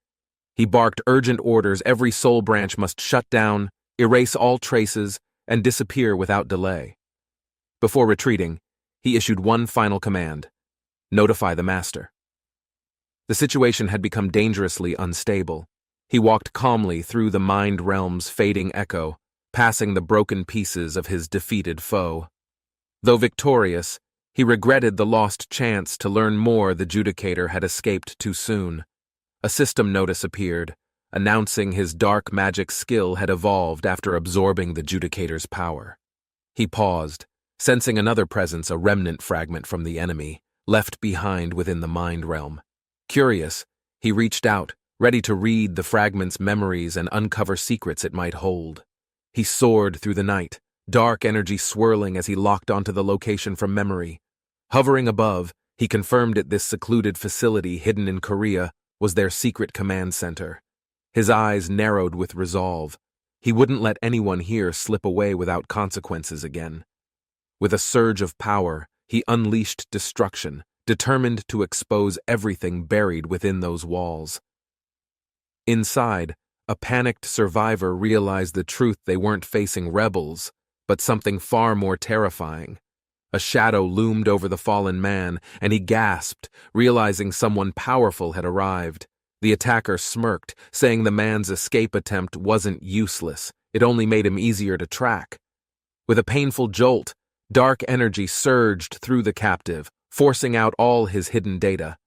He barked urgent orders. Every soul branch must shut down, erase all traces, and disappear without delay. Before retreating, he issued one final command: Notify the master. The situation had become dangerously unstable. He walked calmly through the mind realm's fading echo, passing the broken pieces of his defeated foe. Though victorious, he regretted the lost chance to learn more. The Judicator had escaped too soon. A system notice appeared, announcing his dark magic skill had evolved after absorbing the Judicator's power. He paused, sensing another presence, a remnant fragment from the enemy, left behind within the mind realm. Curious, he reached out, ready to read the fragment's memories and uncover secrets it might hold. He soared through the night, dark energy swirling as he locked onto the location from memory. Hovering above, he confirmed that this secluded facility hidden in Korea was their secret command center. His eyes narrowed with resolve. He wouldn't let anyone here slip away without consequences again. With a surge of power, he unleashed destruction, determined to expose everything buried within those walls. Inside, a panicked survivor realized the truth. They weren't facing rebels, but something far more terrifying. A shadow loomed over the fallen man, and he gasped, realizing someone powerful had arrived. The attacker smirked, saying the man's escape attempt wasn't useless, it only made him easier to track. With a painful jolt, dark energy surged through the captive, forcing out all his hidden data.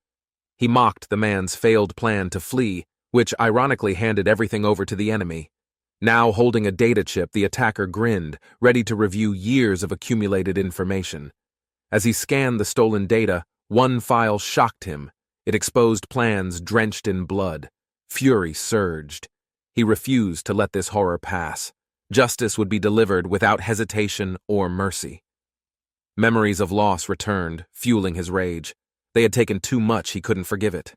He mocked the man's failed plan to flee, which ironically handed everything over to the enemy. Now holding a data chip, the attacker grinned, ready to review years of accumulated information. As he scanned the stolen data, one file shocked him. It exposed plans drenched in blood. Fury surged. He refused to let this horror pass. Justice would be delivered without hesitation or mercy. Memories of loss returned, fueling his rage. They had taken too much, he couldn't forgive it.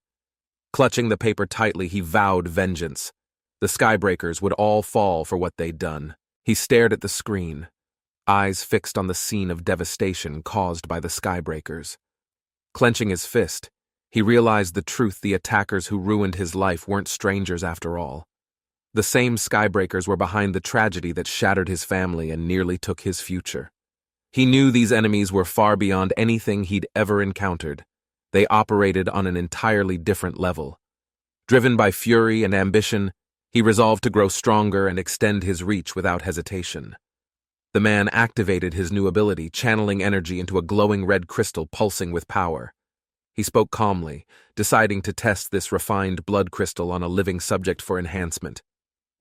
Clutching the paper tightly, he vowed vengeance. The Skybreakers would all fall for what they'd done. He stared at the screen, eyes fixed on the scene of devastation caused by the Skybreakers. Clenching his fist, he realized the truth. The attackers who ruined his life weren't strangers after all. The same Skybreakers were behind the tragedy that shattered his family and nearly took his future. He knew these enemies were far beyond anything he'd ever encountered. They operated on an entirely different level. Driven by fury and ambition, he resolved to grow stronger and extend his reach without hesitation. The man activated his new ability, channeling energy into a glowing red crystal pulsing with power. He spoke calmly, deciding to test this refined blood crystal on a living subject for enhancement.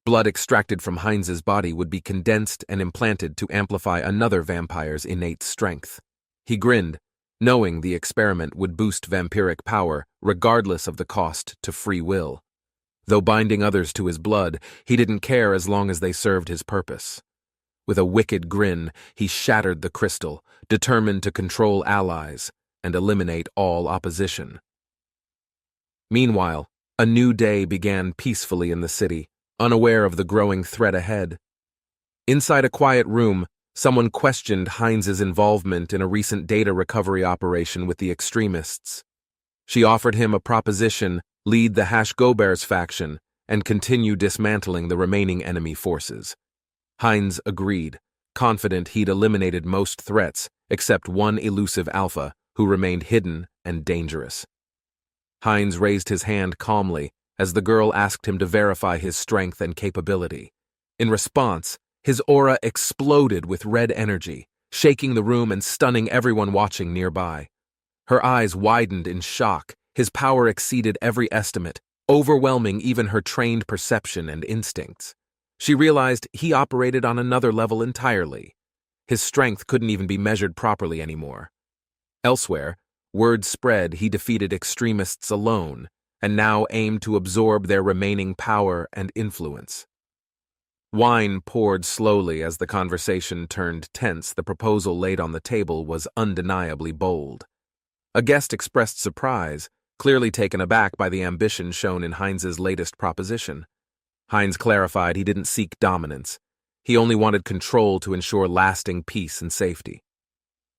Blood extracted from Heinz's body would be condensed and implanted to amplify another vampire's innate strength. He grinned, knowing the experiment would boost vampiric power regardless of the cost to free will. Though binding others to his blood, he didn't care as long as they served his purpose. With a wicked grin, he shattered the crystal, determined to control allies and eliminate all opposition. Meanwhile, a new day began peacefully in the city, unaware of the growing threat ahead. Inside a quiet room, someone questioned Heinz's involvement in a recent data recovery operation with the extremists. She offered him a proposition: lead the Hashgober's faction and continue dismantling the remaining enemy forces. Heinz agreed, confident he'd eliminated most threats except one elusive alpha who remained hidden and dangerous. Heinz raised his hand calmly as the girl asked him to verify his strength and capability. In response, his aura exploded with red energy, shaking the room and stunning everyone watching nearby. Her eyes widened in shock. His power exceeded every estimate, overwhelming even her trained perception and instincts. She realized he operated on another level entirely. His strength couldn't even be measured properly anymore. Elsewhere, word spread he defeated extremists alone, and now aimed to absorb their remaining power and influence. Wine poured slowly as the conversation turned tense. The proposal laid on the table was undeniably bold. A guest expressed surprise, clearly taken aback by the ambition shown in Heinz's latest proposition. Heinz clarified he didn't seek dominance. He only wanted control to ensure lasting peace and safety.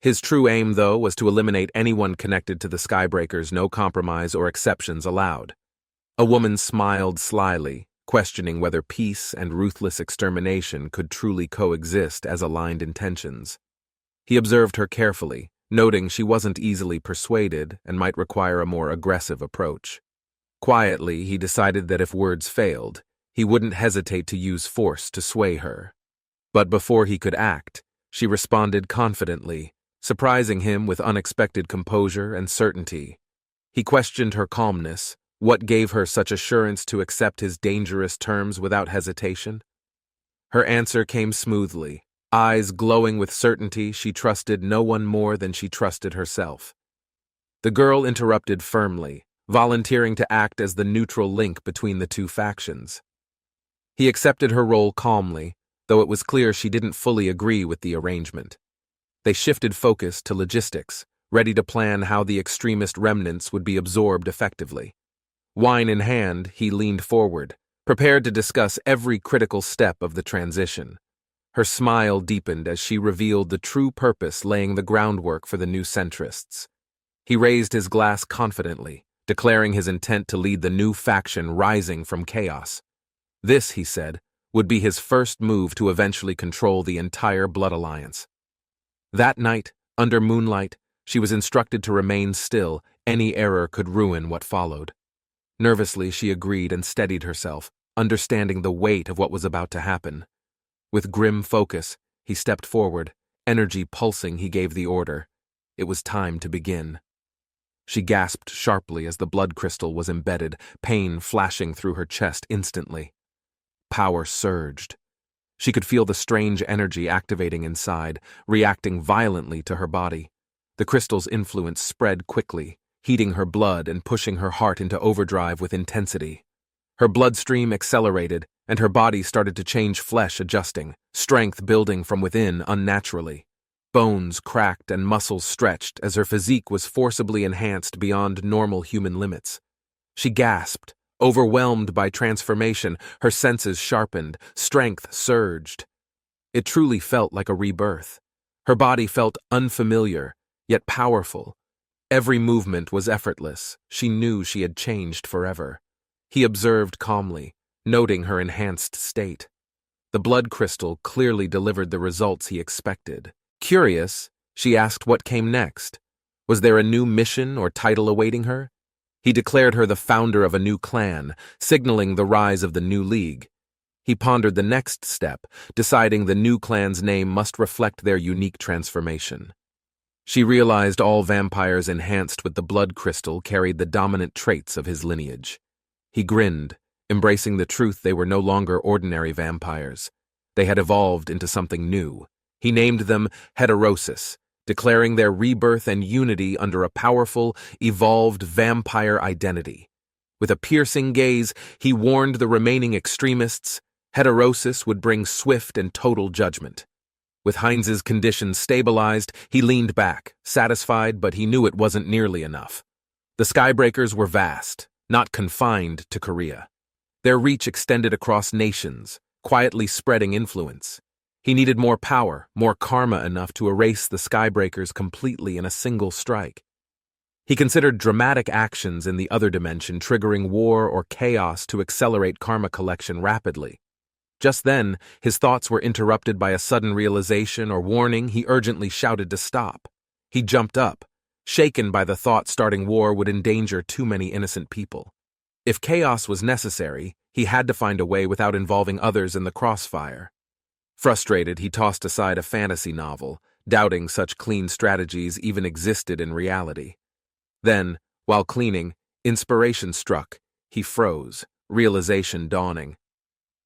His true aim, though, was to eliminate anyone connected to the Skybreakers, no compromise or exceptions allowed. A woman smiled slyly, questioning whether peace and ruthless extermination could truly coexist as aligned intentions. He observed her carefully, noting she wasn't easily persuaded and might require a more aggressive approach. Quietly, he decided that if words failed, he wouldn't hesitate to use force to sway her. But before he could act, she responded confidently, surprising him with unexpected composure and certainty. He questioned her calmness. What gave her such assurance to accept his dangerous terms without hesitation? Her answer came smoothly. Eyes glowing with certainty, she trusted no one more than she trusted herself. The girl interrupted firmly, volunteering to act as the neutral link between the two factions. He accepted her role calmly, though it was clear she didn't fully agree with the arrangement. They shifted focus to logistics, ready to plan how the extremist remnants would be absorbed effectively. Wine in hand, he leaned forward, prepared to discuss every critical step of the transition. Her smile deepened as she revealed the true purpose laying the groundwork for the new centrists. He raised his glass confidently, declaring his intent to lead the new faction rising from chaos. This, he said, would be his first move to eventually control the entire Blood Alliance. That night, under moonlight, she was instructed to remain still. Any error could ruin what followed. Nervously, she agreed and steadied herself, understanding the weight of what was about to happen. With grim focus, he stepped forward. Energy pulsing, he gave the order. It was time to begin. She gasped sharply as the blood crystal was embedded, pain flashing through her chest instantly. Power surged. She could feel the strange energy activating inside, reacting violently to her body. The crystal's influence spread quickly, heating her blood and pushing her heart into overdrive with intensity. Her bloodstream accelerated, and her body started to change, flesh adjusting, strength building from within unnaturally. Bones cracked and muscles stretched as her physique was forcibly enhanced beyond normal human limits. She gasped, overwhelmed by transformation, her senses sharpened, strength surged. It truly felt like a rebirth. Her body felt unfamiliar, yet powerful. Every movement was effortless. She knew she had changed forever. He observed calmly, noting her enhanced state. The blood crystal clearly delivered the results he expected. Curious, she asked what came next. Was there a new mission or title awaiting her? He declared her the founder of a new clan, signaling the rise of the new league. He pondered the next step, deciding the new clan's name must reflect their unique transformation. She realized all vampires enhanced with the blood crystal carried the dominant traits of his lineage. He grinned, embracing the truth they were no longer ordinary vampires. They had evolved into something new. He named them Heterosis, declaring their rebirth and unity under a powerful, evolved vampire identity. With a piercing gaze, he warned the remaining extremists, Heterosis would bring swift and total judgment. With Heinz's condition stabilized, he leaned back, satisfied, but he knew it wasn't nearly enough. The Skybreakers were vast, not confined to Korea. Their reach extended across nations, quietly spreading influence. He needed more power, more karma enough to erase the Skybreakers completely in a single strike. He considered dramatic actions in the other dimension, triggering war or chaos to accelerate karma collection rapidly. Just then, his thoughts were interrupted by a sudden realization or warning. He urgently shouted to stop. He jumped up, shaken by the thought starting war would endanger too many innocent people. If chaos was necessary, he had to find a way without involving others in the crossfire. Frustrated, he tossed aside a fantasy novel, doubting such clean strategies even existed in reality. Then, while cleaning, inspiration struck. He froze, realization dawning.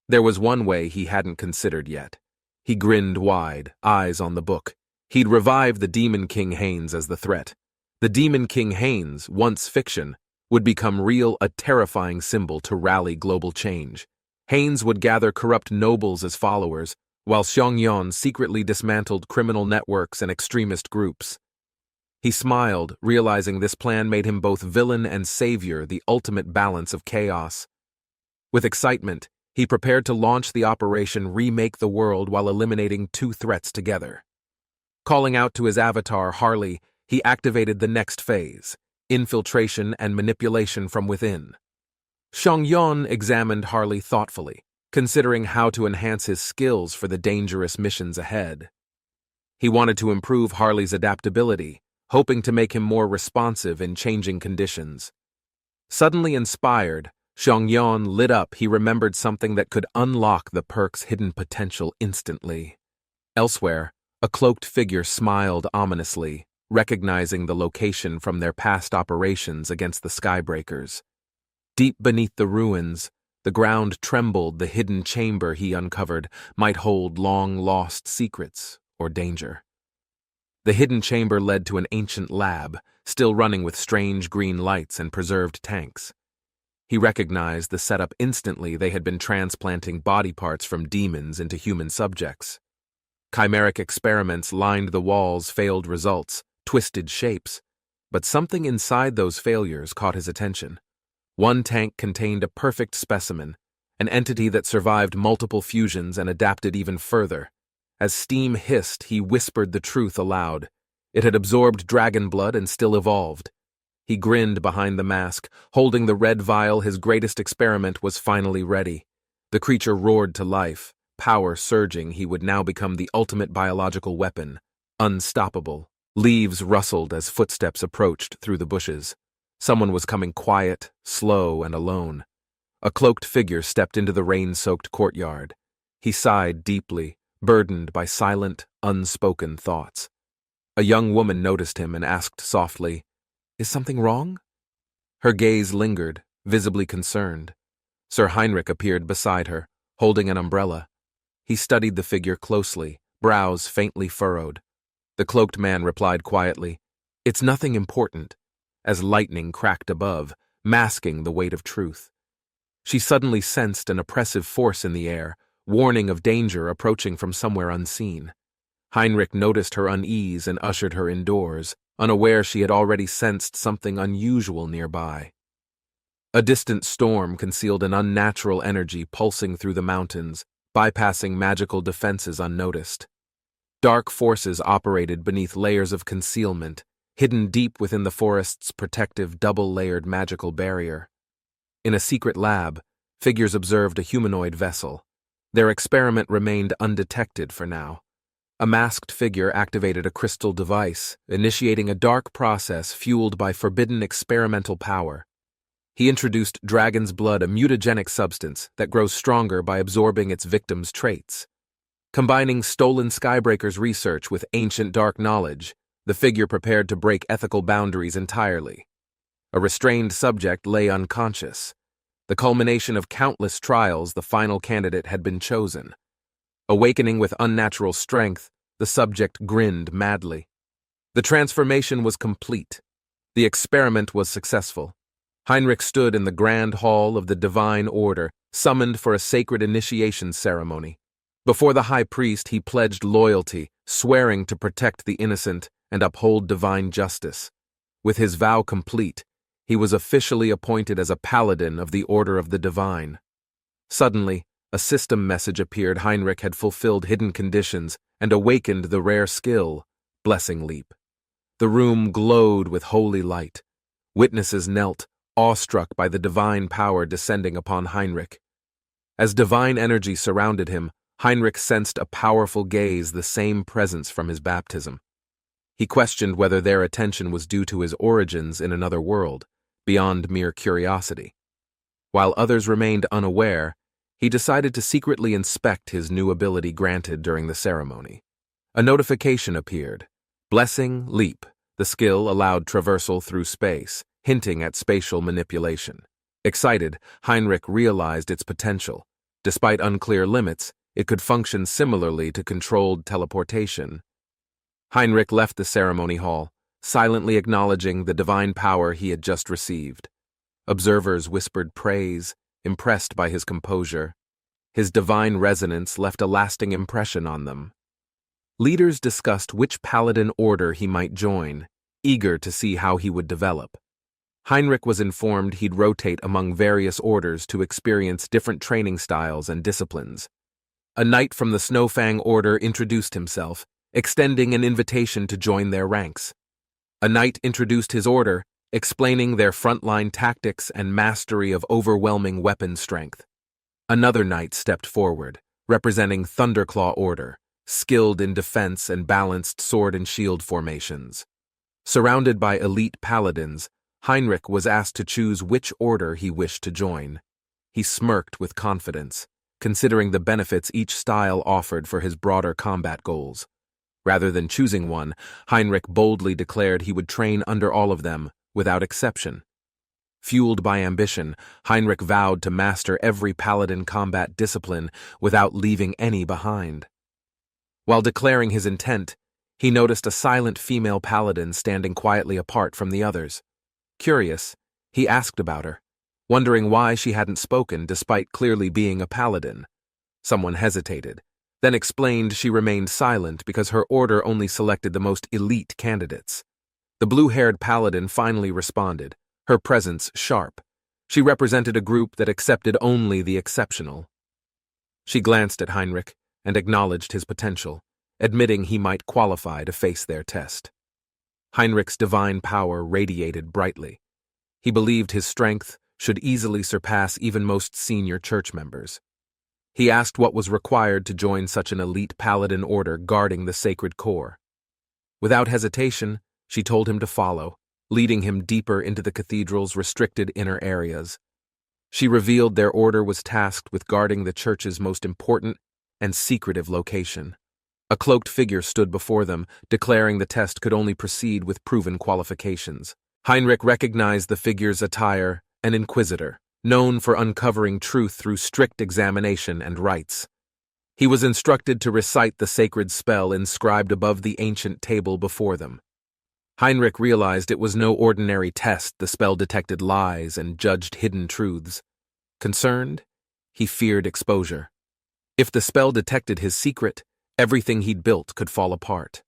There was one way he hadn't considered yet. He grinned wide, eyes on the book. He'd revive the Demon King Haynes as the threat. The Demon King Haynes, once fiction, would become real, a terrifying symbol to rally global change. Haynes would gather corrupt nobles as followers, while Xiongyan secretly dismantled criminal networks and extremist groups. He smiled, realizing this plan made him both villain and savior, the ultimate balance of chaos. With excitement, he prepared to launch the operation Remake the World while eliminating two threats together. Calling out to his avatar, Harley, he activated the next phase, infiltration and manipulation from within. Xiongyan examined Harley thoughtfully, considering how to enhance his skills for the dangerous missions ahead. He wanted to improve Harley's adaptability, hoping to make him more responsive in changing conditions. Suddenly inspired, Xiongyan lit up. He remembered something that could unlock the perk's hidden potential instantly. Elsewhere, a cloaked figure smiled ominously, recognizing the location from their past operations against the Skybreakers. Deep beneath the ruins, the ground trembled. The hidden chamber he uncovered might hold long-lost secrets or danger. The hidden chamber led to an ancient lab, still running with strange green lights and preserved tanks. He recognized the setup instantly. They had been transplanting body parts from demons into human subjects. Chimeric experiments lined the walls, failed results, twisted shapes, but something inside those failures caught his attention. One tank contained a perfect specimen, an entity that survived multiple fusions and adapted even further. As steam hissed, he whispered the truth aloud. It had absorbed dragon blood and still evolved. He grinned behind the mask, holding the red vial. His greatest experiment was finally ready. The creature roared to life, power surging. He would now become the ultimate biological weapon, unstoppable. Leaves rustled as footsteps approached through the bushes. Someone was coming quiet, slow, and alone. A cloaked figure stepped into the rain-soaked courtyard. He sighed deeply, burdened by silent, unspoken thoughts. A young woman noticed him and asked softly, "Is something wrong?" Her gaze lingered, visibly concerned. Sir Heinrich appeared beside her, holding an umbrella. He studied the figure closely, brows faintly furrowed. The cloaked man replied quietly, "It's nothing important," as lightning cracked above, masking the weight of truth. She suddenly sensed an oppressive force in the air, warning of danger approaching from somewhere unseen. Heinrich noticed her unease and ushered her indoors, unaware she had already sensed something unusual nearby. A distant storm concealed an unnatural energy pulsing through the mountains, bypassing magical defenses unnoticed. Dark forces operated beneath layers of concealment, hidden deep within the forest's protective double-layered magical barrier. In a secret lab, figures observed a humanoid vessel. Their experiment remained undetected for now. A masked figure activated a crystal device, initiating a dark process fueled by forbidden experimental power. He introduced dragon's blood, a mutagenic substance that grows stronger by absorbing its victims' traits. Combining stolen Skybreakers research with ancient dark knowledge, the figure prepared to break ethical boundaries entirely. A restrained subject lay unconscious. The culmination of countless trials, the final candidate had been chosen. Awakening with unnatural strength, the subject grinned madly. The transformation was complete. The experiment was successful. Heinrich stood in the grand hall of the Divine Order, summoned for a sacred initiation ceremony. Before the high priest, he pledged loyalty, swearing to protect the innocent and uphold divine justice. With his vow complete, he was officially appointed as a Paladin of the Order of the Divine. Suddenly, a system message appeared. Heinrich had fulfilled hidden conditions and awakened the rare skill, Blessing Leap. The room glowed with holy light. Witnesses knelt, awestruck by the divine power descending upon Heinrich. As divine energy surrounded him, Heinrich sensed a powerful gaze, the same presence from his baptism. He questioned whether their attention was due to his origins in another world, beyond mere curiosity. While others remained unaware, he decided to secretly inspect his new ability granted during the ceremony. A notification appeared. Blessing Leap. The skill allowed traversal through space, hinting at spatial manipulation. Excited, Heinrich realized its potential. Despite unclear limits, it could function similarly to controlled teleportation. Heinrich left the ceremony hall, silently acknowledging the divine power he had just received. Observers whispered praise, impressed by his composure. His divine resonance left a lasting impression on them. Leaders discussed which paladin order he might join, eager to see how he would develop. Heinrich was informed he'd rotate among various orders to experience different training styles and disciplines. A knight from the Snowfang Order introduced himself, extending an invitation to join their ranks. A knight introduced his order, explaining their frontline tactics and mastery of overwhelming weapon strength. Another knight stepped forward, representing Thunderclaw Order, skilled in defense and balanced sword and shield formations. Surrounded by elite paladins, Heinrich was asked to choose which order he wished to join. He smirked with confidence, considering the benefits each style offered for his broader combat goals. Rather than choosing one, Heinrich boldly declared he would train under all of them, without exception. Fueled by ambition, Heinrich vowed to master every paladin combat discipline without leaving any behind. While declaring his intent, he noticed a silent female paladin standing quietly apart from the others. Curious, he asked about her, wondering why she hadn't spoken despite clearly being a paladin. Someone hesitated, then explained she remained silent because her order only selected the most elite candidates. The blue-haired paladin finally responded, her presence sharp. She represented a group that accepted only the exceptional. She glanced at Heinrich and acknowledged his potential, admitting he might qualify to face their test. Heinrich's divine power radiated brightly. He believed his strength should easily surpass even most senior church members. He asked what was required to join such an elite paladin order guarding the sacred core. Without hesitation, she told him to follow, leading him deeper into the cathedral's restricted inner areas. She revealed their order was tasked with guarding the church's most important and secretive location. A cloaked figure stood before them, declaring the test could only proceed with proven qualifications. Heinrich recognized the figure's attire, an inquisitor, known for uncovering truth through strict examination and rites. He was instructed to recite the sacred spell inscribed above the ancient table before them. Heinrich realized it was no ordinary test. The spell detected lies and judged hidden truths. Concerned, he feared exposure. If the spell detected his secret, everything he'd built could fall apart.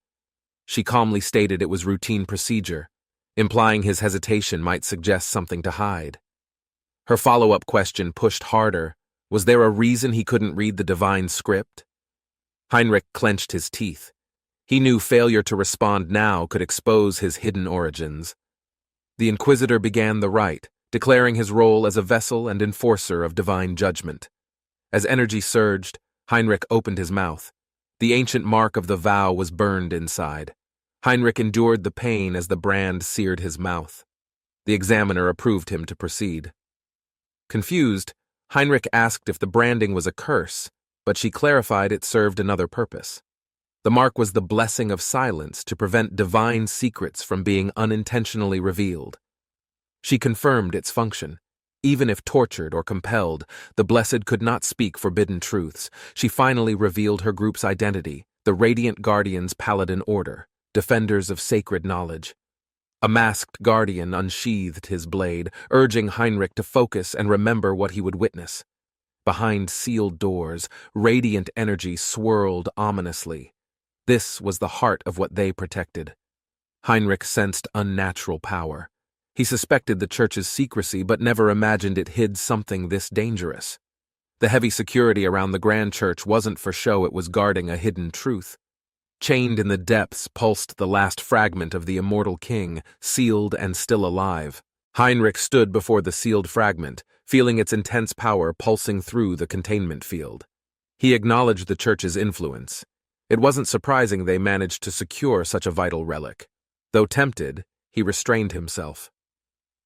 She calmly stated it was routine procedure, implying his hesitation might suggest something to hide. Her follow-up question pushed harder. Was there a reason he couldn't read the divine script? Heinrich clenched his teeth. He knew failure to respond now could expose his hidden origins. The Inquisitor began the rite, declaring his role as a vessel and enforcer of divine judgment. As energy surged, Heinrich opened his mouth. The ancient mark of the vow was burned inside. Heinrich endured the pain as the brand seared his mouth. The examiner approved him to proceed. Confused, Heinrich asked if the branding was a curse, but she clarified it served another purpose. The mark was the blessing of silence to prevent divine secrets from being unintentionally revealed. She confirmed its function. Even if tortured or compelled, the Blessed could not speak forbidden truths. She finally revealed her group's identity, the Radiant Guardians Paladin Order, defenders of sacred knowledge. A masked guardian unsheathed his blade, urging Heinrich to focus and remember what he would witness. Behind sealed doors, radiant energy swirled ominously. This was the heart of what they protected. Heinrich sensed unnatural power. He suspected the church's secrecy but never imagined it hid something this dangerous. The heavy security around the grand church wasn't for show, it was guarding a hidden truth. Chained in the depths pulsed the last fragment of the immortal king, sealed and still alive. Heinrich stood before the sealed fragment, feeling its intense power pulsing through the containment field. He acknowledged the church's influence. It wasn't surprising they managed to secure such a vital relic. Though tempted, he restrained himself.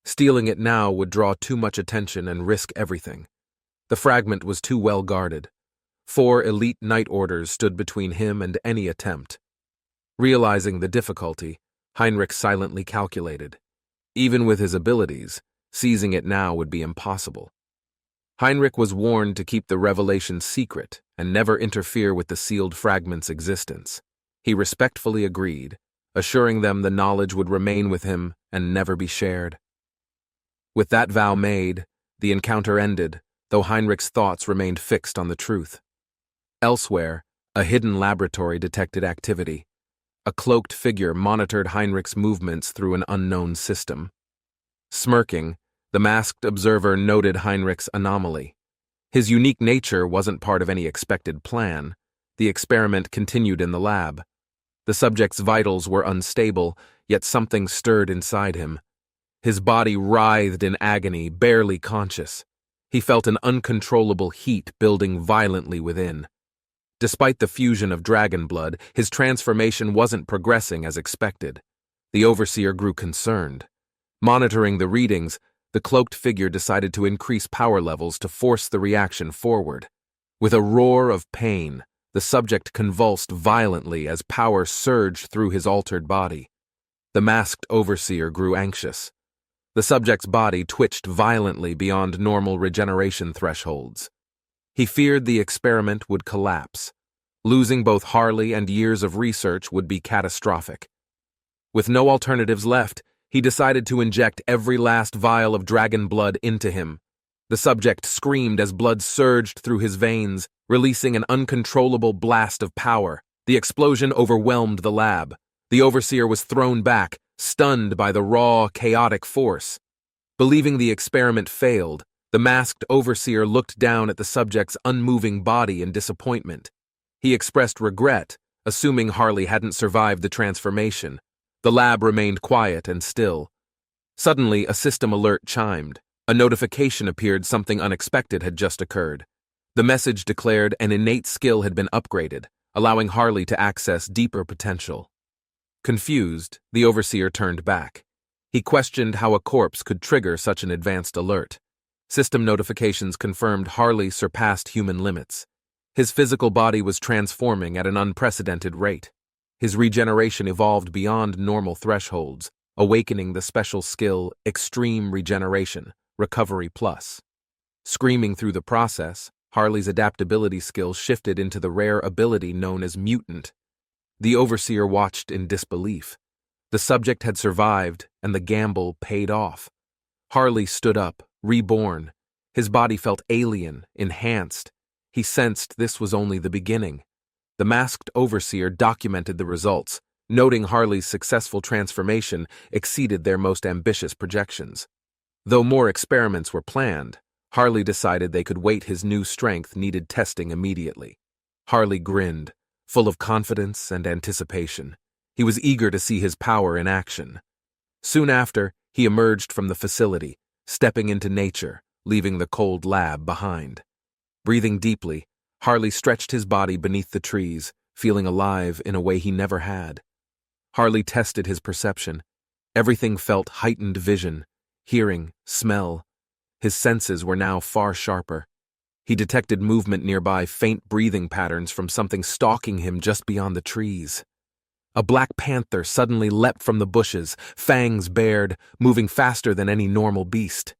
Stealing it now would draw too much attention and risk everything. The fragment was too well guarded. 4 elite Knight Orders stood between him and any attempt. Realizing the difficulty, Heinrich silently calculated. Even with his abilities, seizing it now would be impossible. Heinrich was warned to keep the revelation secret and never interfere with the sealed fragment's existence. He respectfully agreed, assuring them the knowledge would remain with him and never be shared. With that vow made, the encounter ended, though Heinrich's thoughts remained fixed on the truth. Elsewhere, a hidden laboratory detected activity. A cloaked figure monitored Heinrich's movements through an unknown system. Smirking, the masked observer noted Heinrich's anomaly. His unique nature wasn't part of any expected plan. The experiment continued in the lab. The subject's vitals were unstable, yet something stirred inside him. His body writhed in agony, barely conscious. He felt an uncontrollable heat building violently within. Despite the fusion of dragon blood, his transformation wasn't progressing as expected. The overseer grew concerned. Monitoring the readings, the cloaked figure decided to increase power levels to force the reaction forward. With a roar of pain, the subject convulsed violently as power surged through his altered body. The masked overseer grew anxious. The subject's body twitched violently beyond normal regeneration thresholds. He feared the experiment would collapse. Losing both Harley and years of research would be catastrophic. With no alternatives left, he decided to inject every last vial of dragon blood into him. The subject screamed as blood surged through his veins, releasing an uncontrollable blast of power. The explosion overwhelmed the lab. The overseer was thrown back, stunned by the raw, chaotic force. Believing the experiment failed, the masked overseer looked down at the subject's unmoving body in disappointment. He expressed regret, assuming Harley hadn't survived the transformation. The lab remained quiet and still. Suddenly, a system alert chimed. A notification appeared something unexpected had just occurred. The message declared an innate skill had been upgraded, allowing Harley to access deeper potential. Confused, the overseer turned back. He questioned how a corpse could trigger such an advanced alert. System notifications confirmed Harley surpassed human limits. His physical body was transforming at an unprecedented rate. His regeneration evolved beyond normal thresholds, awakening the special skill Extreme Regeneration, Recovery Plus. Screaming through the process, Harley's adaptability skill shifted into the rare ability known as Mutant. The overseer watched in disbelief. The subject had survived, and the gamble paid off. Harley stood up, reborn. His body felt alien, enhanced. He sensed this was only the beginning. The masked overseer documented the results, noting Harley's successful transformation exceeded their most ambitious projections. Though more experiments were planned, Harley decided they could wait. His new strength needed testing immediately. Harley grinned, full of confidence and anticipation. He was eager to see his power in action. Soon after, he emerged from the facility, stepping into nature, leaving the cold lab behind. Breathing deeply, Harley stretched his body beneath the trees, feeling alive in a way he never had. Harley tested his perception. Everything felt heightened vision, hearing, smell. His senses were now far sharper. He detected movement nearby, faint breathing patterns from something stalking him just beyond the trees. A black panther suddenly leapt from the bushes, fangs bared, moving faster than any normal beast.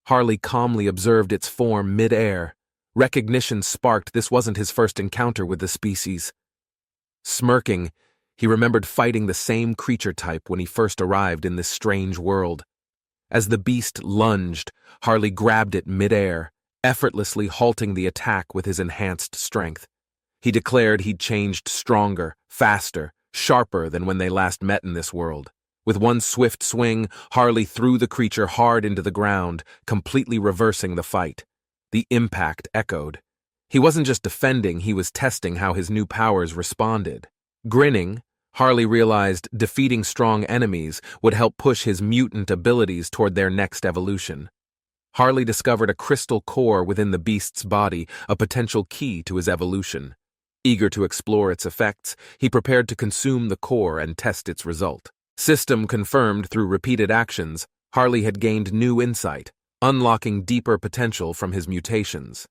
Harley calmly observed its form mid-air. Recognition sparked. This wasn't his first encounter with the species. Smirking, he remembered fighting the same creature type when he first arrived in this strange world. As the beast lunged, Harley grabbed it mid-air, effortlessly halting the attack with his enhanced strength. He declared he'd changed stronger, faster, sharper than when they last met in this world. With one swift swing, Harley threw the creature hard into the ground, completely reversing the fight. The impact echoed. He wasn't just defending, he was testing how his new powers responded. Grinning, Harley realized defeating strong enemies would help push his mutant abilities toward their next evolution. Harley discovered a crystal core within the beast's body, a potential key to his evolution. Eager to explore its effects, he prepared to consume the core and test its result. System confirmed through repeated actions, Harley had gained new insight, unlocking deeper potential from his mutations.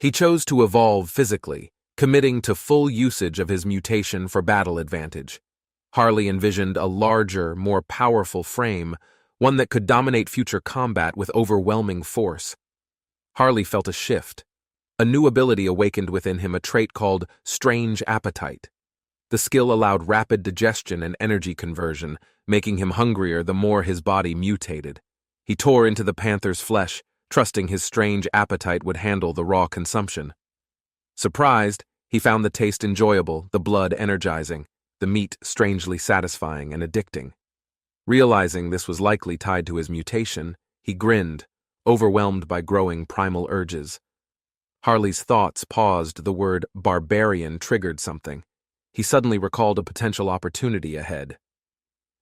He chose to evolve physically, committing to full usage of his mutation for battle advantage. Harley envisioned a larger, more powerful frame, one that could dominate future combat with overwhelming force. Harley felt a shift. A new ability awakened within him, a trait called Strange Appetite. The skill allowed rapid digestion and energy conversion, making him hungrier the more his body mutated. He tore into the panther's flesh, trusting his strange appetite would handle the raw consumption. Surprised, he found the taste enjoyable, the blood energizing, the meat strangely satisfying and addicting. Realizing this was likely tied to his mutation, he grinned, overwhelmed by growing primal urges. Harley's thoughts paused. The word barbarian triggered something. He suddenly recalled a potential opportunity ahead.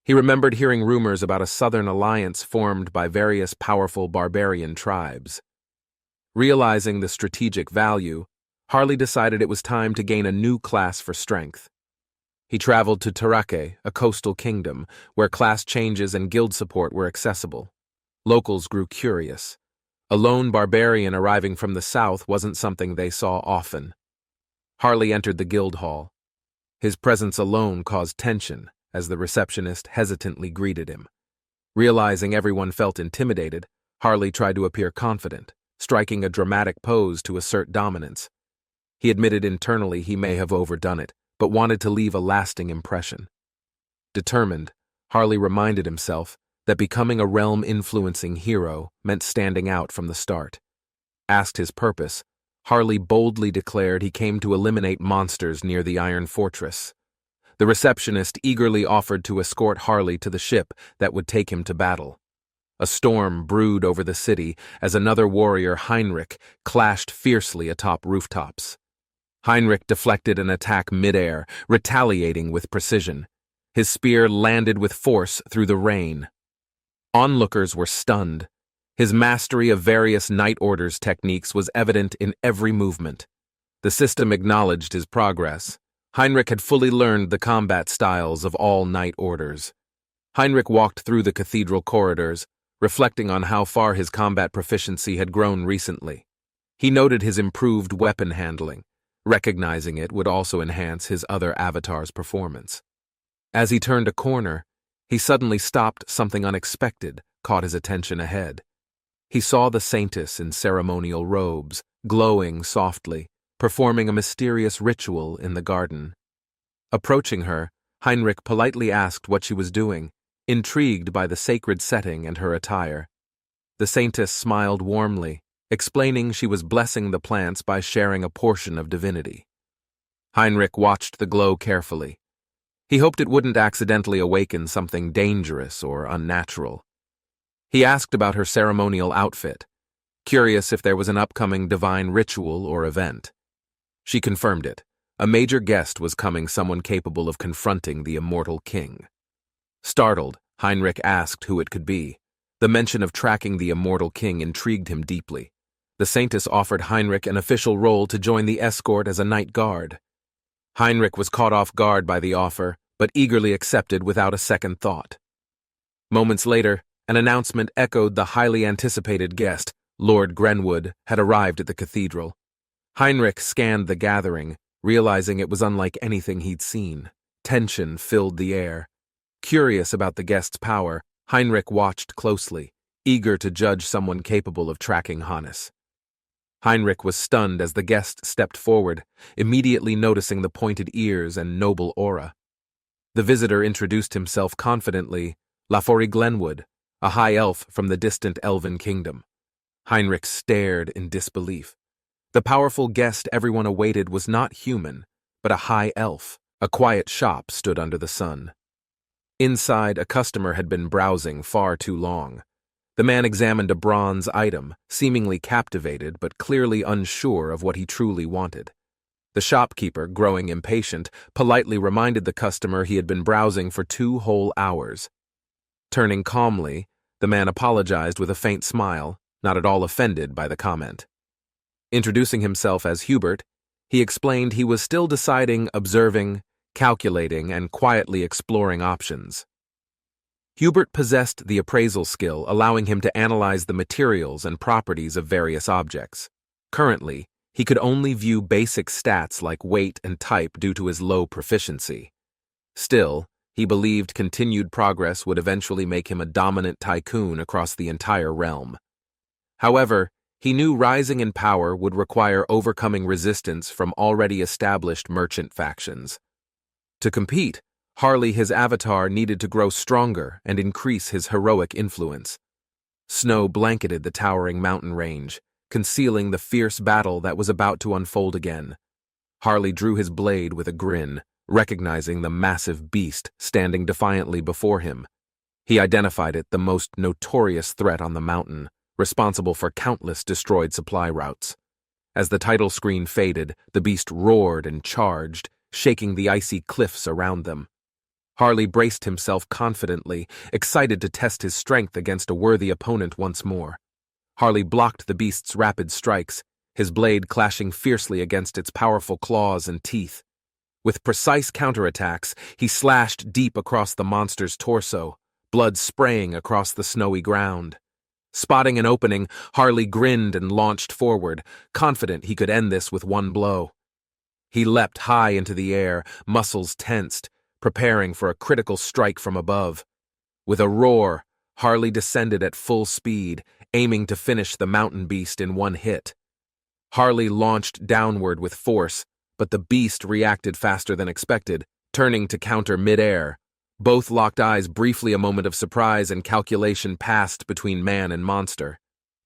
He remembered hearing rumors about a southern alliance formed by various powerful barbarian tribes. Realizing the strategic value, Harley decided it was time to gain a new class for strength. He traveled to Tarake, a coastal kingdom, where class changes and guild support were accessible. Locals grew curious. A lone barbarian arriving from the south wasn't something they saw often. Harley entered the guild hall. His presence alone caused tension as the receptionist hesitantly greeted him. Realizing everyone felt intimidated, Harley tried to appear confident, striking a dramatic pose to assert dominance. He admitted internally he may have overdone it, but wanted to leave a lasting impression. Determined, Harley reminded himself that becoming a realm-influencing hero meant standing out from the start. Asked his purpose, Harley boldly declared he came to eliminate monsters near the Iron Fortress. The receptionist eagerly offered to escort Harley to the ship that would take him to battle. A storm brewed over the city as another warrior, Heinrich, clashed fiercely atop rooftops. Heinrich deflected an attack midair, retaliating with precision. His spear landed with force through the rain. Onlookers were stunned. His mastery of various Night Orders techniques was evident in every movement. The system acknowledged his progress. Heinrich had fully learned the combat styles of all Night Orders. Heinrich walked through the cathedral corridors, reflecting on how far his combat proficiency had grown recently. He noted his improved weapon handling. Recognizing it would also enhance his other avatars' performance. As he turned a corner, he suddenly stopped. Something unexpected caught his attention ahead. He saw the saintess in ceremonial robes, glowing softly, performing a mysterious ritual in the garden. Approaching her, Heinrich politely asked what she was doing, intrigued by the sacred setting and her attire. The saintess smiled warmly, explaining she was blessing the plants by sharing a portion of divinity. Heinrich watched the glow carefully. He hoped it wouldn't accidentally awaken something dangerous or unnatural. He asked about her ceremonial outfit, curious if there was an upcoming divine ritual or event. She confirmed it. A major guest was coming, someone capable of confronting the immortal king. Startled, Heinrich asked who it could be. The mention of tracking the immortal king intrigued him deeply. The saintess offered Heinrich an official role to join the escort as a night guard. Heinrich was caught off guard by the offer, but eagerly accepted without a second thought. Moments later, an announcement echoed the highly anticipated guest. Lord Grenwood had arrived at the cathedral. Heinrich scanned the gathering, realizing it was unlike anything he'd seen. Tension filled the air. Curious about the guest's power, Heinrich watched closely, eager to judge someone capable of tracking Hannes. Heinrich was stunned as the guest stepped forward, immediately noticing the pointed ears and noble aura. The visitor introduced himself confidently, Lafori Glenwood, a high elf from the distant elven kingdom. Heinrich stared in disbelief. The powerful guest everyone awaited was not human, but a high elf. A quiet shop stood under the sun. Inside, a customer had been browsing far too long. The man examined a bronze item, seemingly captivated but clearly unsure of what he truly wanted. The shopkeeper, growing impatient, politely reminded the customer he had been browsing for 2 whole hours. Turning calmly, the man apologized with a faint smile, not at all offended by the comment. Introducing himself as Hubert, he explained he was still deciding, observing, calculating, and quietly exploring options. Hubert possessed the appraisal skill, allowing him to analyze the materials and properties of various objects. Currently, he could only view basic stats like weight and type due to his low proficiency. Still, he believed continued progress would eventually make him a dominant tycoon across the entire realm. However, he knew rising in power would require overcoming resistance from already established merchant factions. To compete, Harley, his avatar, needed to grow stronger and increase his heroic influence. Snow blanketed the towering mountain range, concealing the fierce battle that was about to unfold again. Harley drew his blade with a grin, recognizing the massive beast standing defiantly before him. He identified it the most notorious threat on the mountain, responsible for countless destroyed supply routes. As the title screen faded, the beast roared and charged, shaking the icy cliffs around them. Harley braced himself confidently, excited to test his strength against a worthy opponent once more. Harley blocked the beast's rapid strikes, his blade clashing fiercely against its powerful claws and teeth. With precise counterattacks, he slashed deep across the monster's torso, blood spraying across the snowy ground. Spotting an opening, Harley grinned and launched forward, confident he could end this with one blow. He leapt high into the air, muscles tensed, preparing for a critical strike from above. With a roar, Harley descended at full speed, aiming to finish the mountain beast in one hit. Harley launched downward with force, but the beast reacted faster than expected, turning to counter mid-air. Both locked eyes briefly. A moment of surprise and calculation passed between man and monster.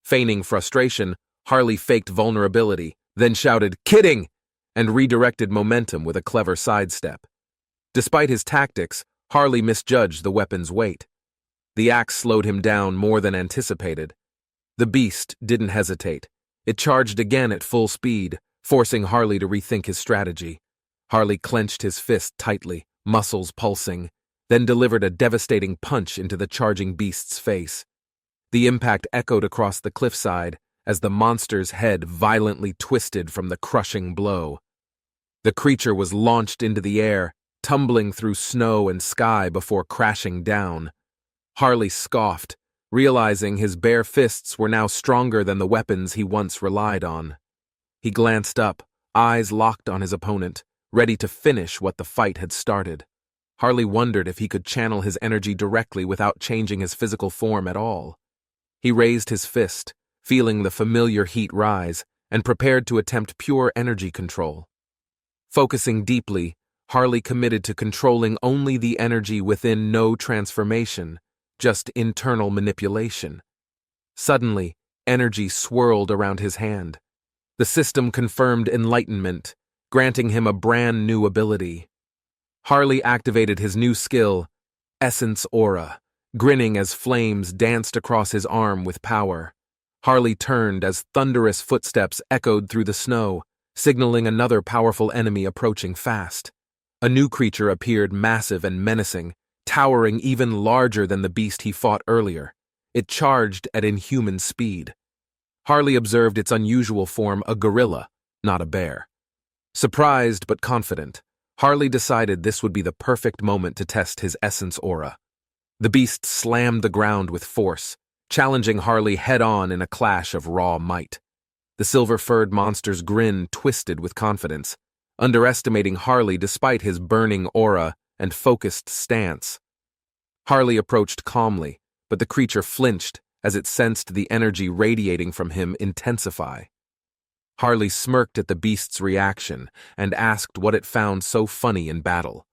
Feigning frustration, Harley faked vulnerability, then shouted, "Kidding!" and redirected momentum with a clever sidestep. Despite his tactics, Harley misjudged the weapon's weight. The axe slowed him down more than anticipated. The beast didn't hesitate. It charged again at full speed, forcing Harley to rethink his strategy. Harley clenched his fist tightly, muscles pulsing, then delivered a devastating punch into the charging beast's face. The impact echoed across the cliffside as the monster's head violently twisted from the crushing blow. The creature was launched into the air, tumbling through snow and sky before crashing down. Harley scoffed, realizing his bare fists were now stronger than the weapons he once relied on. He glanced up, eyes locked on his opponent, ready to finish what the fight had started. Harley wondered if he could channel his energy directly without changing his physical form at all. He raised his fist, feeling the familiar heat rise, and prepared to attempt pure energy control. Focusing deeply, Harley committed to controlling only the energy within, no transformation, just internal manipulation. Suddenly, energy swirled around his hand. The system confirmed enlightenment, granting him a brand new ability. Harley activated his new skill, Essence Aura, grinning as flames danced across his arm with power. Harley turned as thunderous footsteps echoed through the snow, signaling another powerful enemy approaching fast. A new creature appeared, massive and menacing, towering even larger than the beast he fought earlier. It charged at inhuman speed. Harley observed its unusual form, a gorilla, not a bear. Surprised but confident, Harley decided this would be the perfect moment to test his essence aura. The beast slammed the ground with force, challenging Harley head-on in a clash of raw might. The silver-furred monster's grin twisted with confidence, underestimating Harley despite his burning aura and focused stance. Harley approached calmly, but the creature flinched as it sensed the energy radiating from him intensify. Harley smirked at the beast's reaction and asked what it found so funny in battle.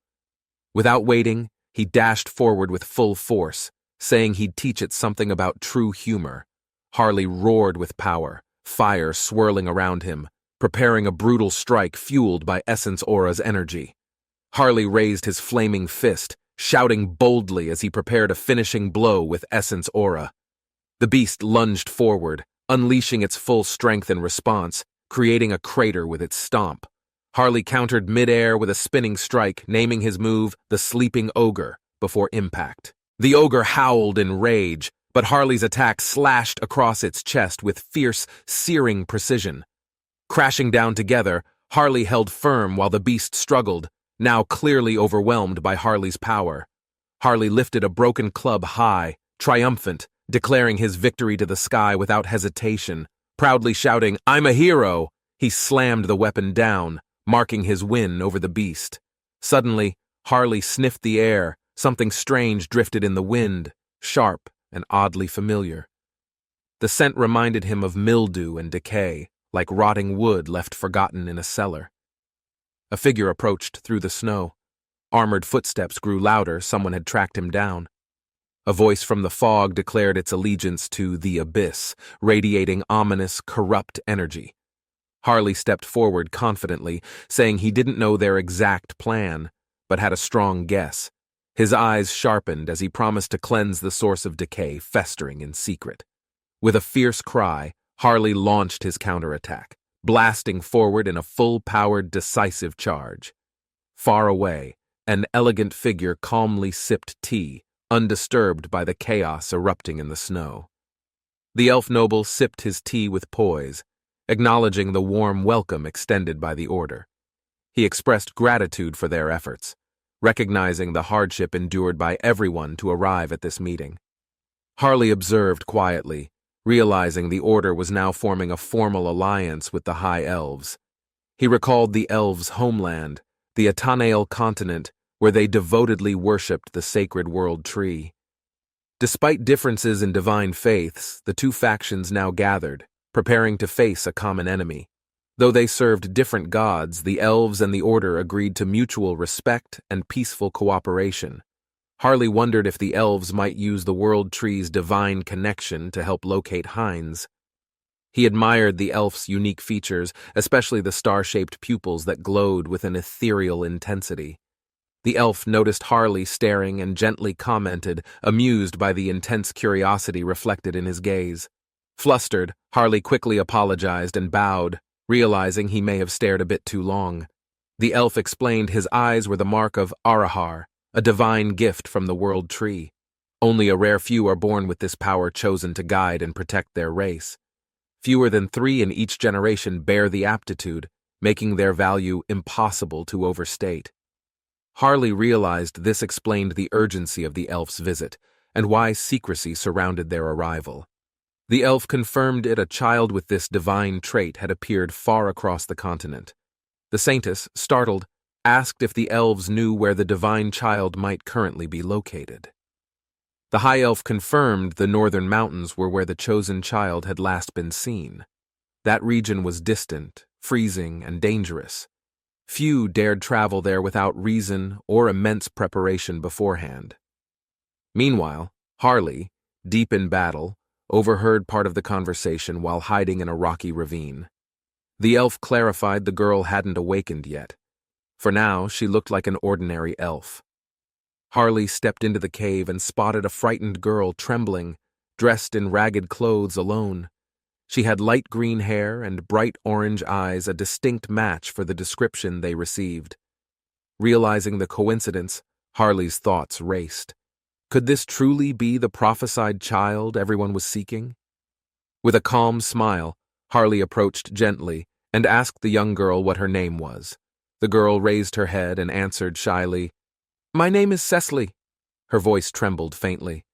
Without waiting, he dashed forward with full force, saying he'd teach it something about true humor. Harley roared with power, fire swirling around him, preparing a brutal strike fueled by Essence Aura's energy. Harley raised his flaming fist, shouting boldly as he prepared a finishing blow with Essence Aura. The beast lunged forward, unleashing its full strength in response, creating a crater with its stomp. Harley countered mid-air with a spinning strike, naming his move the Sleeping Ogre before impact. The ogre howled in rage, but Harley's attack slashed across its chest with fierce, searing precision. Crashing down together, Harley held firm while the beast struggled, now clearly overwhelmed by Harley's power. Harley lifted a broken club high, triumphant, declaring his victory to the sky without hesitation. Proudly shouting, "I'm a hero!" he slammed the weapon down, marking his win over the beast. Suddenly, Harley sniffed the air. Something strange drifted in the wind, sharp and oddly familiar. The scent reminded him of mildew and decay, like rotting wood left forgotten in a cellar. A figure approached through the snow. Armored footsteps grew louder. Someone had tracked him down. A voice from the fog declared its allegiance to the abyss, radiating ominous, corrupt energy. Harley stepped forward confidently, saying he didn't know their exact plan, but had a strong guess. His eyes sharpened as he promised to cleanse the source of decay festering in secret. With a fierce cry, Harley launched his counterattack, blasting forward in a full-powered, decisive charge. Far away, an elegant figure calmly sipped tea, undisturbed by the chaos erupting in the snow. The elf noble sipped his tea with poise, acknowledging the warm welcome extended by the order. He expressed gratitude for their efforts, recognizing the hardship endured by everyone to arrive at this meeting. Harley observed quietly, realizing the Order was now forming a formal alliance with the High Elves. He recalled the elves' homeland, the Atanael continent, where they devotedly worshipped the sacred world tree. Despite differences in divine faiths, the two factions now gathered, preparing to face a common enemy. Though they served different gods, the elves and the Order agreed to mutual respect and peaceful cooperation. Harley wondered if the elves might use the world tree's divine connection to help locate Heinz. He admired the elf's unique features, especially the star-shaped pupils that glowed with an ethereal intensity. The elf noticed Harley staring and gently commented, amused by the intense curiosity reflected in his gaze. Flustered, Harley quickly apologized and bowed, realizing he may have stared a bit too long. The elf explained his eyes were the mark of Arahar, a divine gift from the world tree. Only a rare few are born with this power chosen to guide and protect their race. Fewer than 3 in each generation bear the aptitude, making their value impossible to overstate. Harley realized this explained the urgency of the elf's visit, and why secrecy surrounded their arrival. The elf confirmed a child with this divine trait had appeared far across the continent. The saintess, startled, asked if the elves knew where the divine child might currently be located. The high elf confirmed the northern mountains were where the chosen child had last been seen. That region was distant, freezing, and dangerous. Few dared travel there without reason or immense preparation beforehand. Meanwhile, Harley, deep in battle, overheard part of the conversation while hiding in a rocky ravine. The elf clarified the girl hadn't awakened yet. For now, she looked like an ordinary elf. Harley stepped into the cave and spotted a frightened girl trembling, dressed in ragged clothes alone. She had light green hair and bright orange eyes, a distinct match for the description they received. Realizing the coincidence, Harley's thoughts raced. Could this truly be the prophesied child everyone was seeking? With a calm smile, Harley approached gently and asked the young girl what her name was. The girl raised her head and answered shyly, "My name is Cecily." Her voice trembled faintly.